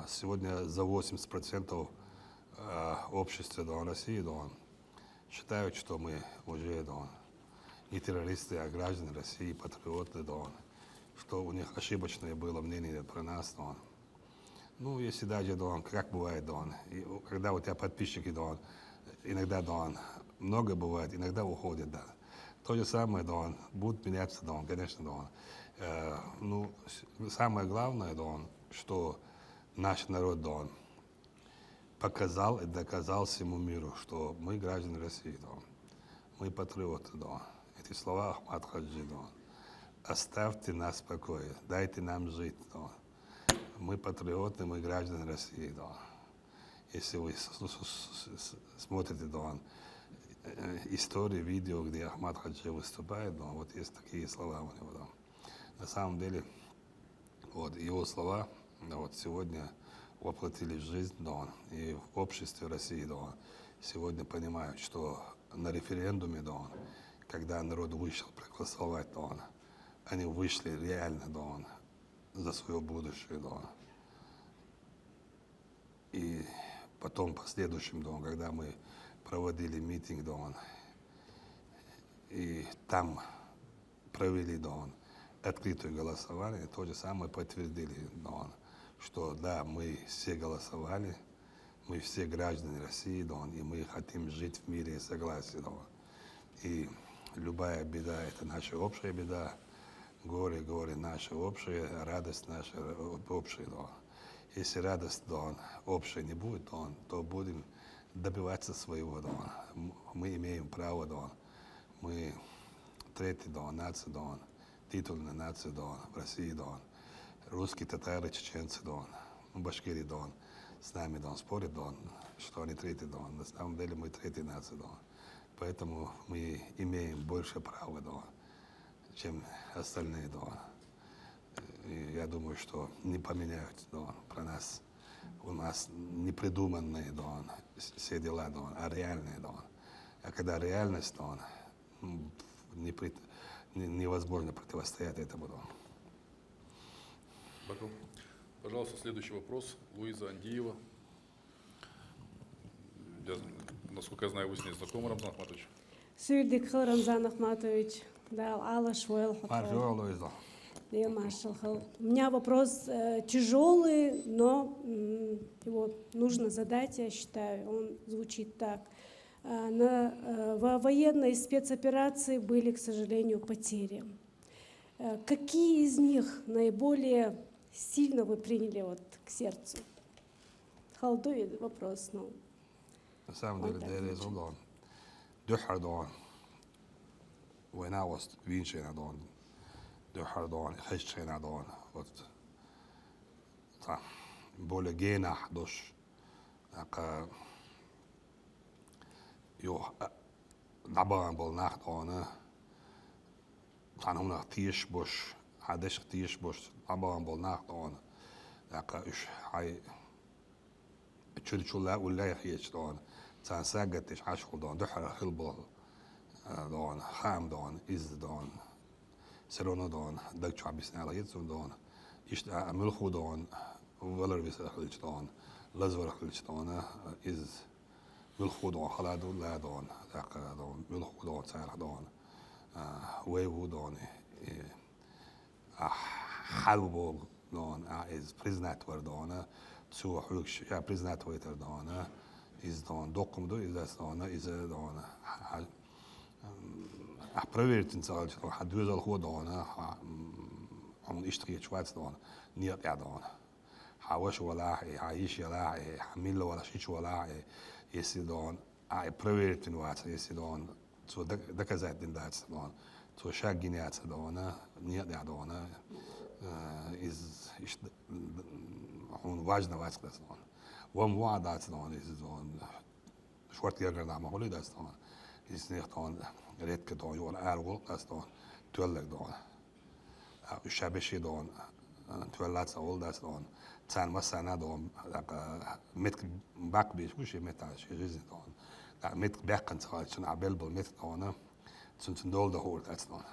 сегодня за 80% общества России считают, что мы уже не террористы, а граждане России, патриоты, что у них ошибочное было мнение про нас. Ну, если даже, как бывает, когда у тебя подписчики, иногда много бывает, иногда уходят. То же самое, будут меняться, конечно, ну, самое главное, что наш народ показал и доказал всему миру, что мы граждане России, мы патриоты. Эти слова Ахмад Хаджи, оставьте нас в покое, дайте нам жить. Мы патриоты, мы граждане России. Если вы смотрите истории, видео, где Ахмад Хаджи выступает, вот есть такие слова у него. На самом деле, вот его слова сегодня воплотили в жизнь, да, и в обществе России, да, сегодня понимают, что на референдуме, да, когда народ вышел проголосовать, да, они вышли реально, да, за свое будущее, да. И потом, в последующем, да, когда мы проводили митинг, да, и там провели, да, открытое голосование, то же самое подтвердили, да, что да, мы все голосовали, мы все граждане России, да, и мы хотим жить в мире и согласии, да. И любая беда – это наша общая беда, горе наша общая, радость наша общая, да. Если радость, да, общая не будет, да, то будем добиваться своего, да. Мы имеем право, да, мы третья, да, нация, да, титульная нация, да, в России, да. Русские, татары, чеченцы, да, башкиры, да, с нами, да, спорят, да, что они третьи, да. На самом деле мы третья нация, да. Поэтому мы имеем больше права, да, чем остальные, да. И я думаю, что не поменяют, да, про нас. У нас не придуманные, да, все дела, да, а реальные, да. А когда реальность, да, невозможно противостоять этому, да. Пожалуйста, следующий вопрос. Луиза Андиева. Насколько я знаю, вы с ней знакомы, Рамзан Ахматович. Сүйдік Рамзан Ахматович, да, Алаш Вэлл. Луиза. У меня вопрос тяжелый, но его нужно задать, я считаю. Он звучит так. Во военной спецоперации были, к сожалению, потери. Какие из них наиболее сильно вы приняли вот к сердцу? Халдует вопрос, ну. На самом деле, there is one. Духар, да. When I was винчена, да. Духар, да. Хешчена, да. Вот. Да. Более генах, душ. Так. Dabban был нах, да. Там у нас тиш бош. Хадеш тиш бош. Dabban был нах, да. Так. Хай. Чулчула ولا يخيش دون تان ساقتش عشق دون دحر خلبل دون خام دون إز دون سرونو دون دكتش عبيسنا على يتسون دون إيش ملخو دون ولر بيسر خليش دون لزور خليش دون إز ملخو دون خلادو لا دون ذاك دون ملخو دون سار دون ويو دون حلبول دون إز بريزنات وردون سو حلوش يا بريزنات ويتر دانا إز دان دوقم دو إز دانا إز دانا أحبريت إنسان شو حدوز الخو دانا عم إشتري شوات دانا نيت يا دانا حواش ولا عايش ولا حميل ولا شيء ولا يسيدان أحبريت إن وات يسيدان سو دكزات دين دات دانا سو شاقينيات دانا نيت يا دانا إز إيش هون واجنا واجد دستان وام وعد دستان إزدان شورت يرجع معقولي دستان إزنيختان ريت كدان يوال أرول دستان تولك دان الشبشي دان تولات سوال دستان تان مسنا دان متك باق بيش وشي متاش يجزي دان متك باقن سال شن عبال بالمت دان شن دول ده هور دستان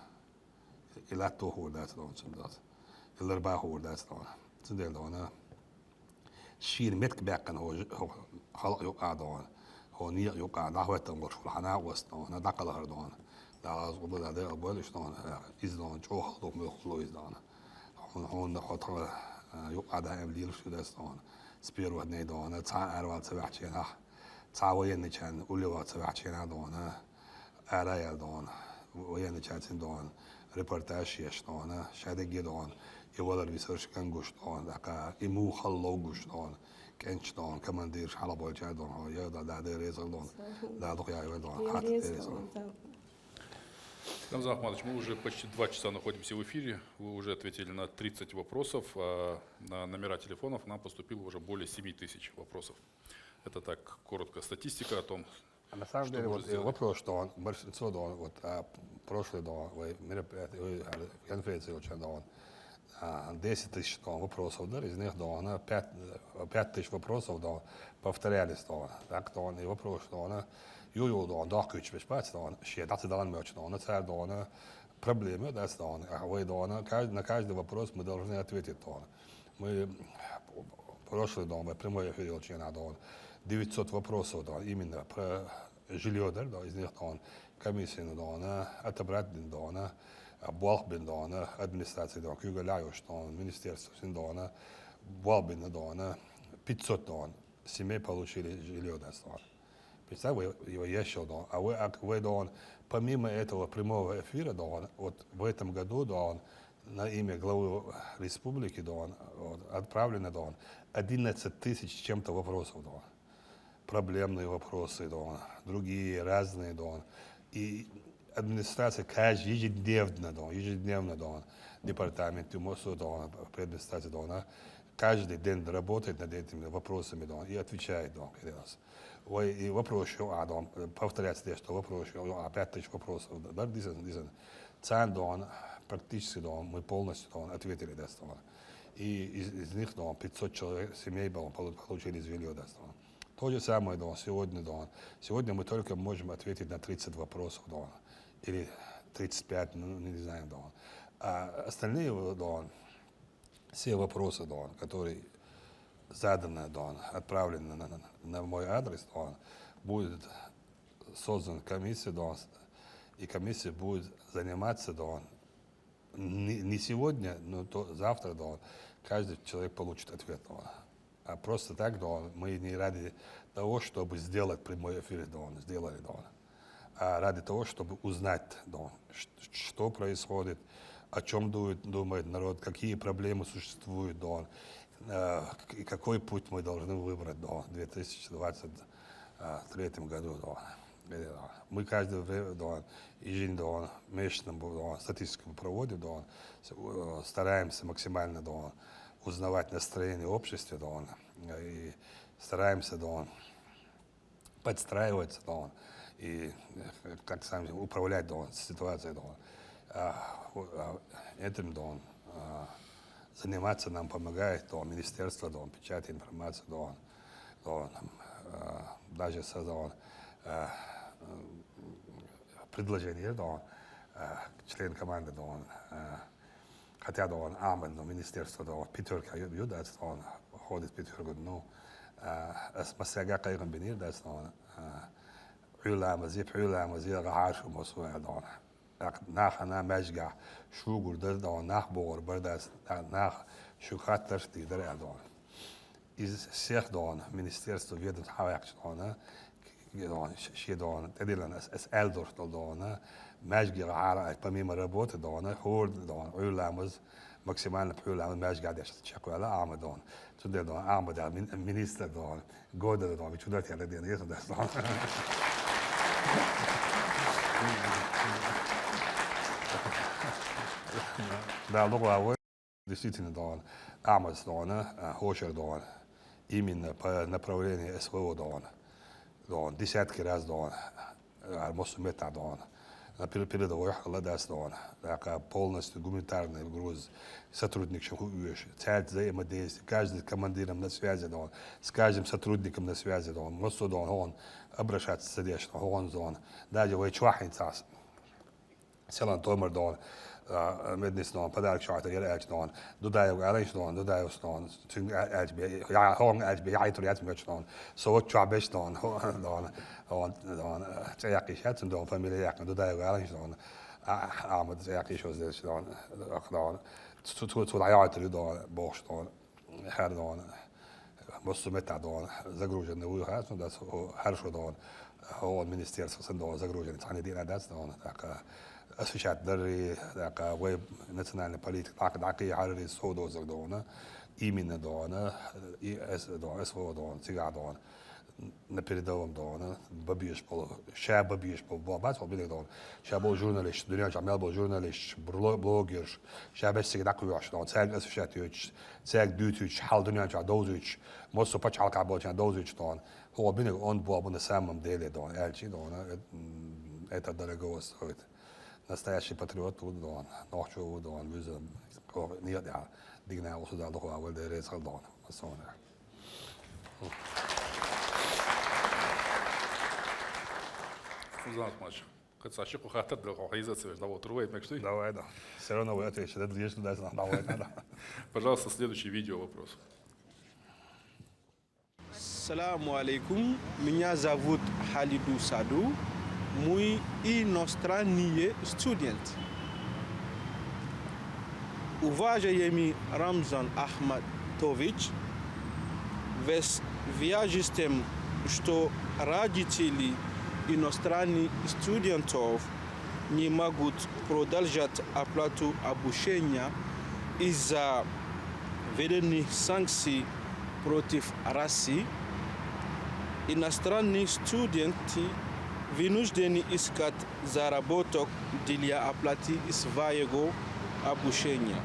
إلا تو هور دستان شن داس إلا ربع هور دستان شن دل دان شير متك باقن هو خلق يقع دان هو نيق يقع نحو التمر شو الحناء وسطان دقل هردان دا زود دا أبوالش دان إزدان جو خلق مخلو إزدان هون خاطر يقع دا أمليل شو دستان سبير ودني دان تا أروال سبعتين تا وين كان أولي وات سبعتين دان أرايل دان وين كان دان ريبورتاج يشتان شادي دان يوالر بيسرش كان قشطان دقا إمو خلو قشطان كنش دان كمان ديرش على بالجا دان هاي دا ديريزل دان دا دقيا دان حتى ديريزل. Рамзан Ахматович, мы уже почти 2 часа находимся в эфире. Вы уже ответили на 30 вопросов. А на номера телефонов нам поступило уже более 7 тысяч вопросов. Это так, короткая статистика о том, На самом деле, вот вопрос, что он большинство, да, вот прошлый, да, мероприятие, конференции очень, да, он 10 тысяч вопросов, да, из них, да, 5 тысяч вопросов, да, повторялись, да, так, да, и вопрос, да, да, да, ключ, беспать, да, щит, да, меч, да, царь, да, проблемы, да, вы, да, на каждый вопрос мы должны ответить, да. Мы прошлый, да, мы прямой эфир, да, 900 вопросов, да, именно про жилье, да, из них, да, комиссия, да, отобрать, да, Балбин, да, администрация, да, Кюгаляюш, да, министерство, да, Балбин, да, 500, да, семей получили жилье, да, представь, его еще, да, а вы, да, помимо этого прямого эфира, да, вот в этом году, да, на имя главы республики, да, отправлено, да, 11 тысяч чем-то вопросов, да, проблемные вопросы, да, другие разные, да, и администрация ежедневно, да, департамент МОСу, да, администрация, да, каждый день работает над этими вопросами, да, и отвечает, да, и вопрос еще, да, повторяется, что вопрос еще, 5 тысяч вопросов, да, цен, да, практически, да, мы полностью, да, ответили, да, и из них, да, 500 человек, семей, да, получили жилье, да, то же самое, да, сегодня, да, сегодня мы только можем ответить на 30 вопросов, да, или 35, ну, не знаю, да. А остальные, да, все вопросы, да, которые заданы, да, отправлены на мой адрес, да, будет создана комиссия, да, и комиссия будет заниматься, да, не сегодня, но завтра, да, каждый человек получит ответ, да. А просто так, да, мы не ради того, чтобы сделать прямой эфир, да, сделали, да, а ради того, чтобы узнать, да, что происходит, о чем думает народ, какие проблемы существуют, да, и какой путь мы должны выбрать, да, в 2023 году, да. Мы каждое время, да, ежедневно, месячно, да, статистику проводим, да, стараемся максимально, да, узнавать настроение общества, да, и стараемся, да, подстраиваться, да, и как сами управлять, да, ситуацией, да. Этим, да, заниматься нам помогает, да, министерство, да, печать информации, да, даже создал предложение, да, член команды, да, хотя, да, Аман, да, министерство, да, пятерка, да, ходит пятерку, ну, с масяга кайган бенир, да, علامة زي غعاش ومصوع دون ناخ أنا مججع شو قردر دون ناخ بور برداس ناخ شو خاطر تقدر دون إز سيخ دون منستيرستو فيدن حواكش دون شي دون تدلنا اس ألدور دون مججع عارة بميم ربوت دون هور دون علامة ماكسيمال علامة مججع داش تشكو على عام دون تدل دون عام دا منستر دون جودر دون بتشودر تيار دين يسون داس دون Да, луговой действительно, да, Амаз, да, Хошер, да, именно по направлению СВО, да, десятки раз, да, Мосумета, да, на передовой Халадас, да, полностью гуманитарный груз, сотрудничаем, цель взаимодействия, каждый командиром на связи, да, с каждым сотрудником на связи, да, Мосу, да, он обращаться содержно, он, да, даже вы чвахинцас, селан томер, да, mednis dan padarik shot er edge dan do da garage dan do da stan ting edge be ja hong edge be ja itu edge match dan so trabesh dan dan tsayaki shat dan familie yak do da garage dan ama tsayaki shows this dan dan to da ja itu dan bosh dan her dan Мосумета dan загружены у хат dan хорошо dan он министерство сандо загружены тани дина даст dan так أسوشات دري ذاك ويب ناسيونال بوليتيك عقي عاري سودو زغدونا إيمين دونا إس دون إسفو دون سيجا دون نبيردوم دون ببيش بول شاب ببيش بول بابات وبيلي دون شابو جورناليست دنيا جمال بول جورناليست بلوجر شاب سيجا داكوياش دون ساق أسوشات يوش ساق دوتوش حال دنيا جا دوزوش موسو بتش حال كابو جا دوزوش دون هو بينك أون بوابو نسامم ديلي دون ألشي دون это дорого стоит. настоящий патриот, Дон, Норчу, Дон, Визен, нет, ja, Digna, also da doch wel de race Don, so ne. Рамзан Ахматович, Кацачику хатар да организация да вот рует мекшты. Давай, да. Все равно вы ответите, да, движется дальше. Давай, да. Пожалуйста, следующий видео вопрос. Assalamu alaikum, меня зовут Халиду Саду, мой иностранный студент. Уважаемый Рамзан Ахматович, связи с тем, что родители иностранных студентов не могут продолжать оплату обучения из-за введенных санкций против России, иностранные студенты вынуждены искать заработок для оплаты своего обучения.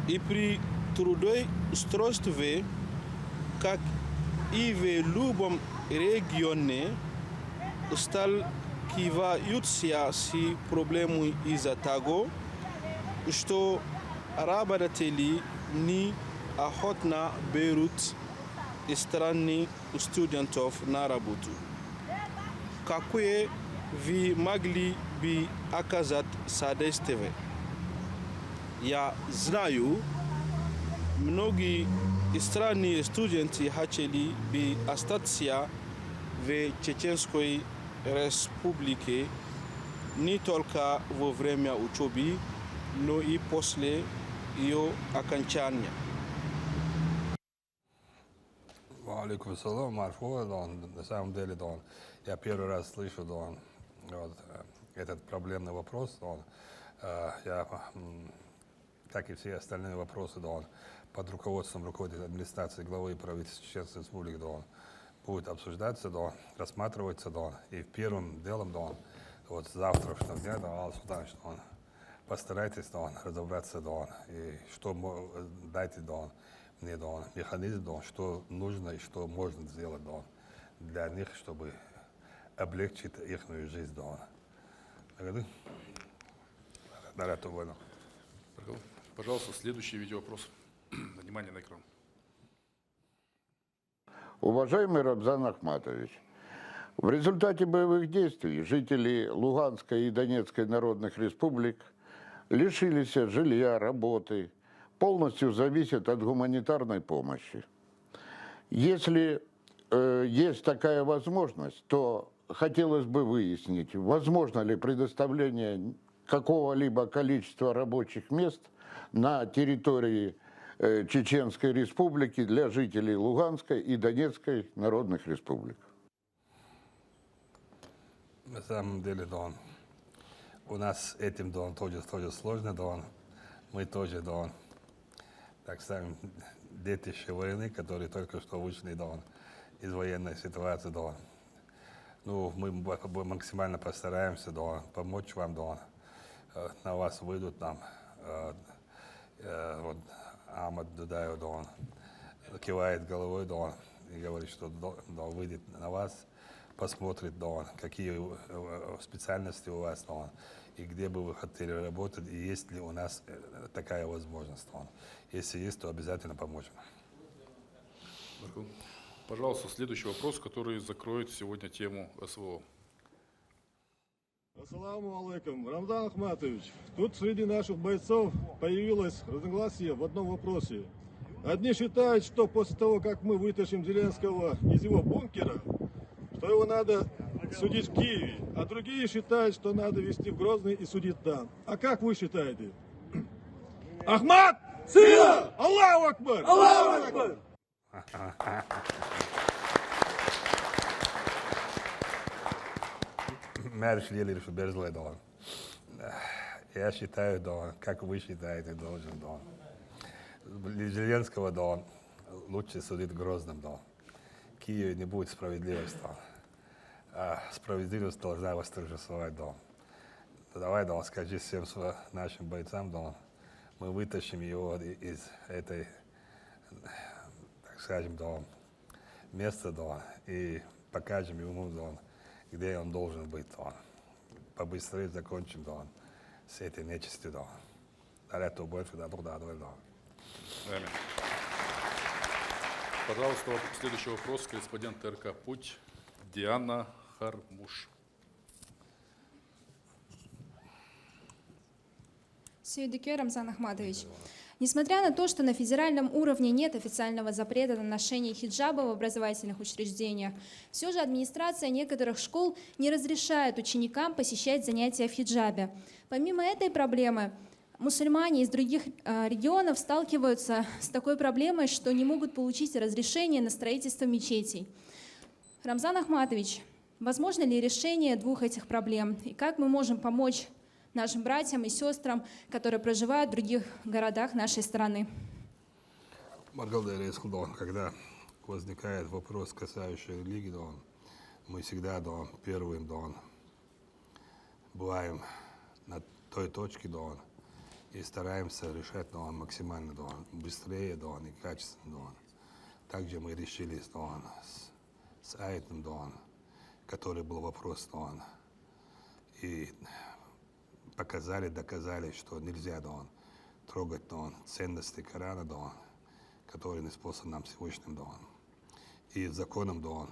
И при трудоустройстве, как и в любом регионе, сталкиваются с проблемой из-за того, что работодатели не охотно берут иностранных студентов на работу. Какое вы могли бы оказать содействие? Я знаю, многие иностранные студенты хотели бы остаться в Чеченской республике не только во время учебы, но и после ее окончания. Алейкум салам, Марфо, на самом деле, я первый раз слышу вот, этот проблемный вопрос. Я, как и все остальные вопросы, под руководством руководителя администрации главы правительства Чеченской Республики будет обсуждаться, рассматриваться, и первым делом, вот завтрашнего дня, Алла Султанович, постарайтесь разобраться, и что дайте мне механизм, что нужно и что можно сделать для них, чтобы облегчить их жизнь. Пожалуйста, следующий видеовопрос. Внимание на экран. Уважаемый Рамзан Ахматович, в результате боевых действий жители Луганской и Донецкой народных республик лишились жилья, работы, полностью зависят от гуманитарной помощи. Если есть такая возможность, то хотелось бы выяснить, возможно ли предоставление какого-либо количества рабочих мест на территории Чеченской Республики для жителей Луганской и Донецкой народных республик. На самом деле, у нас этим тоже сложно, мы тоже, так скажем, детище войны, которые только что вышли из военной ситуации. Ну, мы максимально постараемся помочь вам, на вас выйдут нам. Вот Ахмад Дудаев, кивает головой, и говорит, что выйдет на вас, посмотрит, какие специальности у вас, и где бы вы хотели работать, и есть ли у нас такая возможность. Если есть, то обязательно поможем. Пожалуйста, следующий вопрос, который закроет сегодня тему СВО. Ассаламу алейкум. Рамзан Ахматович, тут среди наших бойцов появилось разногласие в одном вопросе. Одни считают, что после того, как мы вытащим Зеленского из его бункера, что его надо судить в Киеве, а другие считают, что надо везти в Грозный и судить там. А как вы считаете? Ахмат! Сила! Аллаху Акбар! Аллаху Акбар! Я считаю, как вы считаете, Зеленского, лучше судить в Грозном, В Киеве не будет справедливости, а справедливость должна восторжествовать, Давай, скажи всем нашим бойцам, мы вытащим его из этой, так скажем, места, и покажем ему, где он должен быть. побыстрее закончим, да, с этой нечистью, да. Да, это больше, да, да. Аминь. Пожалуйста, следующий вопрос. Корреспондент РК «Путь» Диана Хармуш. Сюдике Рамзан Ахматович. Несмотря на то, что на федеральном уровне нет официального запрета на ношение хиджаба в образовательных учреждениях, все же администрация некоторых школ не разрешает ученикам посещать занятия в хиджабе. Помимо этой проблемы, мусульмане из других регионов сталкиваются с такой проблемой, что не могут получить разрешение на строительство мечетей. Рамзан Ахматович, возможно ли решение двух этих проблем? И как мы можем помочь нашим братьям и сестрам, которые проживают в других городах нашей страны? Когда возникает вопрос, касающийся религии, мы всегда первым бываем на той точке и стараемся решать максимально быстрее и качественно. Также мы решили с Айтом, который был вопрос, и доказали, что нельзя трогать ценности Корана, которые неспосланы нам Всевышним. И законом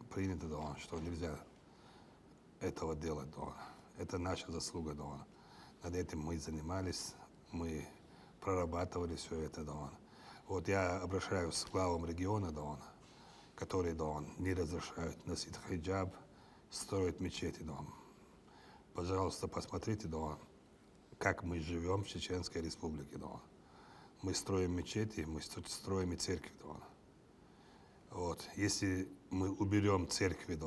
принято, что нельзя этого делать. Это наша заслуга. Над этим мы занимались, мы прорабатывали все это. Вот я обращаюсь к главам региона, которые не разрешают носить хиджаб, строить мечети. Пожалуйста, посмотрите, как мы живем в Чеченской Республике. Мы строим мечети, мы строим и церкви. Вот. Если мы уберем церкви,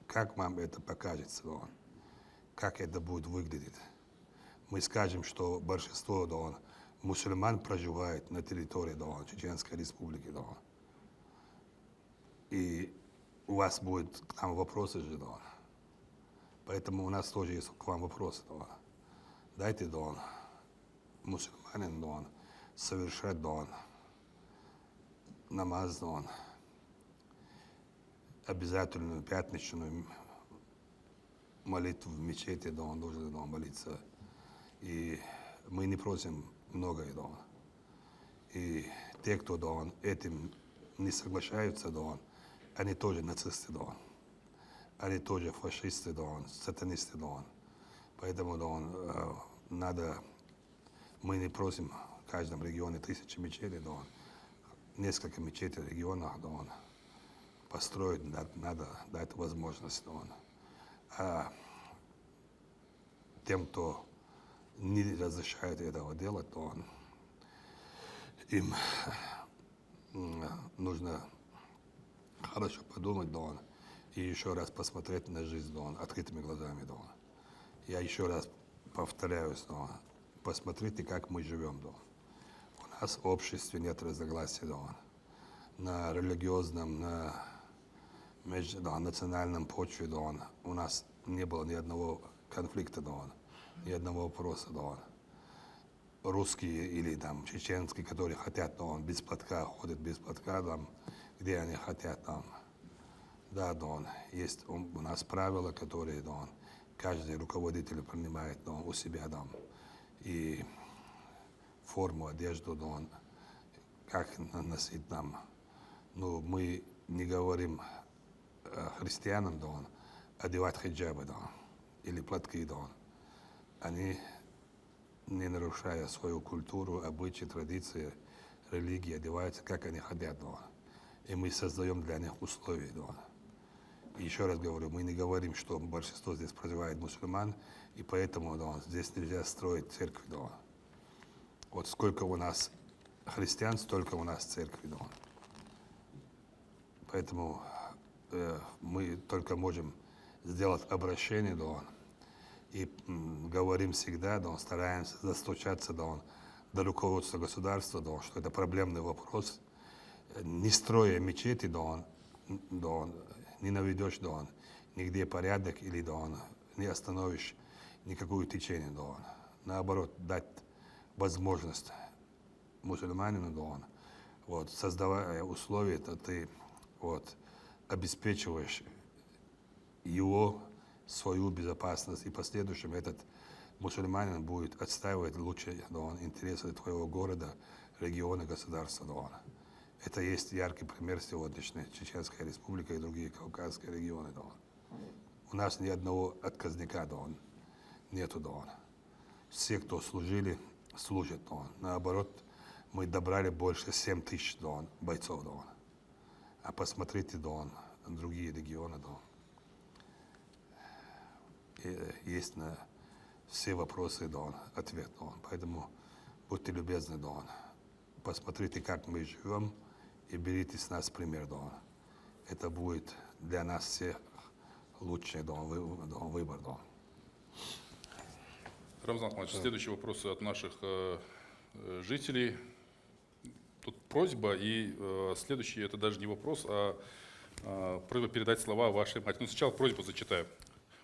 как вам это покажется? Как это будет выглядеть? Мы скажем, что большинство мусульман проживает на территории Чеченской Республики. И у вас будут к нам вопросы же. Поэтому у нас тоже есть к вам вопросы. Дайте мусульманин совершать намаз, обязательную пятничную молитву в мечети, он должен молиться. И мы не просим многое. И те, кто этим не соглашаются, они тоже нацисты. Они тоже фашисты, сатанисты. Поэтому мы не просим в каждом регионе 1000 мечетей, несколько мечетей в регионах построить, надо дать возможность. А тем, кто не разрешает этого делать, им нужно хорошо подумать, и еще раз посмотреть на жизнь открытыми глазами. Я еще раз повторяюсь, посмотрите, как мы живем. У нас в обществе нет разногласий на религиозном, на национальном почве. У нас не было ни одного конфликта, ни одного вопроса. Русские или чеченские, которые хотят без платка, ходят без платка, где они хотят. Да, есть у нас правила, которые каждый руководитель принимает у себя. И форму, одежду, как носить нам. Но мы не говорим христианам одевать хиджабы или платки. Они, не нарушая свою культуру, обычаи, традиции, религии, одеваются, как они хотят. И мы создаем для них условия. И еще раз говорю, мы не говорим, что большинство здесь проживает мусульман, и поэтому здесь нельзя строить церкви. Вот сколько у нас христиан, столько у нас церкви. Поэтому мы только можем сделать обращение, и говорим всегда, стараемся достучаться до руководства государства, что это проблемный вопрос. Не строя мечети, не наведешь нигде порядок или не остановишь никакое течение. Наоборот, дать возможность мусульманину, создавая условия, то ты обеспечиваешь его свою безопасность, и в последующем этот мусульманин будет отстаивать лучшие интересы твоего города, региона, государства. Это есть яркий пример сегодняшней Чеченской Республики и другие кавказские регионы. У нас ни одного отказника нету. Все, кто служили, служат. Наоборот, мы добрали больше 7 тысяч бойцов. А посмотрите другие регионы. И есть на все вопросы ответ. Поэтому будьте любезны. Посмотрите, как мы живем, и берите с нас пример. Это будет для нас всех лучший выбор. Рамзан Ахматович, следующий вопрос от наших жителей. Тут просьба, и следующий это даже не вопрос, а просьба передать слова вашей матери. Ну, сначала просьбу зачитаю.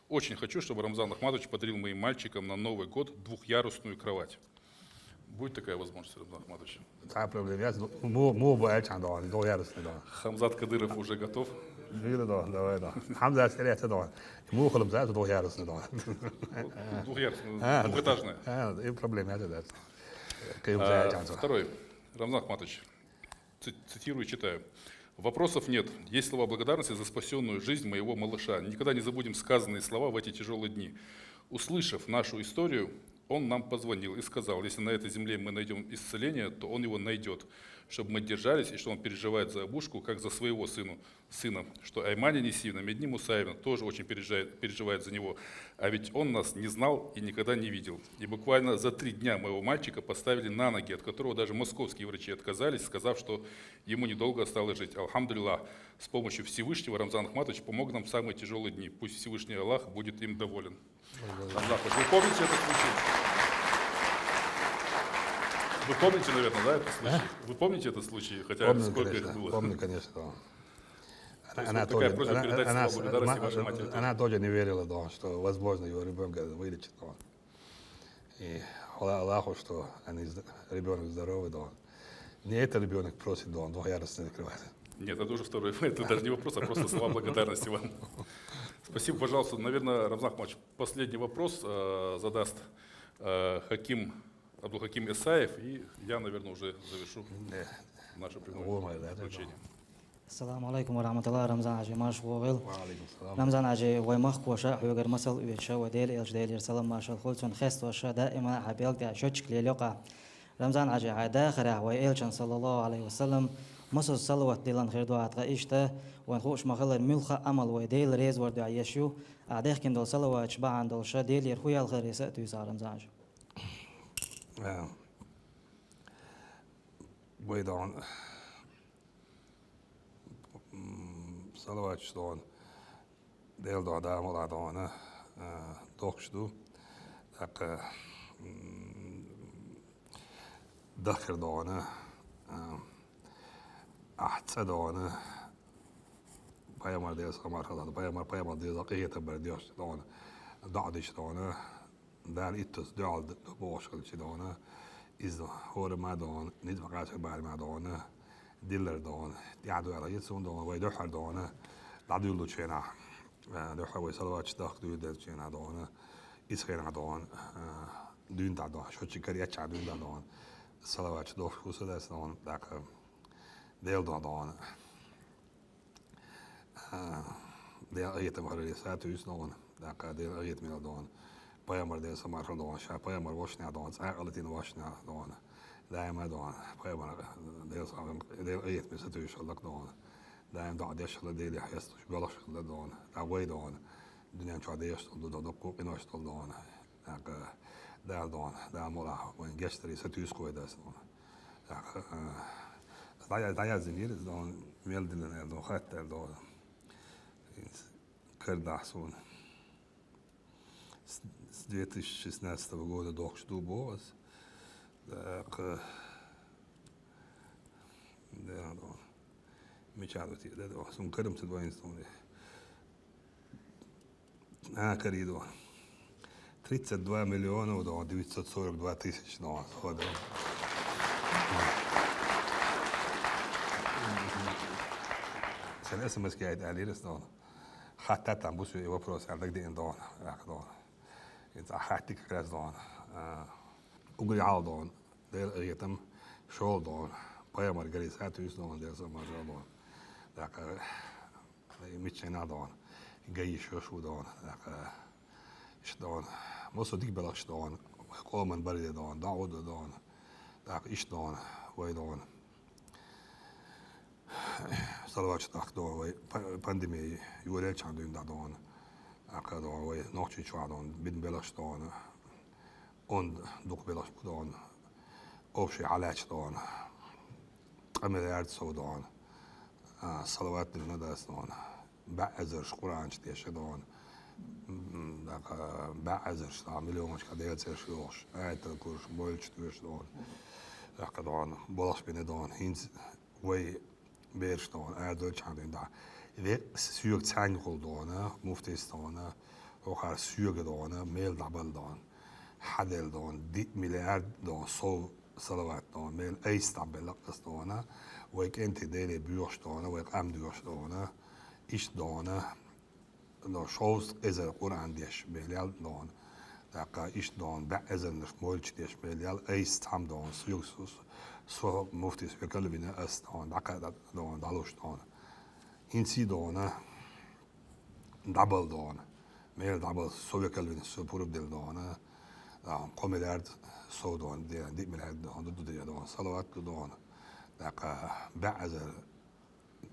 Очень хочу, чтобы Рамзан Ахматович подарил моим мальчикам на Новый год 2-ярусную кровать. Будет такая возможность, Рамзан Ахматович? Хамзат Кадыров уже готов. Двухэтажная. Второй. Рамзан Ахматович, цитирую, читаю. Вопросов нет. Есть слова благодарности за спасенную жизнь моего малыша. Никогда не забудем сказанные слова в эти тяжелые дни. Услышав нашу историю, он нам позвонил и сказал, если на этой земле мы найдем исцеление, то он его найдет, чтобы мы держались, и что он переживает за Абушку, как за своего сына, что Аймани Несивна, Медни Мусаевна тоже очень переживает за него, а ведь он нас не знал и никогда не видел. И буквально за 3 дня моего мальчика поставили на ноги, от которого даже московские врачи отказались, сказав, что ему недолго осталось жить. Алхамдулиллах, с помощью Всевышнего Рамзан Ахматович помог нам в самые тяжелые дни. Пусть Всевышний Аллах будет им доволен. Рамзан Ахматович, вы помните этот случай? Вы помните, наверное, да, этот случай? Вы помните этот случай? Хотя помню, сколько конечно, это было? Помню, конечно. Она тоже не верила, что возможно его ребенка вылечить. И хвала Аллаху, что ребенок здоровый. Не этот ребенок просит 2-ярусную кровать. Нет, это уже второй. Это даже не вопрос, а просто слова благодарности вам. Спасибо, пожалуйста. Наверное, Рамзан Ахматович, последний вопрос задаст Абдулхаким Исаев, и я, наверное, уже завершу наше прямое включение. Assalamu alaikum wa rahmatullahi Ramzan Aji Mashwogil. Ramzan Aji ويمخ وشاء حوجر مسل ويشا وديل إرجديل سلام ما شاء خلصون خست وشاء دائما حبيل دع شوتش ليلقى رمضان عجي عدا خرع وإلشان صلى الله عليه وسلم مصر صلوات ديلان خير دعاء قائشته ونخوش مخلر ملخ أمل وديل ريز وردع يشو أعديه كندل صلوات شبع عند الشا ديل يرخوي الخير يسأتو يسار رمضان عجي. Бойдан салават штон дел да моладона докшту так дахрдона ахцадона بايمر ديال سمار خلاص بايمر ديال زقيه تبرديش دون دعدش دون دار إتس دعد بوشكل شدونه إذا هور ما دون نيد فقاش بعد ما دونه ديلر دون يعدو على يتسون دون ويدحر دونه لعدو يلو تشينا دحر ويسلوات شداخ دو يدل تشينا دونه إسخينا دون دون دون شو تشكر يتشع دون دون سلوات شدوخ خصوصا دون داك ديل دون ديل أيت مهرية ساتو يسنون داك ديل أيت من دون بايمر ديل سمار دون شا بايمر واشنا دون عقلتين واشنا دون دائما دون بايمر ديل أيت من ساتو يشلك دون دائما دون ديش ديل يحيستو شبلش دون دعوي دون الدنيا مش عاديش دون دقوق إنوش دون داك دال دون دال مولا وين جشتري ساتو يسكو داس دون داك دايا زميل دون ميلدن دون خاتل دون كرداسون с 2016 года докшту бос так да мечтаю тебе да сум кадам се двоен стоне каридо 32 миллиона до 942 тысяч но хода سنة SMS قاعد عليه رسنا Hatta tam bu suyu вопрос عندك دين دون دون إذا حتى كلاس دون وقولي عال دون ده يتم شغل دون بايا مرجري ساتويس دون ده سما دون ده ميتشينا دون جاي شو دون ده إيش دون مصر ديك بلاش دون قوم من بري دون داود دون ده إيش دون وين دون صلوات تاخ دون وي بانديمي يوريل چاندون دون اكا دون وي نوچي چوادون بين بلاش دون اون دوك بلاش دون اوشي علاج دون عمليات سو دون صلوات دون دون بعزر قران تيش دون بعزر مليون مش كده يتسيرش ايت كورش بولش توش دون اكا دون بلاش بين دون هينز وي Beerstaan, Duitsland daar. Weer zuur zijn gedaan, moeftistaan, ook haar zuur gedaan, meel dabbel dan, hadel dan, 10 miljard dan, zo salawat dan, meel ijs dabbel dan, waar ik in te delen buurstaan, waar ik am duurstaan, is dan, dan shows is er Koran dies miljard dan, daar is dan bij is er dus moeilijk dies miljard ijs tam dan, zuur så muftis vi kallar vinna östan daka don dalustan insi dona double don mer double så vi kallar vinna så purub del dona komedard så don det med don det don salawat don daka ba'za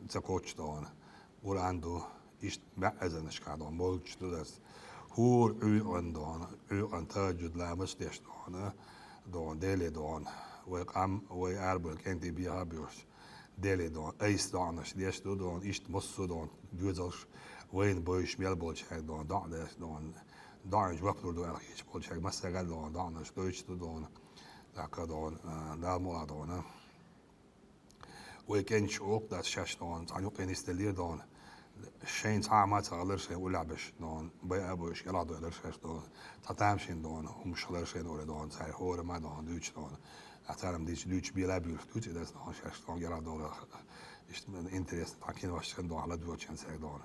تكوتش دون ولا عنده إيش بعزة نشكا دون بولش دوس هور عن دون عن تاجد لا مش ديش دون ديلي دون ويقام ويقاربل كنت بيها بيوش ديلي دون ايس دونش ديش دون إيش مصو دون جوزلش وين بويش ميل بولش دون دونش دون دونش وقتل دون إيش بولش مسا دون دونش دويش دون داك دون دال مولا دون ويكنش اوق دات شاش دون تعنيق ينستلير دون شين تعامات غلرش ولعبش دون بي ابوش يلعدو غلرش دون تتامشين دون ومش غلرش دون زي هور ما دون دوش دون احترام ديش دوش بيلابير دوش داس دون شاش دون يلعدو إيش من إنترست تاكين واشتن دون على دوشين سير دون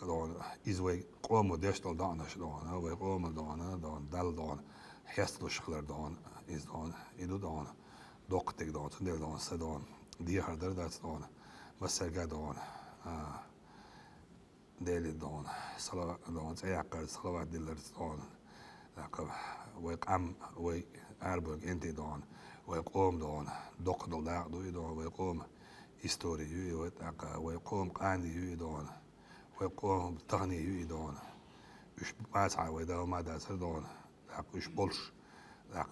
دون إزوي قوم ديش دونش دون وي قوم دون دال دون حيستو شخلر دون إز دون إدو دون دوقتك دون تندل دون سدون دي هردر دات دون مسرقا دون ديلي دون صلوات دون سيعقل صلوات ديلر دون ويقام ويقاربك انت دون ويقوم دون دوق دول دون ويقوم هيستوري ويقوم قاني دون ويقوم تغني دون مش ماسعة ويداو ما داسر دون مش بولش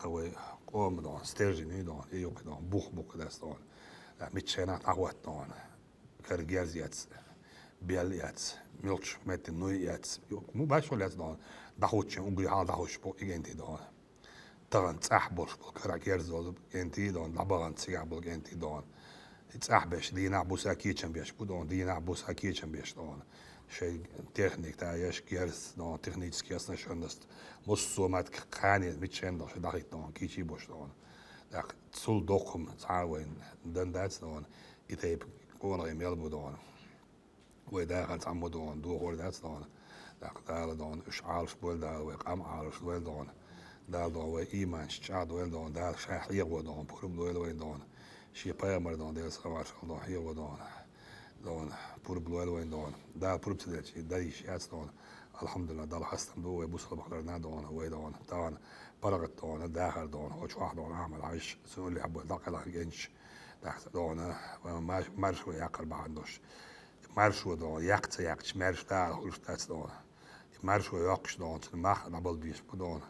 ويقوم دون ستيرجيني دون ايوك دون بوخ داس دون متشينات عوات دون كرجاز ياتس بيال ياتس ميلش متن نوي ياتس مو باشو ياتس دون داخوتش اونغري حال داخوش بو ايجنتي دون تغن تسحبوش بو كراكيرز دون انتي دون لابغان تسحبو انتي دون تسحبش دينا بوسا كيتشن بيش بو دون دينا بوسا كيتشن بيش دون شيء تكنيك تا يش جيرس دون تكنيكسكي اسنا شوندست موسو مات كاني متشين دون داخيت دون كيتشي بوش دون داك تسول دوكم تعاون دن داتس دون يتيب كون يميل بو دون ويداخل تعمو دون دو هور داتس دون داك دال دون اش عارف بول دال ويقام عارف بول دون دال دون وي ايمان شاد ويل دون دال شاح يغو دون بورب دويل وين دون شي بايمر دون ديل سواش دون يغو دون بورب دويل وين دون دال بورب تدلش دايش ياتس دون الحمد لله دال حستم دو ويبوصل بقدرنا دون وي دون طبعا برغت دون داخل دون وش واحد دون عمل عايش سؤال لي حبوا داخل جنش تحت دون مارش وياقل بعدش مارش ودون يقت مارش دار هولش تاس دون مارش وياقش دون ماخ دبل بيش بدون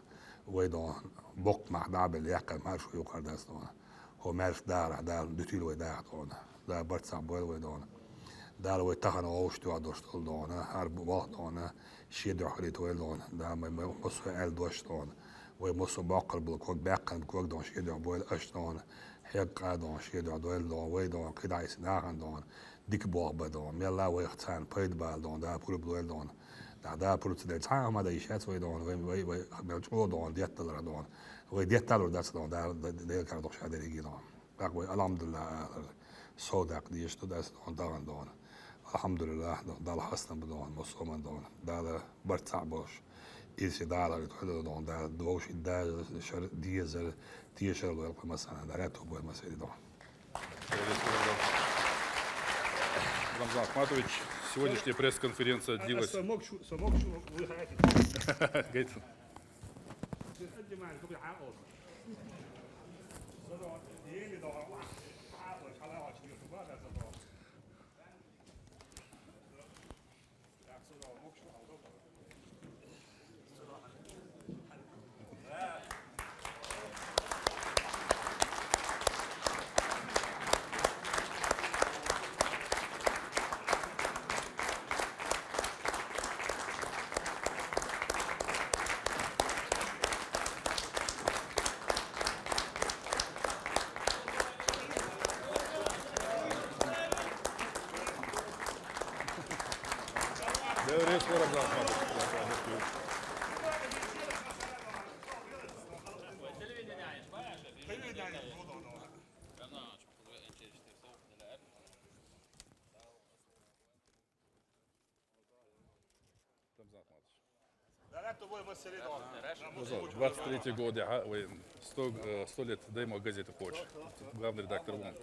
ويدون بوق مع دابل ياقل مارش ويقر داس دون هو مارش دار دتيل ويدار دون دا برتسع بول ويدون دار ويتخن اوش تو ادوش دون هرب واحد دون شيد حريت ويدون دا ما مصو ال دوش دون ومصو باقر بالكوك باقر بالكوك دون شيد بول اش دون حق دون شيد دول دون ويدون كدا يسناغن دون ديك بوغ دون ميلا ويختان بيد بال دون دا بول بول دون دا بول تدل تا ما دا يشات ويدون وي ملجو دون ديت دولار دون وي ديت دولار داس دون دا كان دوش هذا يجي دون باقي الحمد لله صودق ديش تو داس دون دون alhamdulillah dal hasna بدون مصوم دون دال برتع باش إيش دال دون دال دوش دال شر ديزل تيشر ولا مثلا دارات أبوه مثلا دون. Рамзан Ахматович, сегодняшняя пресс-конференция длилась... Пожалуйста, 23 год, 100 лет демо газеты «Почта». Главный редактор ВУМ.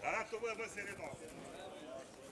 دارت تو باید مسیری دار.